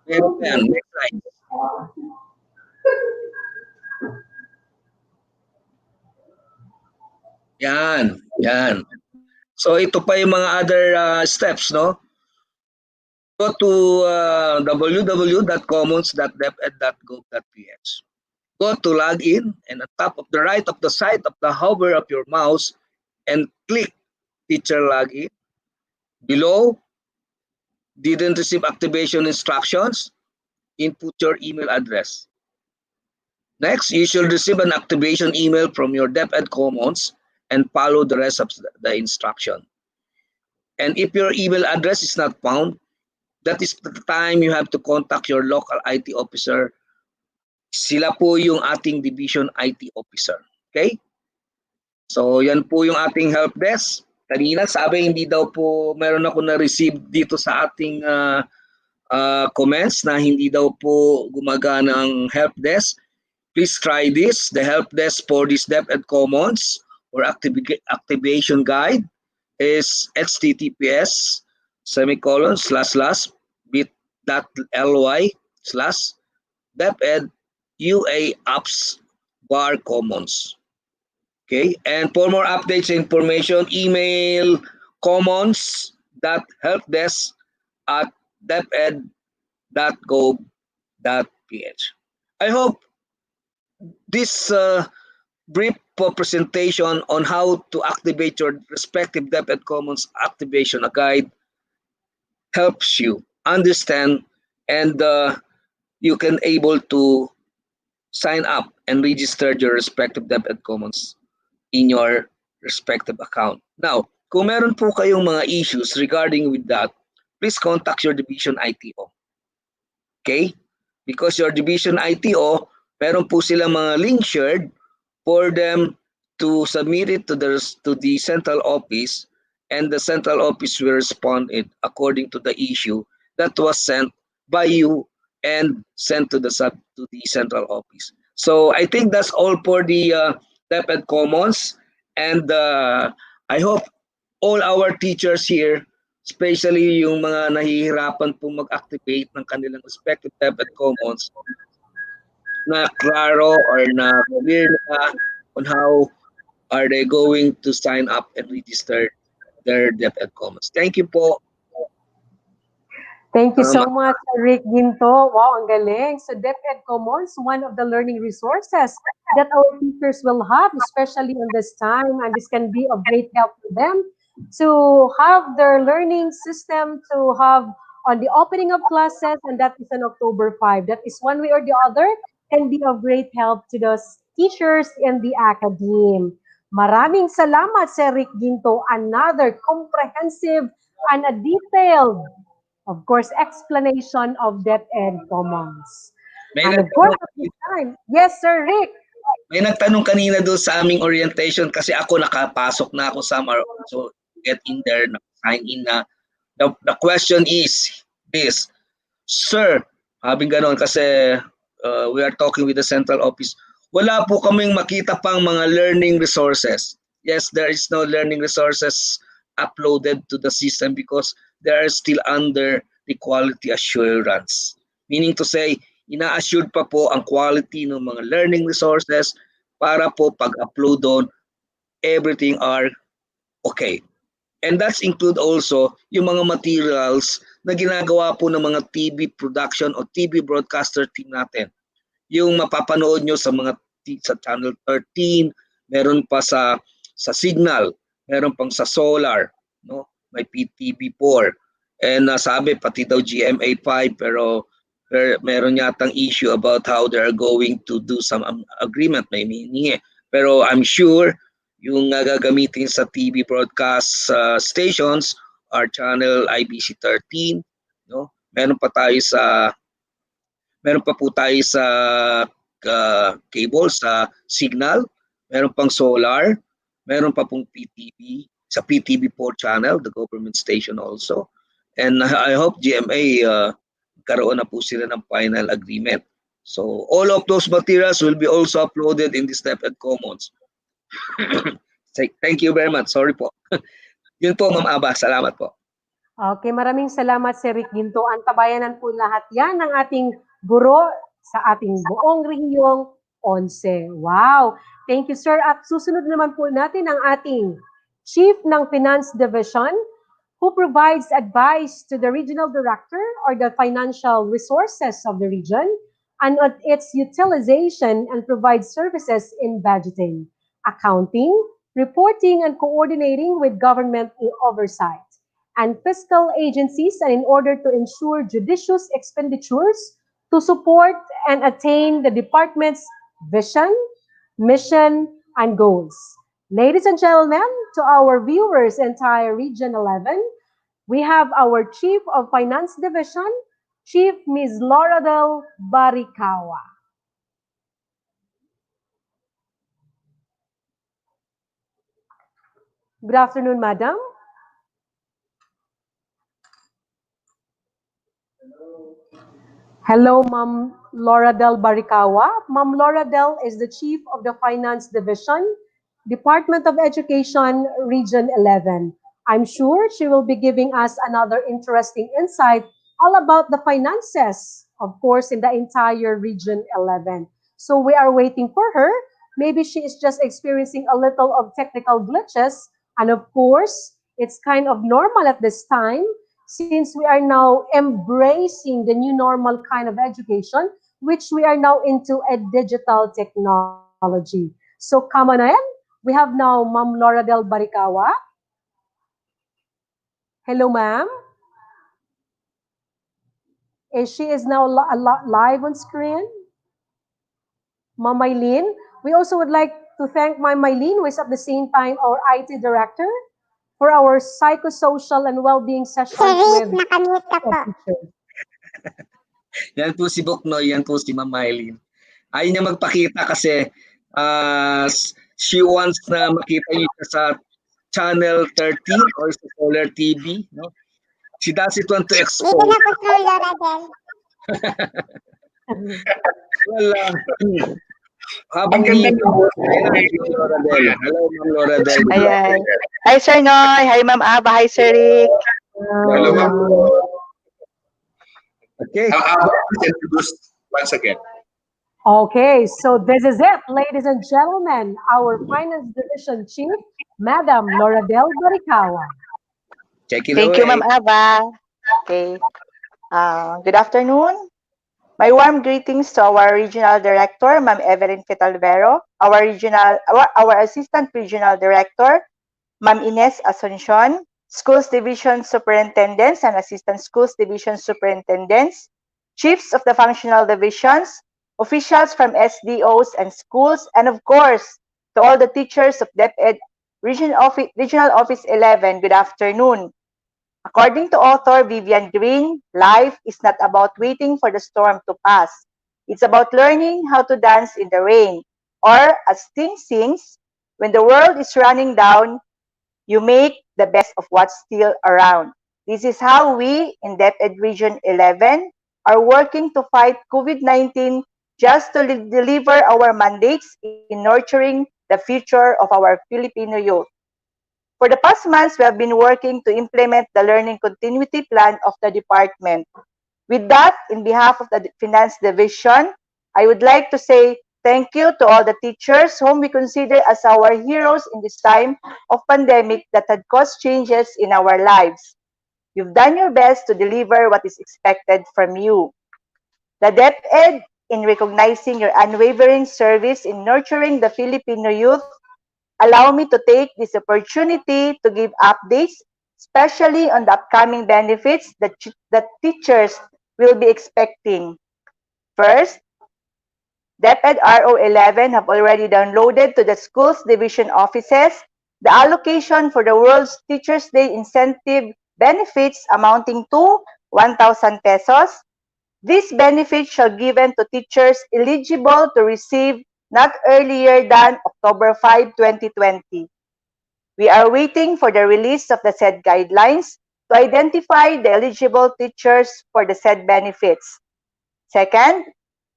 Meron pa yan, next slide. Yan. So ito pa yung mga other steps, no? Go to www.commons.deped.gov.ph. Go to login and at top of the right of the site of the hover of your mouse and click teacher login. Below, didn't receive activation instructions, input your email address. Next, you should receive an activation email from your DepEd Commons and follow the rest of the instruction. And if your email address is not found, that is the time you have to contact your local IT officer. Sila po yung ating division IT officer. Okay? So, yan po yung ating help desk. Kanina sabi hindi daw po meron ako na-receive dito sa ating comments na hindi daw po gumagana ang help desk. Please try this. The help desk for this DepEd Commons or activation guide is https://bit.ly/deped.ua_apps/commons. Okay, and for more updates and information, email commons.helpdesk@deped.gov.ph. I hope this brief presentation on how to activate your respective DepEd Commons activation guide helps you understand, and you can able to sign up and register your respective DepEd Commons in your respective account. Now, kung meron po kayong mga issues regarding with that, please contact your division ITO. Okay? Because your division ITO, meron po silang mga link shared for them to submit it to the central office, and the central office will respond it according to the issue that was sent by you and sent to the central office. So I think that's all for the DepEd Commons, and I hope all our teachers here, especially yung mga nahihirapan po mag-activate ng kanilang respective DepEd Commons, na klaro or na clear na on how are they going to sign up and register their DepEd Commons. Thank you po. Thank you so much, Rick Ginto. Wow, ang galing. So DepEd Commons, one of the learning resources that our teachers will have, especially in this time, and this can be of great help to them to have their learning system, to have on the opening of classes, and that is on October 5. That is one way or the other can be of great help to those teachers in the academe. Maraming salamat, Sir Rick Ginto. Another comprehensive and a detailed, of course, explanation of DepEd Commons. May And of course, at this time, yes, Sir Rick. May nagtanong kanina doon sa aming orientation kasi ako nakapasok na ako somewhere, so get in there, sign in na. The question is this, Sir, habing ganon kasi we are talking with the central office, wala po kaming makita pang mga learning resources. Yes, there is no learning resources uploaded to the system because they are still under the quality assurance. Meaning to say, ina-assured pa po ang quality ng mga learning resources para po pag-upload doon, everything are okay. And that's include also yung mga materials na ginagawa po ng mga TV production o TV broadcaster team natin. Yung mapapanood nyo sa mga sa Channel 13, meron pa sa Signal, meron pang sa Solar, no? May PTV4. And sabi pati daw GMA 5 pero meron yatang issue about how they are going to do some agreement, may meaning eh. Pero I'm sure yung gagamitin sa TV broadcast stations are channel IBC 13, no? Meron pa po tayo sa cable sa Signal, meron pang Solar, meron pa pong PTV sa PTV4 channel, the government station also. And I hope GMA karoon na po sila ng final agreement. So all of those materials will be also uploaded in this DepEd Commons. Thank you very much. Sorry po. Yun po, Ma'am Aba. Salamat po. Okay, maraming salamat, Sir Rick Ginto. Antabayanan po lahat yan ng ating guro sa ating buong rehiyong 11. Wow! Thank you, sir. At susunod naman po natin ang ating Chief ng Finance Division who provides advice to the regional director or the financial resources of the region and its utilization and provides services in budgeting, accounting, reporting, and coordinating with government oversight and fiscal agencies, and in order to ensure judicious expenditures to support and attain the department's vision, mission, and goals. Ladies and gentlemen, to our viewers entire Region 11, we have our Chief of Finance Division, Chief Ms. Lauradel Barikawa. Good afternoon, Madam. Hello, Ma'am Lauradel Barikawa. Ma'am Lauradel is the Chief of the Finance Division, Department of Education, Region 11. I'm sure she will be giving us another interesting insight all about the finances, of course, in the entire Region 11. So we are waiting for her. Maybe she is just experiencing a little of technical glitches. And of course, it's kind of normal at this time since we are now embracing the new normal kind of education. which we are now into a digital technology. So come on in. We have now Ma'am Laura Del Baricawa. Hello, ma'am. She is now live on screen. Ma'am Mylene. We also would like to thank Ma'am Mylene, who is at the same time our IT director, for our psychosocial and well-being Sir sessions Rick, with nakamute ka po. teachers. Yan po si Boknoy, yan po si Ma'am Mylene. Ayaw niya magpakita kasi she wants na makita niyo siya sa channel 13 or sa Solar TV. No? She doesn't want to Dito expose. na po, Sir Laura Del. Well, habang Ang ganda ni ng boses. Ayan, si Ma'am Laura Del. Hello, Ma'am Laura Del. Ayan. Hi, Sir Noy. Hi, Ma'am Aba. Hi, Sir Rick. Hello, ma'am. Okay. Please introduce once again. Okay, so this is it, ladies and gentlemen, our Finance Division Chief, Madam Laura Del Baricawa. Check it Thank you, away. Ma'am Aba. Okay. Good afternoon. My warm greetings to our Regional Director, Ma'am Evelyn Fitalvero, our Assistant Regional Director, Ma'am Ines Asuncion, Schools Division Superintendents and Assistant Schools Division Superintendents, Chiefs of the Functional Divisions, officials from SDOs and schools, and of course, to all the teachers of DepEd Regional Office 11, good afternoon. According to author Vivian Green, life is not about waiting for the storm to pass. It's about learning how to dance in the rain. Or, as Tim sings, when the world is running down, you make the best of what's still around. This is how we in DepEd Region 11 are working to fight COVID-19 just to deliver our mandates in nurturing the future of our Filipino youth. For the past months, we have been working to implement the learning continuity plan of the department. With that, in behalf of the Finance Division, I would like to say thank you to all the teachers whom we consider as our heroes in this time of pandemic that had caused changes in our lives. You've done your best to deliver what is expected from you. The DepEd, in recognizing your unwavering service in nurturing the Filipino youth, allow me to take this opportunity to give updates, especially on the upcoming benefits that teachers will be expecting. First, DepEd RO11 have already downloaded to the schools division offices the allocation for the World's Teachers' Day incentive benefits amounting to 1,000 pesos. These benefits shall given to teachers eligible to receive not earlier than October 5, 2020. We are waiting for the release of the said guidelines to identify the eligible teachers for the said benefits. Second,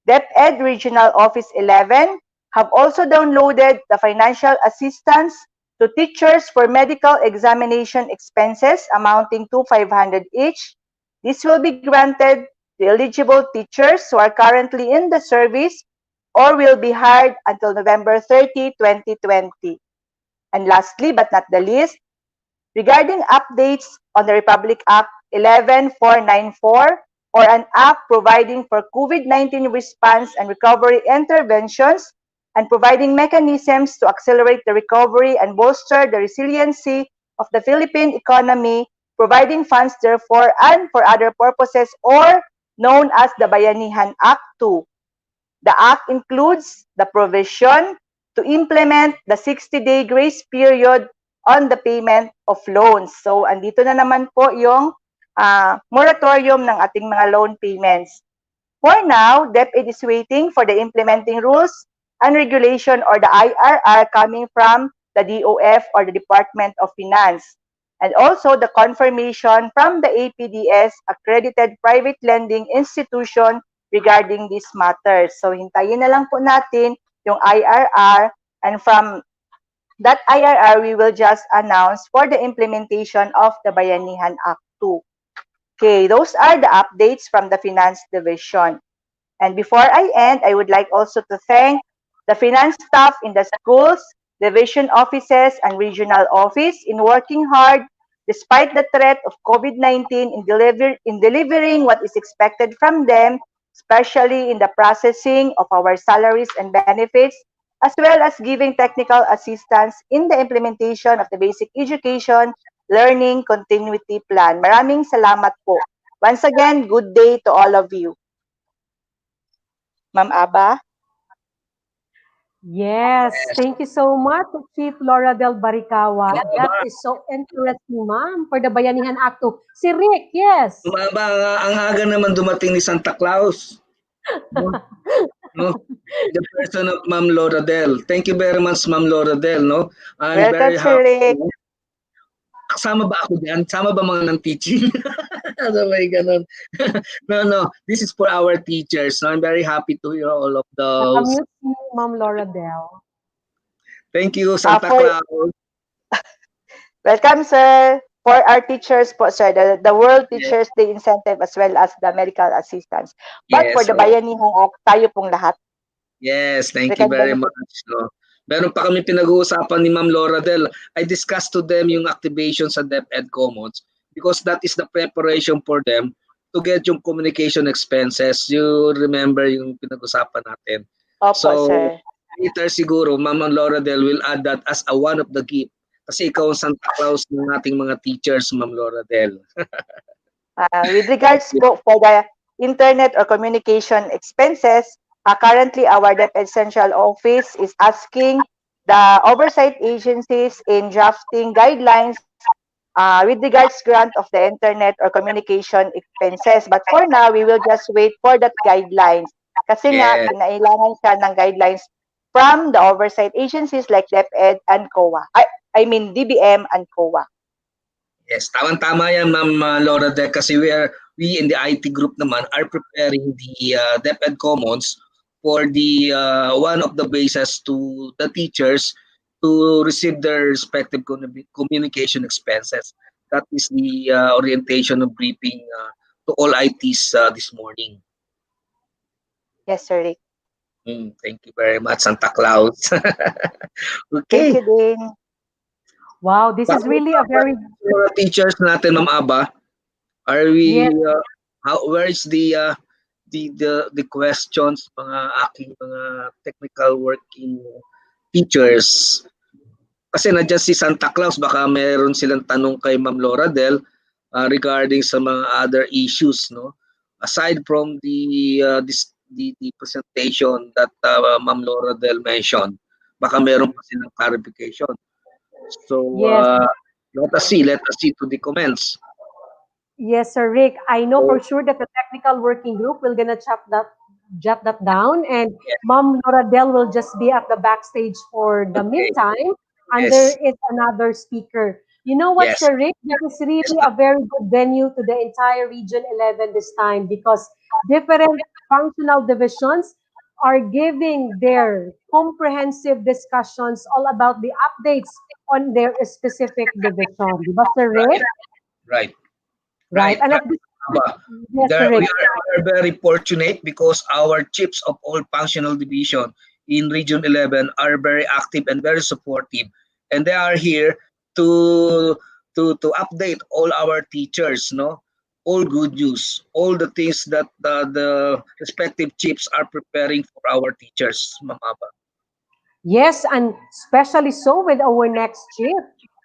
DepEd Regional Office 11 have also downloaded the financial assistance to teachers for medical examination expenses amounting to 500 each. This will be granted to eligible teachers who are currently in the service or will be hired until November 30, 2020. And lastly, but not the least, regarding updates on the Republic Act 11494 or an act providing for COVID-19 response and recovery interventions and providing mechanisms to accelerate the recovery and bolster the resiliency of the Philippine economy, providing funds therefore and for other purposes or known as the Bayanihan Act 2. The act includes the provision to implement the 60-day grace period on the payment of loans. So, andito na naman po yung moratorium ng ating mga loan payments. For now, DepEd is waiting for the implementing rules and regulation or the IRR coming from the DOF or the Department of Finance. And also the confirmation from the APDS accredited private lending institution regarding these matters. So hintayin na lang po natin yung IRR, and from that IRR, we will just announce for the implementation of the Bayanihan Act 2. Okay, those are the updates from the Finance Division. And before I end, I would like also to thank the finance staff in the schools, division offices, and regional office in working hard despite the threat of COVID-19 in delivering what is expected from them especially in the processing of our salaries and benefits, as well as giving technical assistance in the implementation of the basic education learning continuity plan. Maraming salamat po. Once again, good day to all of you. Ma'am Aba? Yes, Yes. thank you so much, Chief Laura Del Baricawa. Ma'am That Aba, is so interesting, ma'am, for the Bayanihan Act 2. Si Rick, yes. Ma'am Aba, ang aga naman dumating ni Santa Claus. No? No? The person of Ma'am Laura Del. Thank you very much, Ma'am Laura Del. No? I'm Welcome, very Sir happy. Rick. Kasama ba ako diyan? Sama ba mga ng teaching? Sabay ganun. No. This is for our teachers. So I'm very happy to hear all of those. Nakamute si Ma'am Laura Del. Thank you, Santa For Claus. welcome, sir. For our teachers po, sir, the World Teachers Day incentive as well as the medical assistance. But for Yes, the oh. Bayanihan Act, tayo pong lahat. Yes, We thank you can very benefit. much. No? Meron pa kami pinag-uusapan ni Ma'am Laura Del. I discussed to them yung activation sa DepEd Commons because that is the preparation for them to get yung communication expenses. You remember yung pinag-usapan natin. Opo, So, sir. later siguro, Ma'am Laura Del will add that as a one of the gift. Kasi ikaw ang Santa Claus ng ating mga teachers, Ma'am Laura Del. With regards po for the internet or communication expenses, currently our DepEd Central Office is asking the oversight agencies in drafting guidelines with regards grant of the internet or communication expenses. But for now, we will just wait for that guidelines. Kasi nga, Yes. kinailangan siya ng guidelines from the oversight agencies like DepEd and COA. I mean, DBM and COA. Yes, tama-tama yan, Ma'am Laura Del, kasi we in the IT group naman are preparing the DepEd Commons for the one of the bases to the teachers to receive their respective communication expenses. That is the orientation of briefing to all ITs this morning. Yes, sir Rick. Thank you very much, Santa Claus. Thank Okay. you din. Wow, this is really a very Mga teachers natin, Ma'am Aba, are we yes. where is the questions mga aking mga technical working teachers? Kasi nandiyan si Santa Claus, baka meron silang tanong kay Ma'am Laura Del regarding sa mga other issues, no? Aside from the presentation that Ma'am Laura Del mentioned, baka meron pa silang clarification. So Yes. let us see to the comments. Yes, Sir Rick. I know for sure that the technical working group will gonna jot that down, and Yes. Mom Laura Del will just be at the backstage for the Okay. meantime, and Yes. there is another speaker. You know what, Yes. Sir Rick? This is really a very good venue to the entire Region 11 this time because different functional divisions are giving their comprehensive discussions all about the updates on their specific division. Di ba, Sir Rick? Right. Right. And at this, yes, There, Rick. we are very fortunate because our chiefs of all functional division in Region 11 are very active and very supportive, and they are here to to update all our teachers, no, all good news, all the things that the respective chiefs are preparing for our teachers, Ma'am Aba. Yes, and especially so with our next chief,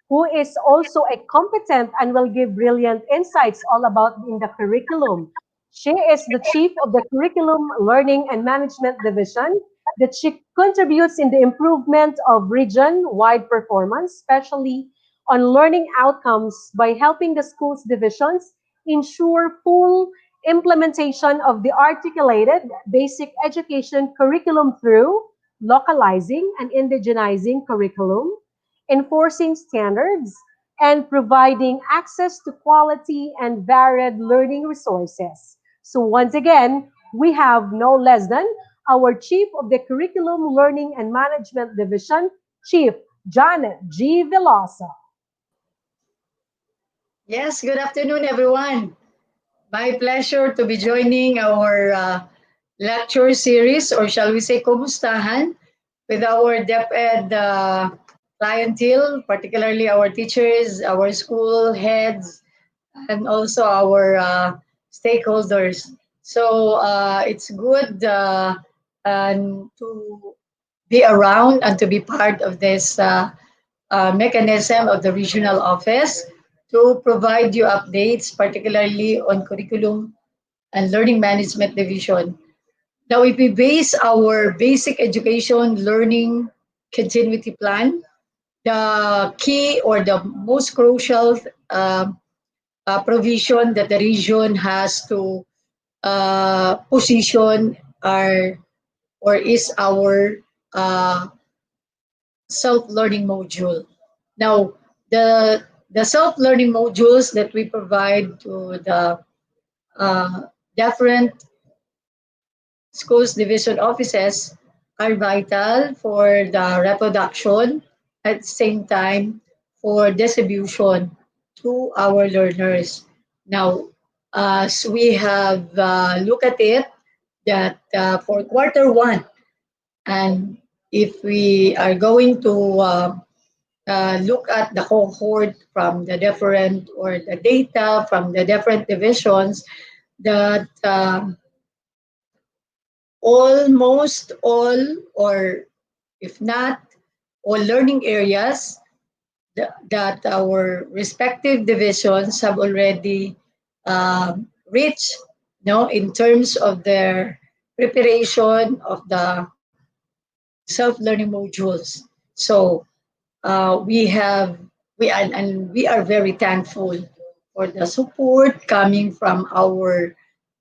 who is also a competent and will give brilliant insights all about in the curriculum. She is the chief of the Curriculum Learning and Management Division that she contributes in the improvement of region-wide performance, especially on learning outcomes by helping the schools divisions ensure full implementation of the articulated basic education curriculum through localizing and indigenizing curriculum, enforcing standards, and providing access to quality and varied learning resources. So once again, we have no less than our Chief of the Curriculum Learning and Management Division, Chief Janet G. Velosa. Yes, good afternoon, everyone. My pleasure to be joining our lecture series, or shall we say, Kumustahan, with our DepEd clientele, particularly our teachers, our school heads, and also our stakeholders. So it's good to be around and to be part of this mechanism of the regional office to provide you updates, particularly on curriculum and learning management division. Now, if we base our basic education learning continuity plan, the key or the most crucial uh, provision that the region has to position our or is our uh, self-learning module. Now, the self-learning modules that we provide to the uh, different schools division offices are vital for the reproduction at the same time for distribution to our learners. Now, as we have looked at it, that for quarter one, and if we are going to look at the cohort from the different or the data from the different divisions, that almost all, or if not all learning areas that our respective divisions have already reached, in terms of their preparation of the self-learning modules. So we have and we are very thankful for the support coming from our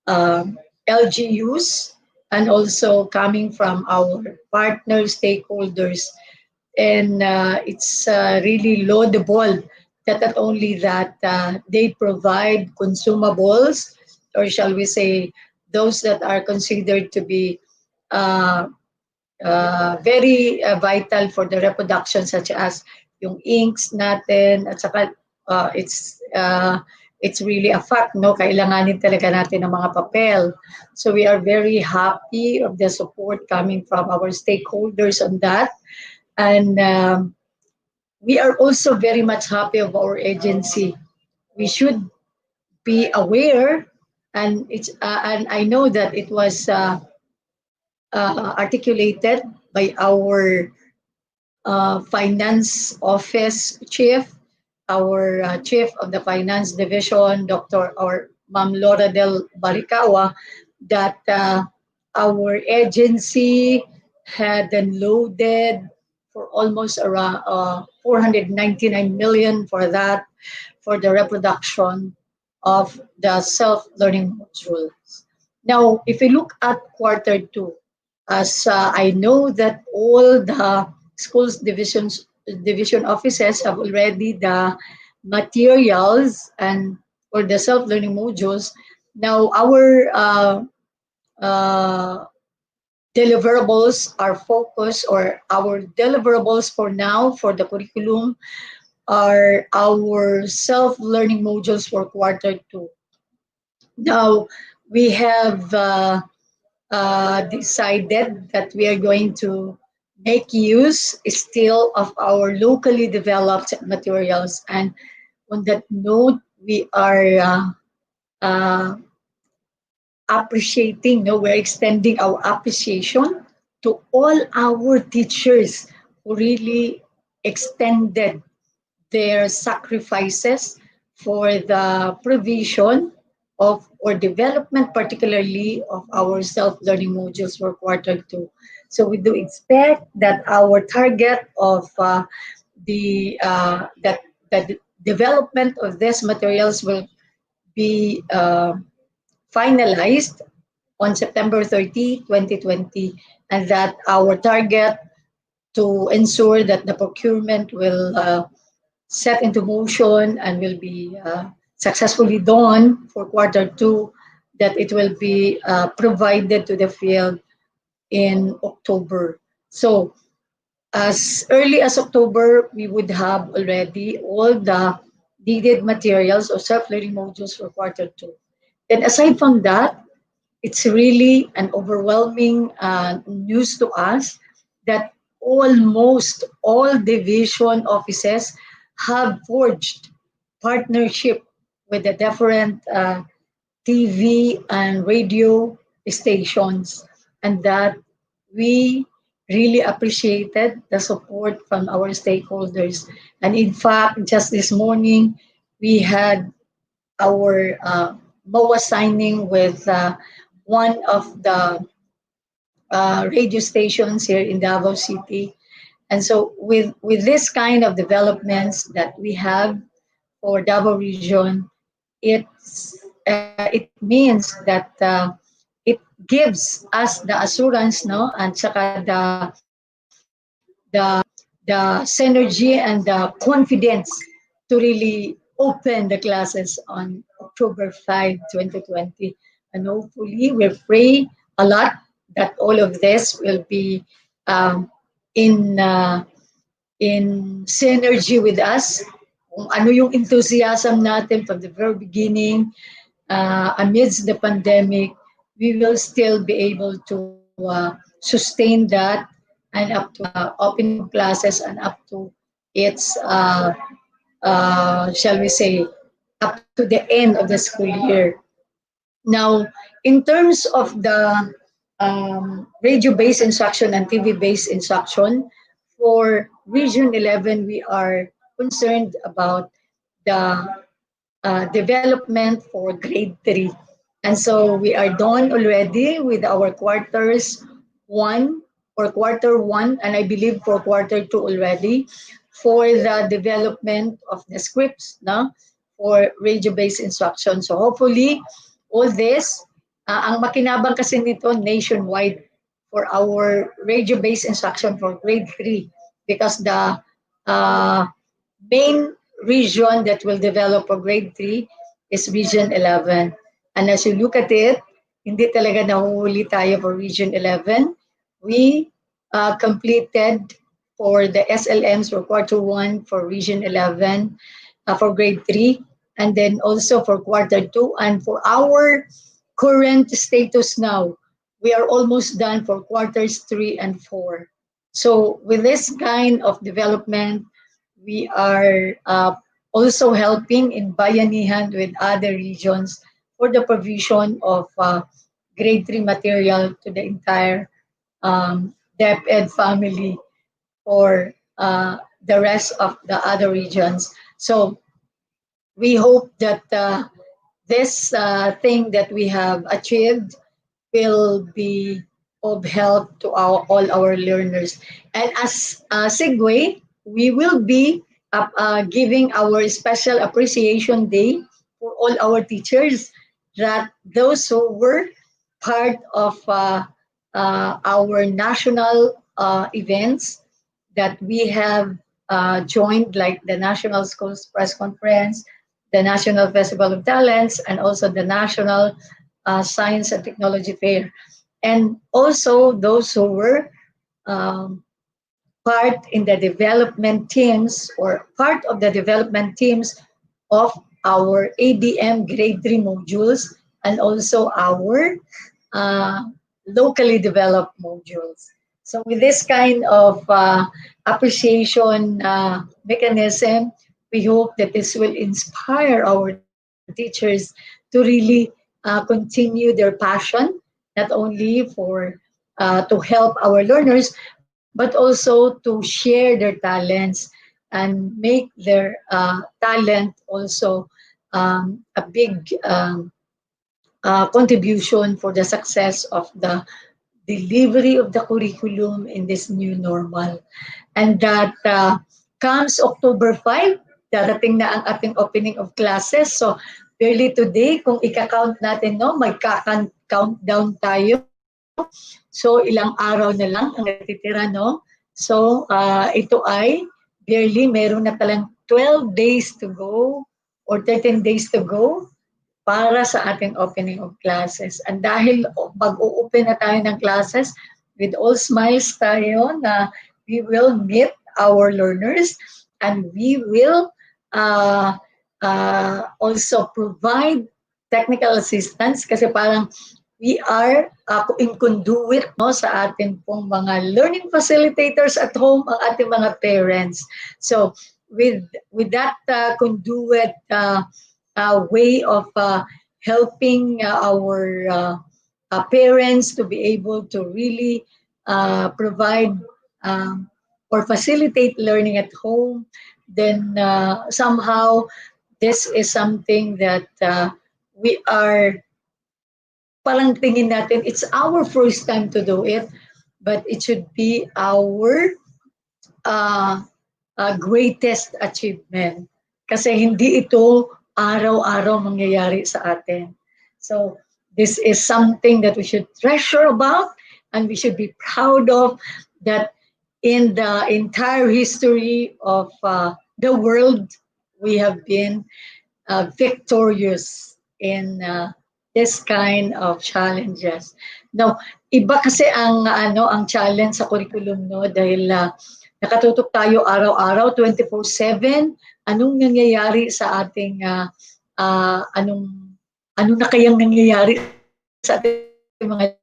LGUs and also coming from our partner stakeholders. And it's really laudable that not only that they provide consumables, or shall we say, those that are considered to be uh, very vital for the reproduction, such as yung inks natin, at saka it's really a fact, no? Kailanganin talaga natin ng mga papel. So we are very happy of the support coming from our stakeholders on that. And we are also very much happy of our agency. We should be aware, and I know that it was articulated by our finance office chief, our chief of the finance division, Dr. or Ma'am Laura Del Baricawa, that our agency had unloaded for almost around 499 million for that, for the reproduction of the self-learning modules. Now, if we look at quarter two, as I know that all the schools division offices have already the materials and for the self-learning modules. Now, our uh, deliverables are focused, or our deliverables for now for the curriculum are our self-learning modules for quarter two. Now, we have decided that we are going to make use still of our locally developed materials. And on that note, we are uh, appreciating, no, we're extending our appreciation to all our teachers who really extended their sacrifices for the provision of or development, particularly of our self-learning modules for quarter two. So we do expect that our target of the development of these materials will be finalized on September 30, 2020, and that our target to ensure that the procurement will set into motion and will be successfully done for quarter two, that it will be provided to the field in October. So as early as October, we would have already all the needed materials or self-learning modules for quarter two. And aside from that, it's really an overwhelming news to us that almost all division offices have forged partnership with the different TV and radio stations, and that we really appreciated the support from our stakeholders. And in fact, just this morning, we had our MOA signing with one of the radio stations here in Davao City. And so with this kind of developments that we have for Davao region, it means that it gives us the assurance, no, and saka the the synergy and the confidence to really open the classes on October 5, 2020. And hopefully we pray a lot that all of this will be um, in in synergy with us. Kung ano yung enthusiasm natin from the very beginning, amidst the pandemic, we will still be able to sustain that and up to opening of classes and up to its, shall we say, up to the end of the school year. Now, in terms of the radio-based instruction and TV-based instruction, for Region 11, we are concerned about the development for grade 3. And so we are done already with our quarters 1 or quarter 1, and I believe for quarter 2 already, for the development of the scripts, no, for radio-based instruction. So hopefully, all this, ang makinabang kasi nito nationwide for our radio-based instruction for grade 3, because the main region that will develop for grade 3 is Region 11. And as you look at it, hindi talaga nahuhuli tayo for Region 11. We completed for the SLMs for quarter 1 for Region 11 for grade 3, and then also for quarter 2. And for our current status now, we are almost done for quarters 3 and 4. So with this kind of development, we are also helping in bayanihan with other regions for the provision of grade 3 material to the entire DepEd family for the rest of the other regions. So we hope that this thing that we have achieved will be of help to all our learners. And as a segue, we will be giving our special appreciation day for all our teachers, that those who were part of our national events that we have joined, like the National Schools Press Conference, the National Festival of Talents, and also the National Science and Technology Fair. And also those who were part in the development teams or part of the development teams of our ADM grade 3 modules, and also our locally developed modules. So with this kind of appreciation mechanism, we hope that this will inspire our teachers to really continue their passion, not only for to help our learners, but also to share their talents and make their talent also a big contribution for the success of the delivery of the curriculum in this new normal. And that comes October 5, darating na ang ating opening of classes. So, early today, kung ika-count natin, no, mag-countdown tayo. So, ilang araw na lang ang natitira, no? So, ito ay barely meron na talang 12 days to go or 13 days to go para sa ating opening of classes. And dahil mag-o-open na tayo ng classes, with all smiles tayo na we will meet our learners and we will also provide technical assistance, kasi parang we are in conduit, no, sa ating pong mga learning facilitators at home, ang ating mga parents. So with that conduit way of helping our parents to be able to really provide or facilitate learning at home, then somehow this is something that we are parang tingin natin it's our first time to do it, but it should be our uh, greatest achievement. Kasi hindi ito araw-araw mangyayari sa atin. So, this is something that we should treasure about and we should be proud of, that in the entire history of the world, we have been victorious in this kind of challenges. Now, iba kasi ang challenge sa curriculum, no, dahil nakatutok tayo araw-araw 24/7. Anong nangyayari sa ating ano na kayang nangyayari sa ating mga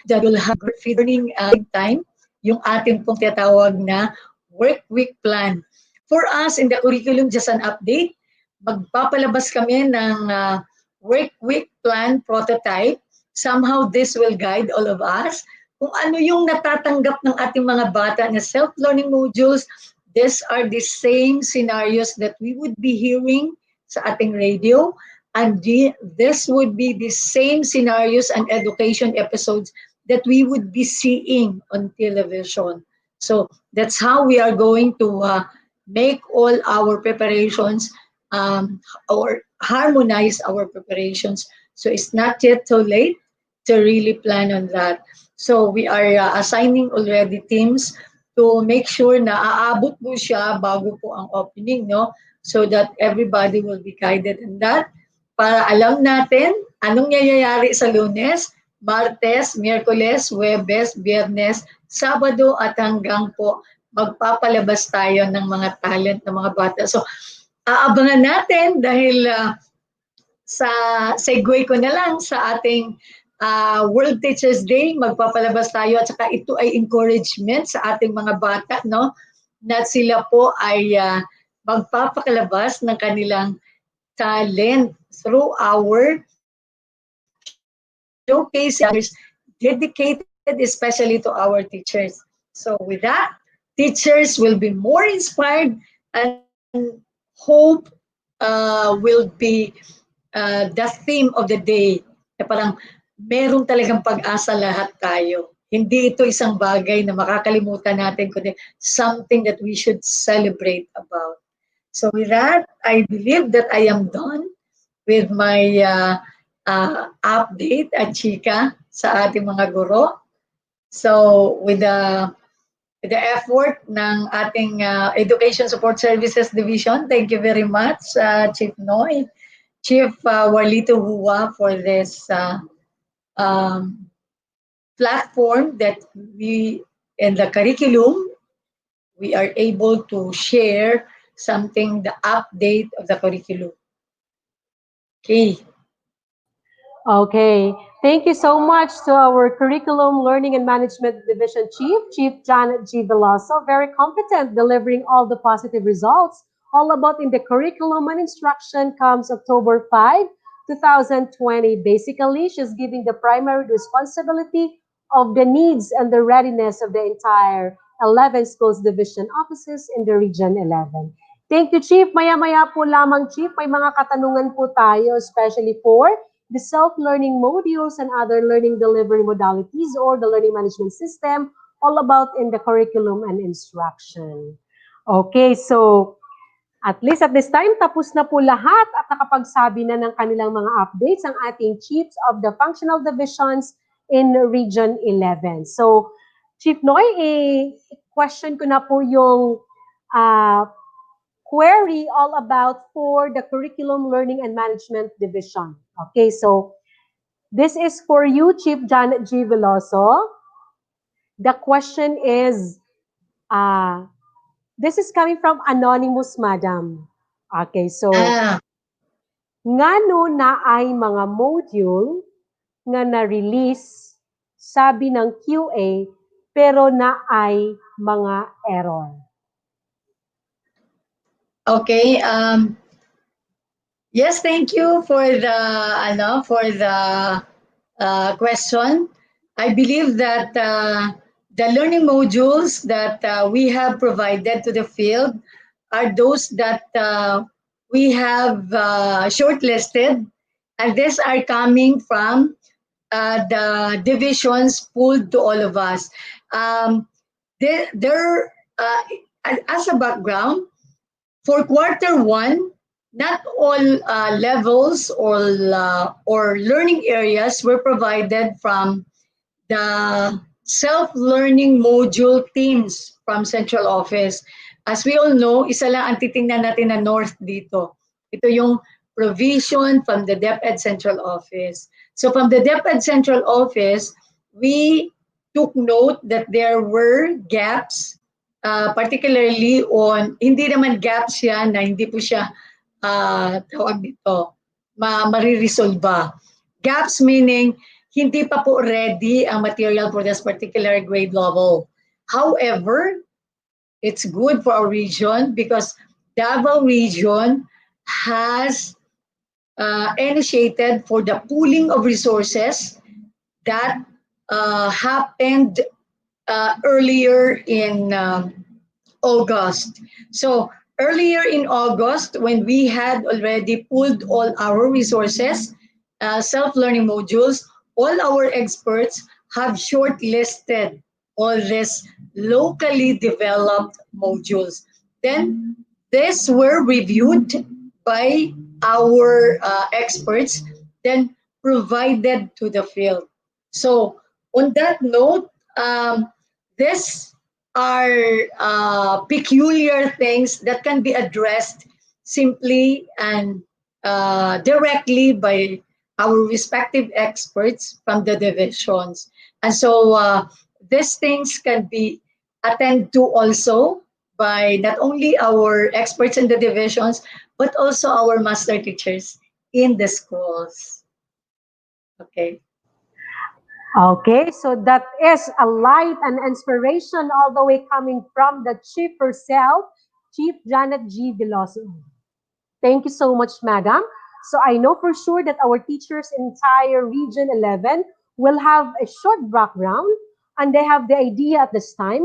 that will have learning time, yung ating pong tinatawag na work week plan. For us, in the curriculum, just an update, magpapalabas kami ng work week plan prototype. Somehow, this will guide all of us kung ano yung natatanggap ng ating mga bata na self-learning modules. These are the same scenarios that we would be hearing sa ating radio, and this would be the same scenarios and education episodes that we would be seeing on television. So that's how we are going to make all our preparations or harmonize our preparations. So it's not yet too late to really plan on that. So we are assigning already teams to make sure na aabot po siya bago po ang opening, no? So that everybody will be guided in that, para alam natin anong nangyayari sa Lunes, Martes, Miyerkules, Huwebes, Biyernes, Sabado at hanggang po magpapalabas tayo ng mga talent ng mga bata. So aabangan natin dahil sa segue ko na lang sa ating World Teachers Day, magpapalabas tayo at saka ito ay encouragement sa ating mga bata, no? Na sila po ay magpapakalabas ng kanilang talent through our showcase dedicated especially to our teachers. So with that, teachers will be more inspired and hope will be the theme of the day. Na parang meron talagang pag-asa lahat tayo. Hindi ito isang bagay na makakalimutan natin, kundi something that we should celebrate about. So with that, I believe that I am done with my update at chika sa ating mga guro. So with the effort ng ating Education Support Services Division, thank you very much, Chief Noy, Chief Warlito Hua, for this platform that we, in the curriculum, we are able to share something, the update of the curriculum. Okay. Okay. Thank you so much to our Curriculum Learning and Management Division Chief, Chief Janet G. Veloso. Very competent, delivering all the positive results. All about in the curriculum and instruction comes October 5, 2020. Basically, she's giving the primary responsibility of the needs and the readiness of the entire 11 schools division offices in the Region 11. Thank you, Chief. Maya-maya po lamang, Chief. May mga katanungan po tayo, especially for the self-learning modules and other learning delivery modalities or the learning management system, all about in the curriculum and instruction. Okay, so at least at this time, tapos na po lahat at nakapagsabi na ng kanilang mga updates ang ating chiefs of the functional divisions in Region 11. So, Chief Noy, question ko na po yung query all about for the Curriculum Learning and Management Division. Okay, so this is for you, Chief Janet G. Veloso. The question is, this is coming from Anonymous Madam. Okay, so, ngano na ay mga module nga na-release, sabi ng QA, pero na ay mga error. Okay. Yes, thank you for the question. I believe that the learning modules that we have provided to the field are those that we have shortlisted, and these are coming from the divisions pulled to all of us. Um, there, as a background, for quarter one, not all levels or learning areas were provided from the self-learning module teams from central office. As we all know, isa lang ang titingnan natin na north dito. Ito yung provision from the DepEd central office. So from the DepEd central office, we took note that there were gaps, particularly on, hindi naman gaps yan na hindi po siya tawag dito, mariresolve. Gaps meaning hindi pa po ready ang material for this particular grade level. However, it's good for our region because Davao region has initiated for the pooling of resources that happened earlier in August. So earlier in August, when we had already pooled all our resources, self-learning modules, all our experts have shortlisted all these locally developed modules. Then these were reviewed by our experts, then provided to the field. So on that note, these are peculiar things that can be addressed simply and directly by our respective experts from the divisions. And so these things can be attended to also by not only our experts in the divisions, but also our master teachers in the schools. Okay. Okay, so that is a light and inspiration all the way coming from the chief herself, Chief Janet G. Veloso. Thank you so much, Madam. So I know for sure that our teachers in entire Region 11 will have a short background and they have the idea at this time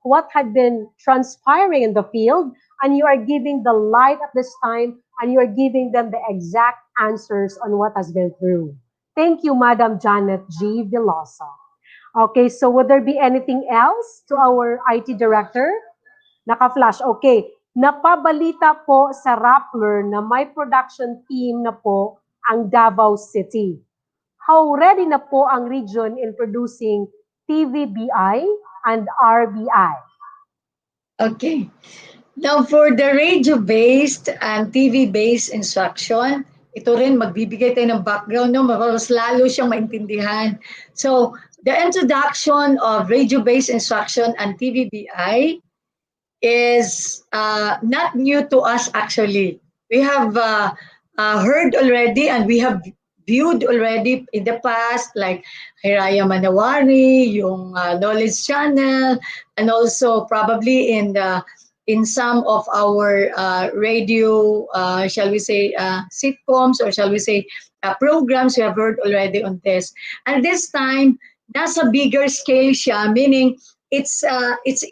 what had been transpiring in the field, and you are giving the light at this time and you are giving them the exact answers on what has been through. Thank you, Madam Janet G. Veloso. Okay, so would there be anything else to our IT director? Naka-flash. Okay. Napabalita po sa Rappler na may production team na po ang Davao City. How ready na po ang region in producing TVBI and RBI? Okay. Now, for the radio-based and TV-based instruction, ito rin, magbibigay tayo ng background, no? Mas lalo siyang maintindihan. So, the introduction of radio-based instruction and TVBI is not new to us, actually. We have heard already and we have viewed already in the past, like Hiraya Manawari, yung Knowledge Channel, and also probably in some of our radio, shall we say, sitcoms, or shall we say, programs we have heard already on this. And this time, nasa bigger scale siya, meaning it's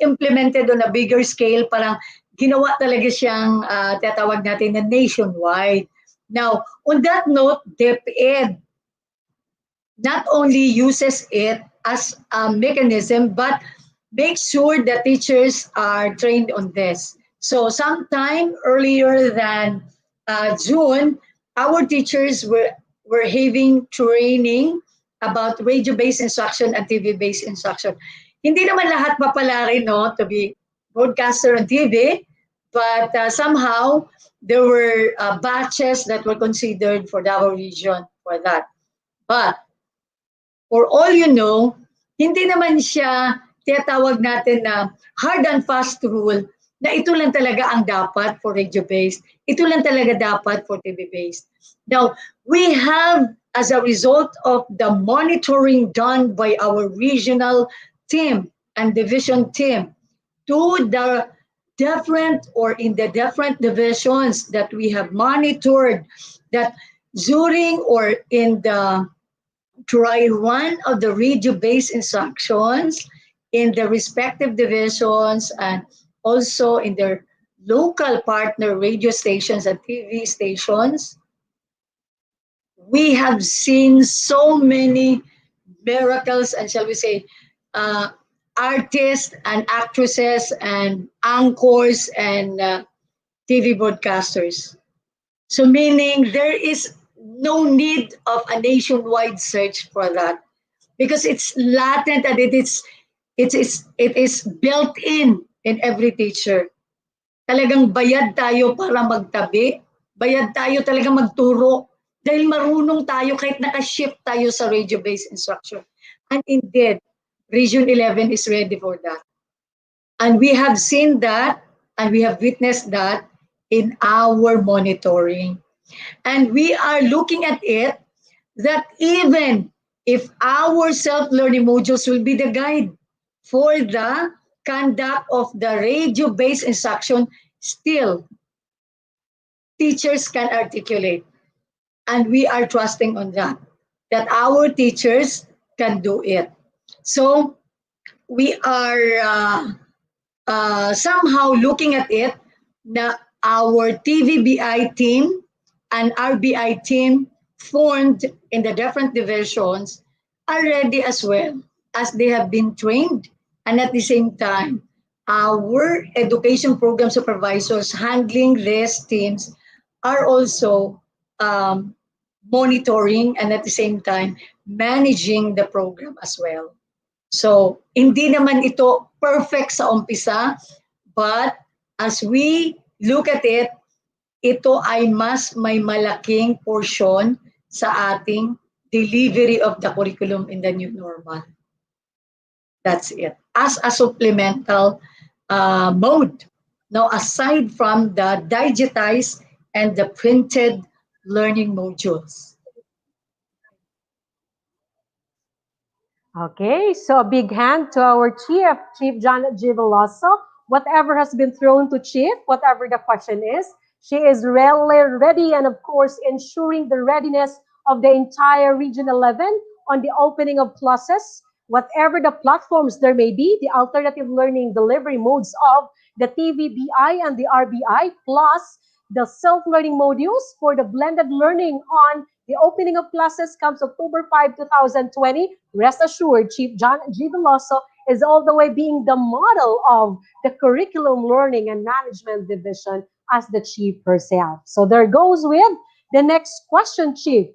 implemented on a bigger scale, parang ginawa talaga siyang tatawag natin na nationwide. Now, on that note, DepEd not only uses it as a mechanism, but make sure that teachers are trained on this. So sometime earlier than June, our teachers were having training about radio-based instruction and TV-based instruction. Hindi naman lahat papalari, no, to be broadcaster on TV, but somehow there were batches that were considered for Davao region for that. But for all you know, hindi naman siya tinatawag natin na hard and fast rule na ito lang talaga ang dapat for radio-based, ito lang talaga dapat for TV-based. Now, we have, as a result of the monitoring done by our regional team and division team to the different or in the different divisions that we have monitored, that during or in the try one of the radio-based instructions in the respective divisions and also in their local partner radio stations and TV stations, we have seen so many miracles and shall we say artists and actresses and anchors and TV broadcasters. So meaning there is no need of a nationwide search for that because it's latent and it is built in every teacher. Talagang bayad tayo para magtabi, bayad tayo talaga magturo dahil marunong tayo kahit naka-shift tayo sa radio-based instruction. And indeed, Region 11 is ready for that. And we have seen that and we have witnessed that in our monitoring. And we are looking at it that even if our self-learning modules will be the guide for the conduct of the radio-based instruction, still teachers can articulate. And we are trusting on that our teachers can do it. So we are somehow looking at it na our TVBI team and RBI team formed in the different divisions are ready as well as they have been trained, and at the same time our education program supervisors handling these teams are also monitoring and at the same time managing the program as well. So, hindi naman ito perfect sa umpisa, but as we look at it, ito ay mas may malaking portion sa ating delivery of the curriculum in the new normal. That's it. As a supplemental mode. Now, aside from the digitized and the printed learning modules. Okay, so a big hand to our Chief, Chief Janet G. Veloso. Whatever has been thrown to Chief, whatever the question is, she is really ready and of course ensuring the readiness of the entire Region 11 on the opening of classes, whatever the platforms there may be, the alternative learning delivery modes of the TVBI and the RBI, plus the self-learning modules for the blended learning on the opening of classes comes October 5, 2020. Rest assured, Chief John G. Veloso is all the way being the model of the Curriculum Learning and Management Division as the Chief herself. So there goes with the next question, Chief.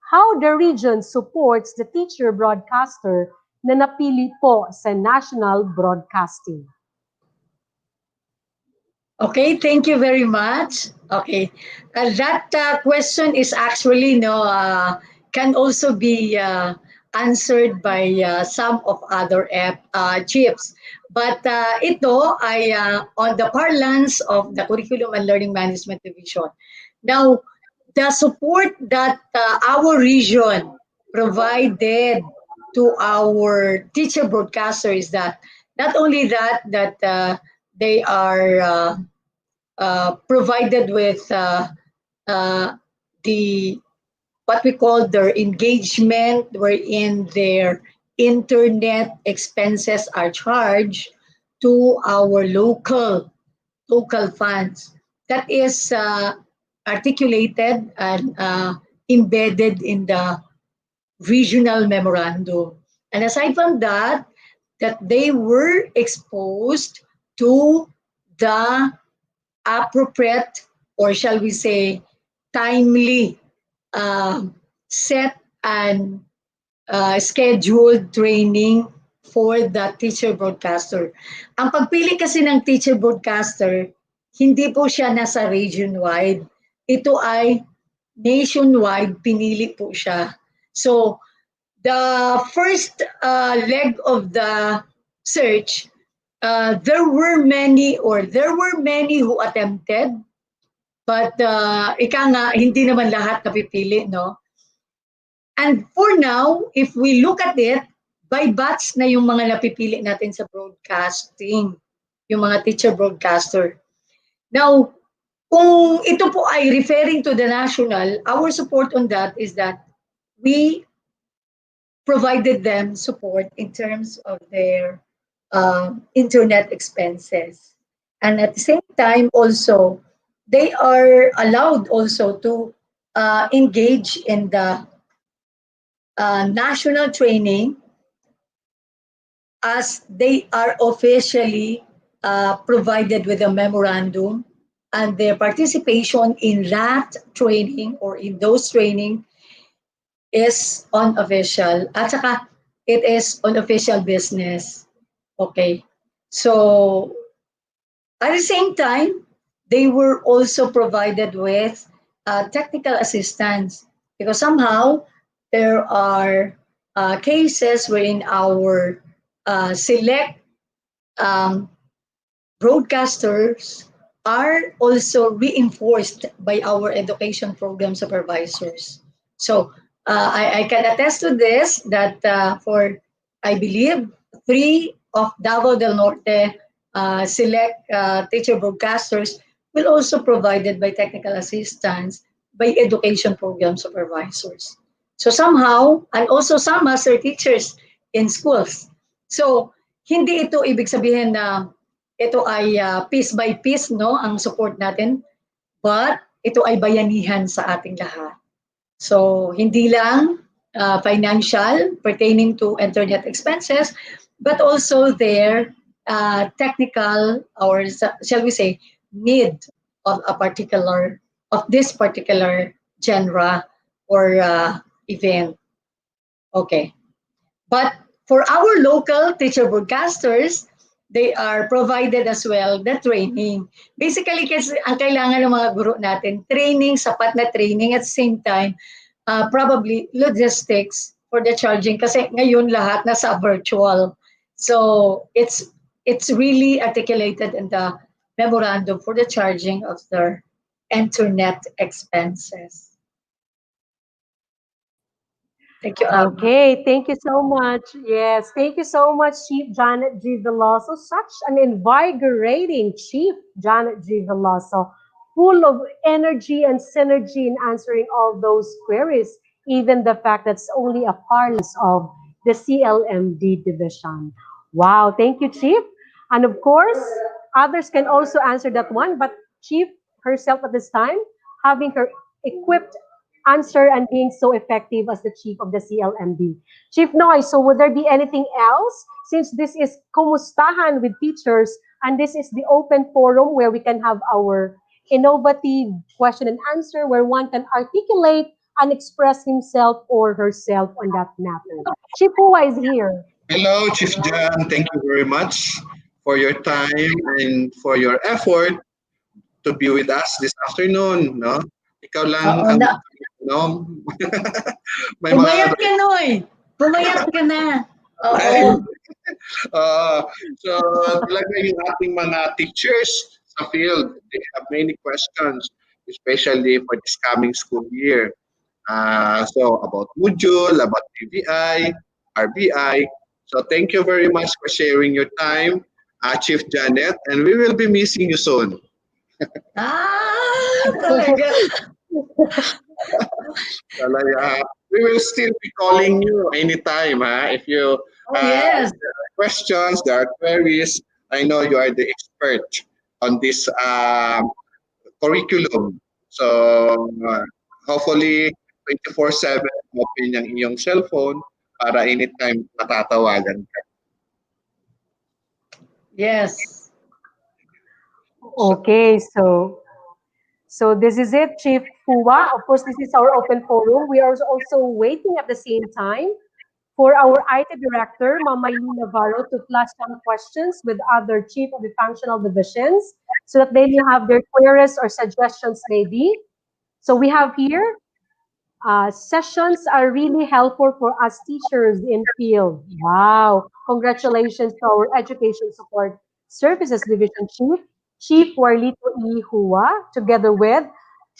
How the region supports the teacher broadcaster na napili po sa national broadcasting? Okay, thank you very much. Okay, that question is actually can also be answered by some of other chiefs. But ito ay on the parlance of the Curriculum and Learning Management Division. Now, the support that our region provided to our teacher broadcaster is that not only that they are provided with the what we call their engagement, wherein their internet expenses are charged to our local funds. That is articulated and embedded in the regional memorandum. And aside from that they were exposed to the appropriate, or shall we say, timely set and scheduled training for the teacher broadcaster. Ang pagpili kasi ng teacher broadcaster, hindi po siya nasa region-wide. Ito ay nationwide, pinili po siya. So, the first leg of the search, there were many who attempted, but ika nga, hindi naman lahat napipili, no? And for now, if we look at it, by batch na yung mga napipili natin sa broadcasting. yung mga teacher broadcaster. Now, kung ito po ay referring to the national, our support on that is that we provided them support in terms of their internet expenses. And at the same time, also, they are allowed also to engage in the national training as they are officially provided with a memorandum, and their participation in that training or in those training is unofficial at saka it is unofficial business. Okay. So at the same time, they were also provided with technical assistance because somehow there are cases wherein our select um, broadcasters are also reinforced by our education program supervisors. So I can attest to this that for, I believe, three of Davao del Norte select teacher broadcasters will also provided by technical assistance by education program supervisors. So somehow, and also some master teachers in schools. So hindi ito ibig sabihin na ito ay piece by piece, no, ang support natin, but ito ay bayanihan sa ating lahat. So hindi lang financial pertaining to internet expenses, but also their technical, or shall we say, need of a particular, of this particular genre or event. Okay. But for our local teacher broadcasters, they are provided as well the training. Basically, kasi ang kailangan ng mga guro natin, training, sapat na training, at the same time, probably logistics for the charging. Kasi ngayon lahat nasa virtual. So it's really articulated in the memorandum for the charging of their internet expenses. Thank you, Ab. Okay, thank you so much. Yes, thank you so much, Chief Janet G. Veloso. Such an invigorating Chief Janet G. Veloso, full of energy and synergy in answering all those queries, even the fact that's only a part of the CLMD division. Wow, thank you, Chief. And of course, others can also answer that one, but Chief herself at this time, having her equipped answer and being so effective as the chief of the CLMD. Chief Noy, so would there be anything else? Since this is Kumustahan with teachers, and this is the open forum where we can have our innovative question and answer, where one can articulate and express himself or herself on that matter. Chief Hua is here. Hello, Chief Jan. Thank you very much for your time and for your effort to be with us this afternoon. No? Ikaw lang Oo ang na. no? May Pumayat mga ka, Noy. Pumayat ka na. Ay, Oo. so talaga yung ating mga teachers sa field, they have many questions, especially for this coming school year. So about module, about PVI, RBI. So thank you very much for sharing your time, Chief Janet, and we will be missing you soon. Talaga. Talaga. We will still be calling you anytime, if you Yes. there are questions, there are queries. I know you are the expert on this curriculum. So hopefully 24/7 open yung iyong cellphone para anytime matatawagan ka. Yes. Okay, so this is it, Chief Hua. Of course, this is our open forum. We are also waiting at the same time for our IT director, Mama Lee Navarro, to flash down questions with other chief of the functional divisions so that they may have their queries or suggestions maybe. So we have here sessions are really helpful for us teachers in field. Wow. Congratulations to our Education Support Services Division Chief, Chief Warlito E. Hua, together with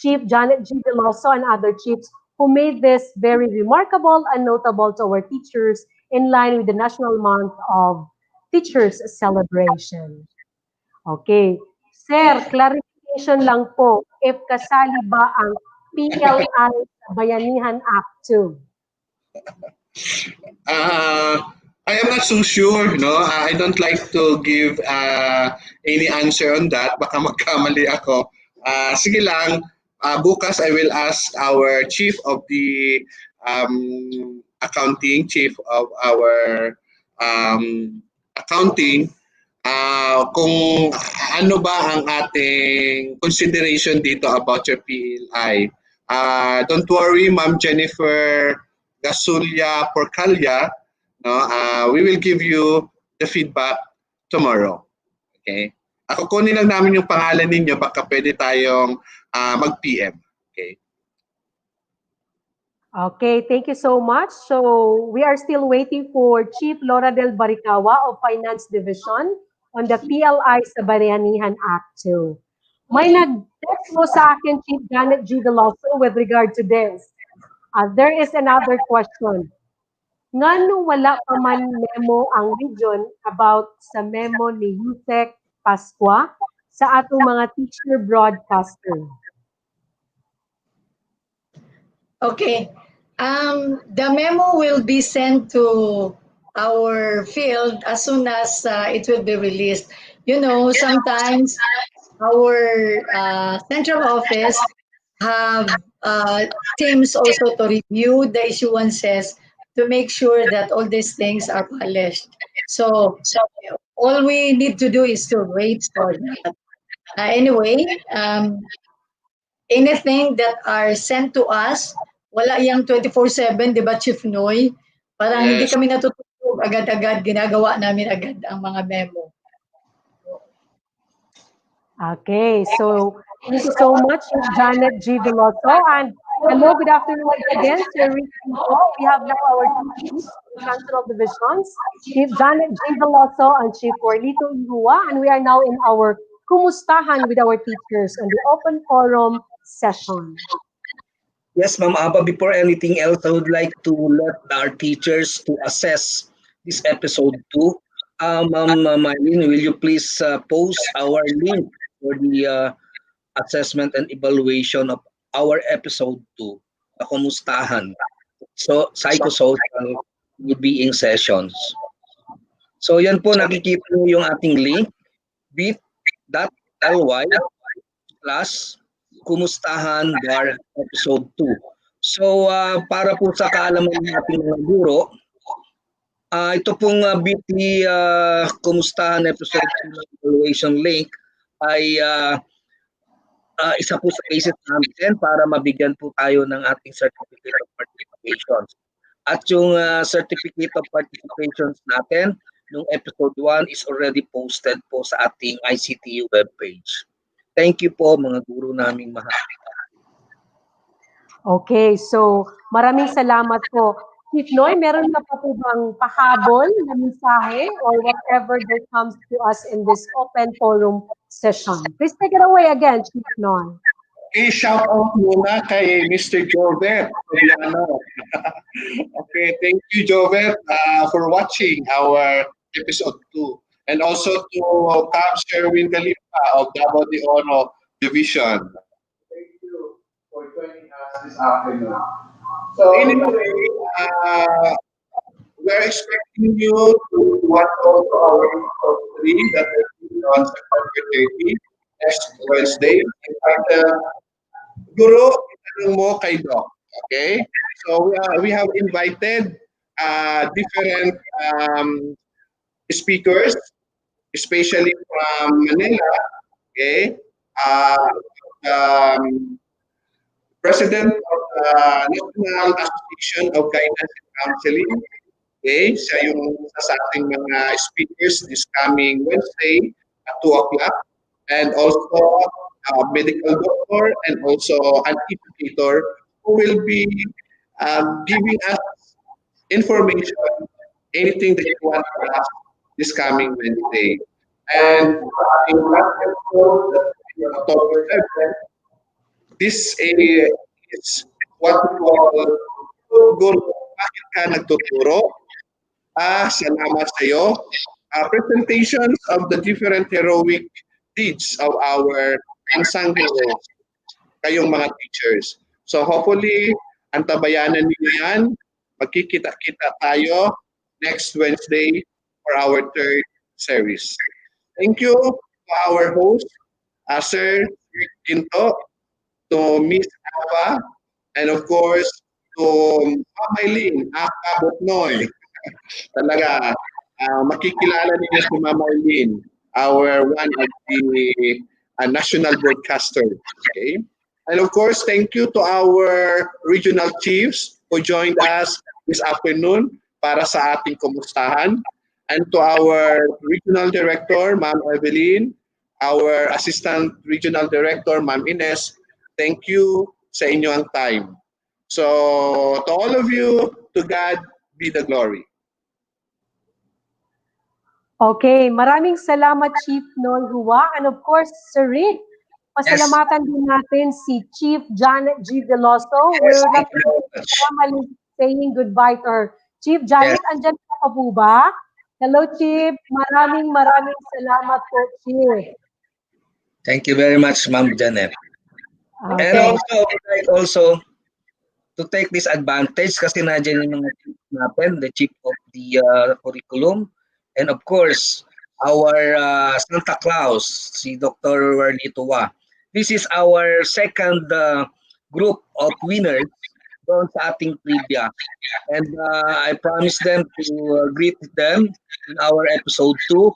Chief Janet G. Veloso and other chiefs who made this very remarkable and notable to our teachers in line with the National Month of Teachers celebration. Okay. Sir, clarification lang po, if kasali ba ang PLI sa Bayanihan Act 2? I am not so sure, no? I don't like to give any answer on that. Baka magkamali ako. Sige lang, bukas I will ask our chief of the accounting, chief of our accounting, kung ano ba ang ating consideration dito about your PLI. Don't worry, Ma'am Jennifer Gasulya Porcalia, no, we will give you the feedback tomorrow. Okay? Kukunin lang namin yung pangalan ninyo, baka pwede tayong mag-PM. Okay? Okay, thank you so much. So we are still waiting for Chief Laura del Baricawa of Finance Division on the PLI sa Bayanihan Act 2. May nag-text po sa akin, Chief Janet G. Veloso, with regard to this. There is another question. Ngano wala pa man memo ang region about sa memo ni Yusek Pasqua sa atong mga teacher broadcaster? Okay. The memo will be sent to our field as soon as it will be released. You know, sometimes our central office have teams also to review the issuances to make sure that all these things are polished. So all we need to do is to wait for that. Anyway, anything that are sent to us, wala yung 24/7, di ba, Chief Noy? Parang hindi Yes. kami natutulog agad-agad, ginagawa namin agad ang mga memo. Okay, so thank you so much, Ms. Janet G. Veloso. And hello, good afternoon once again, Sir Rick Pinto. We have now our two chiefs in Council of Divisions, Chief Janet G. Veloso and Chief Orlito Ihua. And we are now in our Kumustahan with our teachers on the open forum session. Yes, Ma'am Aba, before anything else, I would like to let our teachers to assess this episode 2. Ma'am Mylene, will you please post our link for the assessment and evaluation of our episode 2, the Kumustahan, so psychosocial well-being sessions. So yan po, nakikita niyo yung ating link, bit.ly plus Kumustahan bar episode 2. So para po sa kaalaman ng ating mga guro, ito pong bit.ly Kumustahan episode 2 evaluation link ay isa po sa basis natin para mabigyan po tayo ng ating certificate of participation. At yung certificate of participation natin nung episode 1 is already posted po sa ating ICTU webpage. Thank you po mga guro naming mahal. Okay, so maraming salamat po. Chief Noy, meron na pa po bang pahabol na mensahe or whatever that comes to us in this open forum session? Please take it away again, Chief Noy. I-shout out muna kay Mr. Jovet. Okay, thank you, Jovet, for watching our episode 2. And also to Cap Sherwin Galipa of Davao de Oro Division. Thank you for joining us this afternoon. So anyway, we're expecting you to watch also our episode 3 that will be on September 30, next Wednesday. Guro, itanong mo kay Doc. Okay? So we have invited different speakers, especially from Manila. Okay? President of the National Association of Guidance and Counseling. Okay? Siya yung sa ating mga speakers this coming Wednesday at 2 o'clock. And also a medical doctor and also an educator who will be giving us information, anything that you want to ask this coming Wednesday. And in last episode, October 7th, this is what we call Guro, bakit ka nagtuturo? Salamat sa iyo. Presentations of the different heroic deeds of our unsung heroes, kayong mga teachers. So hopefully, antabayanan niyo yan. Magkikita-kita tayo next Wednesday for our third series. Thank you to our host, Sir Rick Ginto, to Miss Ava, and of course, to Ma'am Eileen, Aka Botnoy. Talaga, makikilala ninyo si Ma'am Eileen, our one of the national broadcasters. Okay? And of course, thank you to our regional chiefs who joined us this afternoon para sa ating kumustahan. And to our regional director, Ma'am Evelyn, our assistant regional director, Ma'am Ines, thank you sa inyong time. So, to all of you, to God be the glory. Okay, maraming salamat Chief Noy Hua and of course Sir Rick. Pasalamatan din natin si Chief Janet G. Veloso. We're not formally saying goodbye to her. Chief Janet, andyan ka pa po ba? Hello Chief, maraming salamat po Chief. Thank you very much, Ma'am Janet. Okay. And also, I would like also to take this advantage kasi nandiyan yung mga chief natin, the chief of the curriculum, and of course, our Santa Claus, si Dr. Warnitowa. This is our second group of winners doon sa ating trivia. And I promise them to greet them in our episode 2.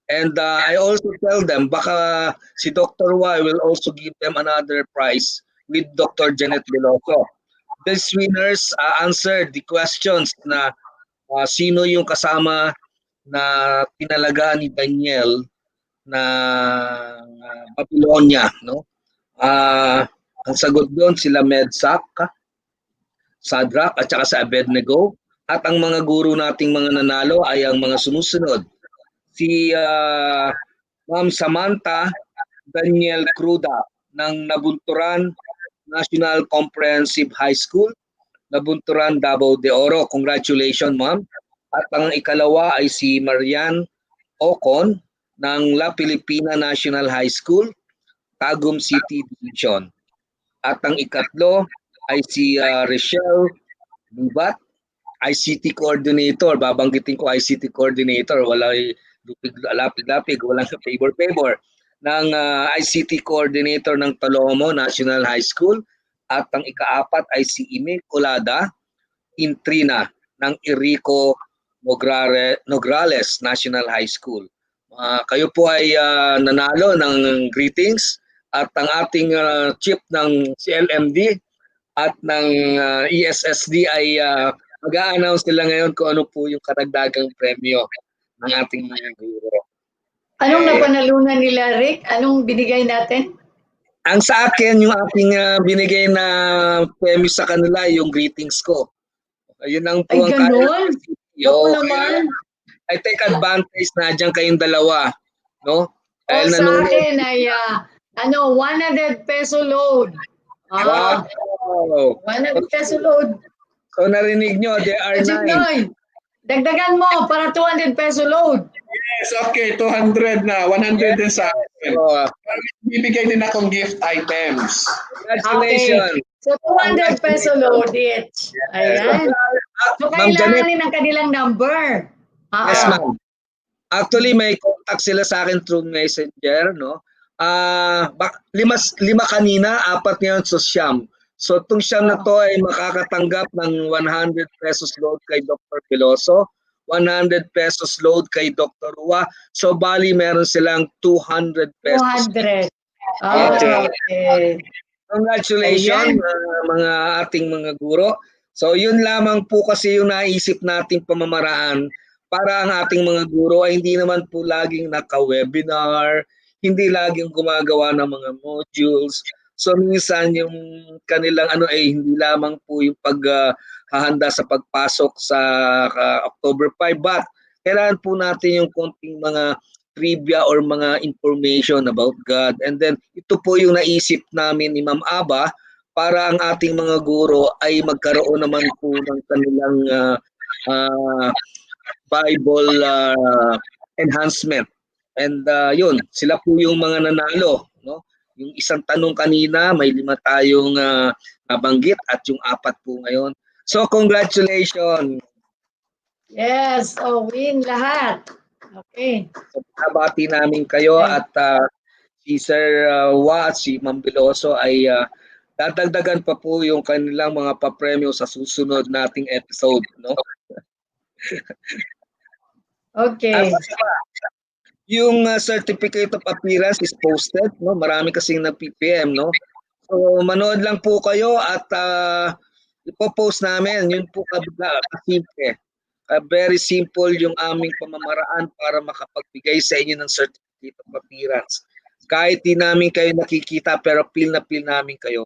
And I also tell them, baka si Dr. Y will also give them another prize with Dr. Janet Veloso. These winners answered the questions na sino yung kasama na tinalaga ni Daniel na Babylonia, no? Ang sagot doon sila Medsak, Sadrak at saka sa Abednego, at ang mga guro nating mga nanalo ay ang mga sumusunod. Si Ma'am Samantha Daniel Cruda ng Nabunturan National Comprehensive High School, Nabunturan, Davao de Oro. Congratulations, ma'am. At ang ikalawa ay si Marian Ocon ng La Filipina National High School, Tagum City Division. At ang ikatlo ay si Rochelle Lubat, ICT Coordinator. Babanggitin ko ICT Coordinator. Wala lapig-lapig, walang favor-favor. Ng ICT Coordinator ng Talomo National High School. At ang ikaapat ay si Ime Colada Intrina ng Irico Nograles National High School. Kayo po ay nanalo ng greetings at ang ating chief ng CLMD at ng ESSD ay mag-a-announce nila ngayon kung ano po yung karagdagang premyo ng ating mga guro. Anong napanalunan nila, Rick? Anong binigay natin? Ang sa akin, yung aking binigay na premyo sa kanila, yung greetings ko. Ayun ang po ang ganun? Ako naman. I take advantage na dyan kayong dalawa. No? O sa akin ay 100 peso load. Wow. 100 peso load. So narinig nyo, there are 9. Dagdagan mo para 200 peso load. Yes, okay, 200 na. 100 din sa akin. Bibigay din akong gift items. Congratulations. Okay. So 200 peso load each. Ayan. So kailanganin ang kanilang number. Yes, ma'am. Actually, may contact sila sa akin through Messenger, no? Lima kanina, 4 ngayon sa Siyam. So itong Siyam na to ay makakatanggap ng 100 pesos load kay Dr. Veloso, 100 pesos load kay Dr. Rua. So bali meron silang 200 pesos. 200. Okay. Congratulations mga ating mga guro. So yun lamang po kasi yung naisip nating pamamaraan para ang ating mga guro ay hindi naman po laging naka-webinar, hindi laging gumagawa ng mga modules. So minsan yung kanilang ay hindi lamang po yung paghahanda sa pagpasok sa October 5, but kailangan po natin yung konting mga trivia or mga information about God. And then ito po yung naisip namin ni Ma'am Aba para ang ating mga guro ay magkaroon naman po ng kanilang Bible enhancement. And yun, sila po yung mga nanalo, no? Yung isang tanong kanina, may 5 tayong nabanggit at yung 4 po ngayon. So congratulations. Yes, win lahat. Okay. So nabati namin kayo at si Sir Wa at si Ma'am Biloso ay dadagdagan pa po yung kanilang mga papremyo sa susunod nating episode, no? Okay. Yung certificate of appearance is posted, no? Marami kasing nag-PPM, no? So manood lang po kayo at ipo-post namin. Yun po kasimple. Very simple yung aming pamamaraan para makapagbigay sa inyo ng certificate of appearance. Kahit di namin kayo nakikita pero feel namin kayo.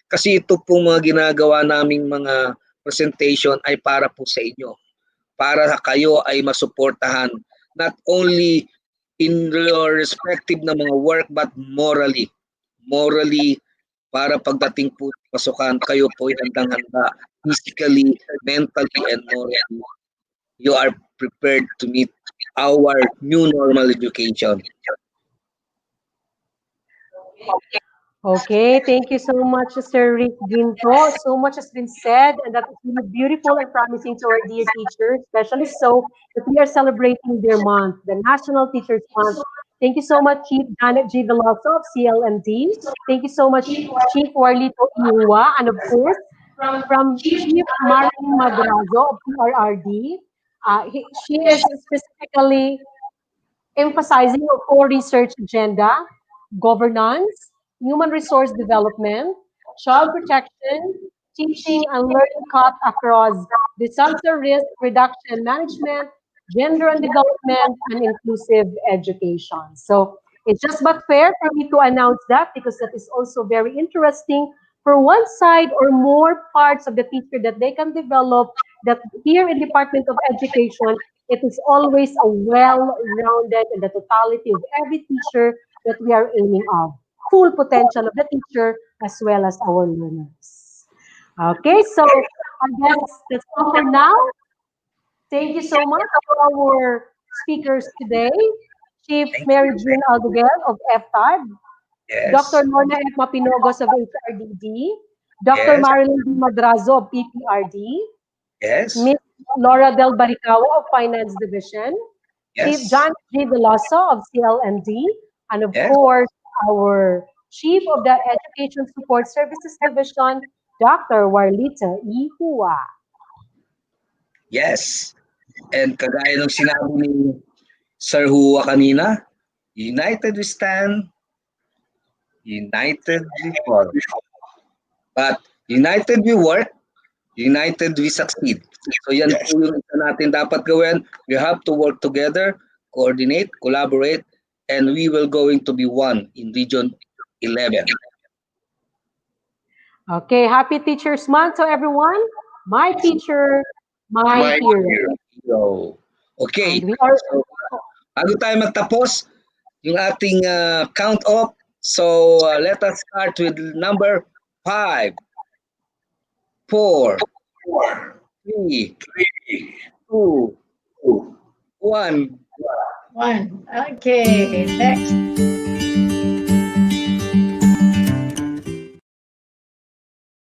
Kasi ito pong mga ginagawa naming mga presentation ay para po sa inyo. Para kayo ay masuportahan not only in your respective na mga work but morally. Morally, para pagdating po sa pasukan, kayo po ay handang-handa physically, mentally, and morally. You are prepared to meet our new normal education. Okay, thank you so much, Sir Rick Ginto. So much has been said, and that is really beautiful and promising to our dear teachers, especially so that we are celebrating their month, the National Teachers Month. Thank you so much, Chief Janet G. Veloso of CLMD. Thank you so much, Chief Warlito Iwa, and of course, from Chief Marilyn Madrazo of PRRD. She is specifically emphasizing a core research agenda, governance, human resource development, child protection, teaching and learning cut across disaster risk reduction management, gender and development, and inclusive education. So it's just but fair for me to announce that because that is also very interesting for one side or more parts of the teacher that they can develop that here in Department of Education, it is always a well-rounded and the totality of every teacher that we are aiming of. Full potential of the teacher as well as our learners. Okay, so I guess that's all for now. Thank you so much for our speakers today. Chief Mary Jean Alduguel of FTAD, Yes. Dr. Lorna F. Mapinogos of HRDD, Dr. Yes. Marilyn D. Madrazo of PPRD, Yes. Ms. Laura Del Baricao of Finance Division, Chief Yes. John G. Veloso of CLMD, and of Yes. course, our Chief of the Education Support Services Division, Dr. Warlita E. Hua. Yes. And kagaya ng sinabi ni Sir Hua kanina, united we stand, united we fall. But united we work, united we succeed. So yan po yung isa natin dapat gawin. We have to work together, coordinate, collaborate, and we will going to be one in Region 11. Okay, happy Teachers Month to everyone. My teacher, my hero. So, okay. And we are So, bago tayo magtapos, yung ating count off. So, let us start with number 5, 4, 3, 2, 1. One. Okay, next.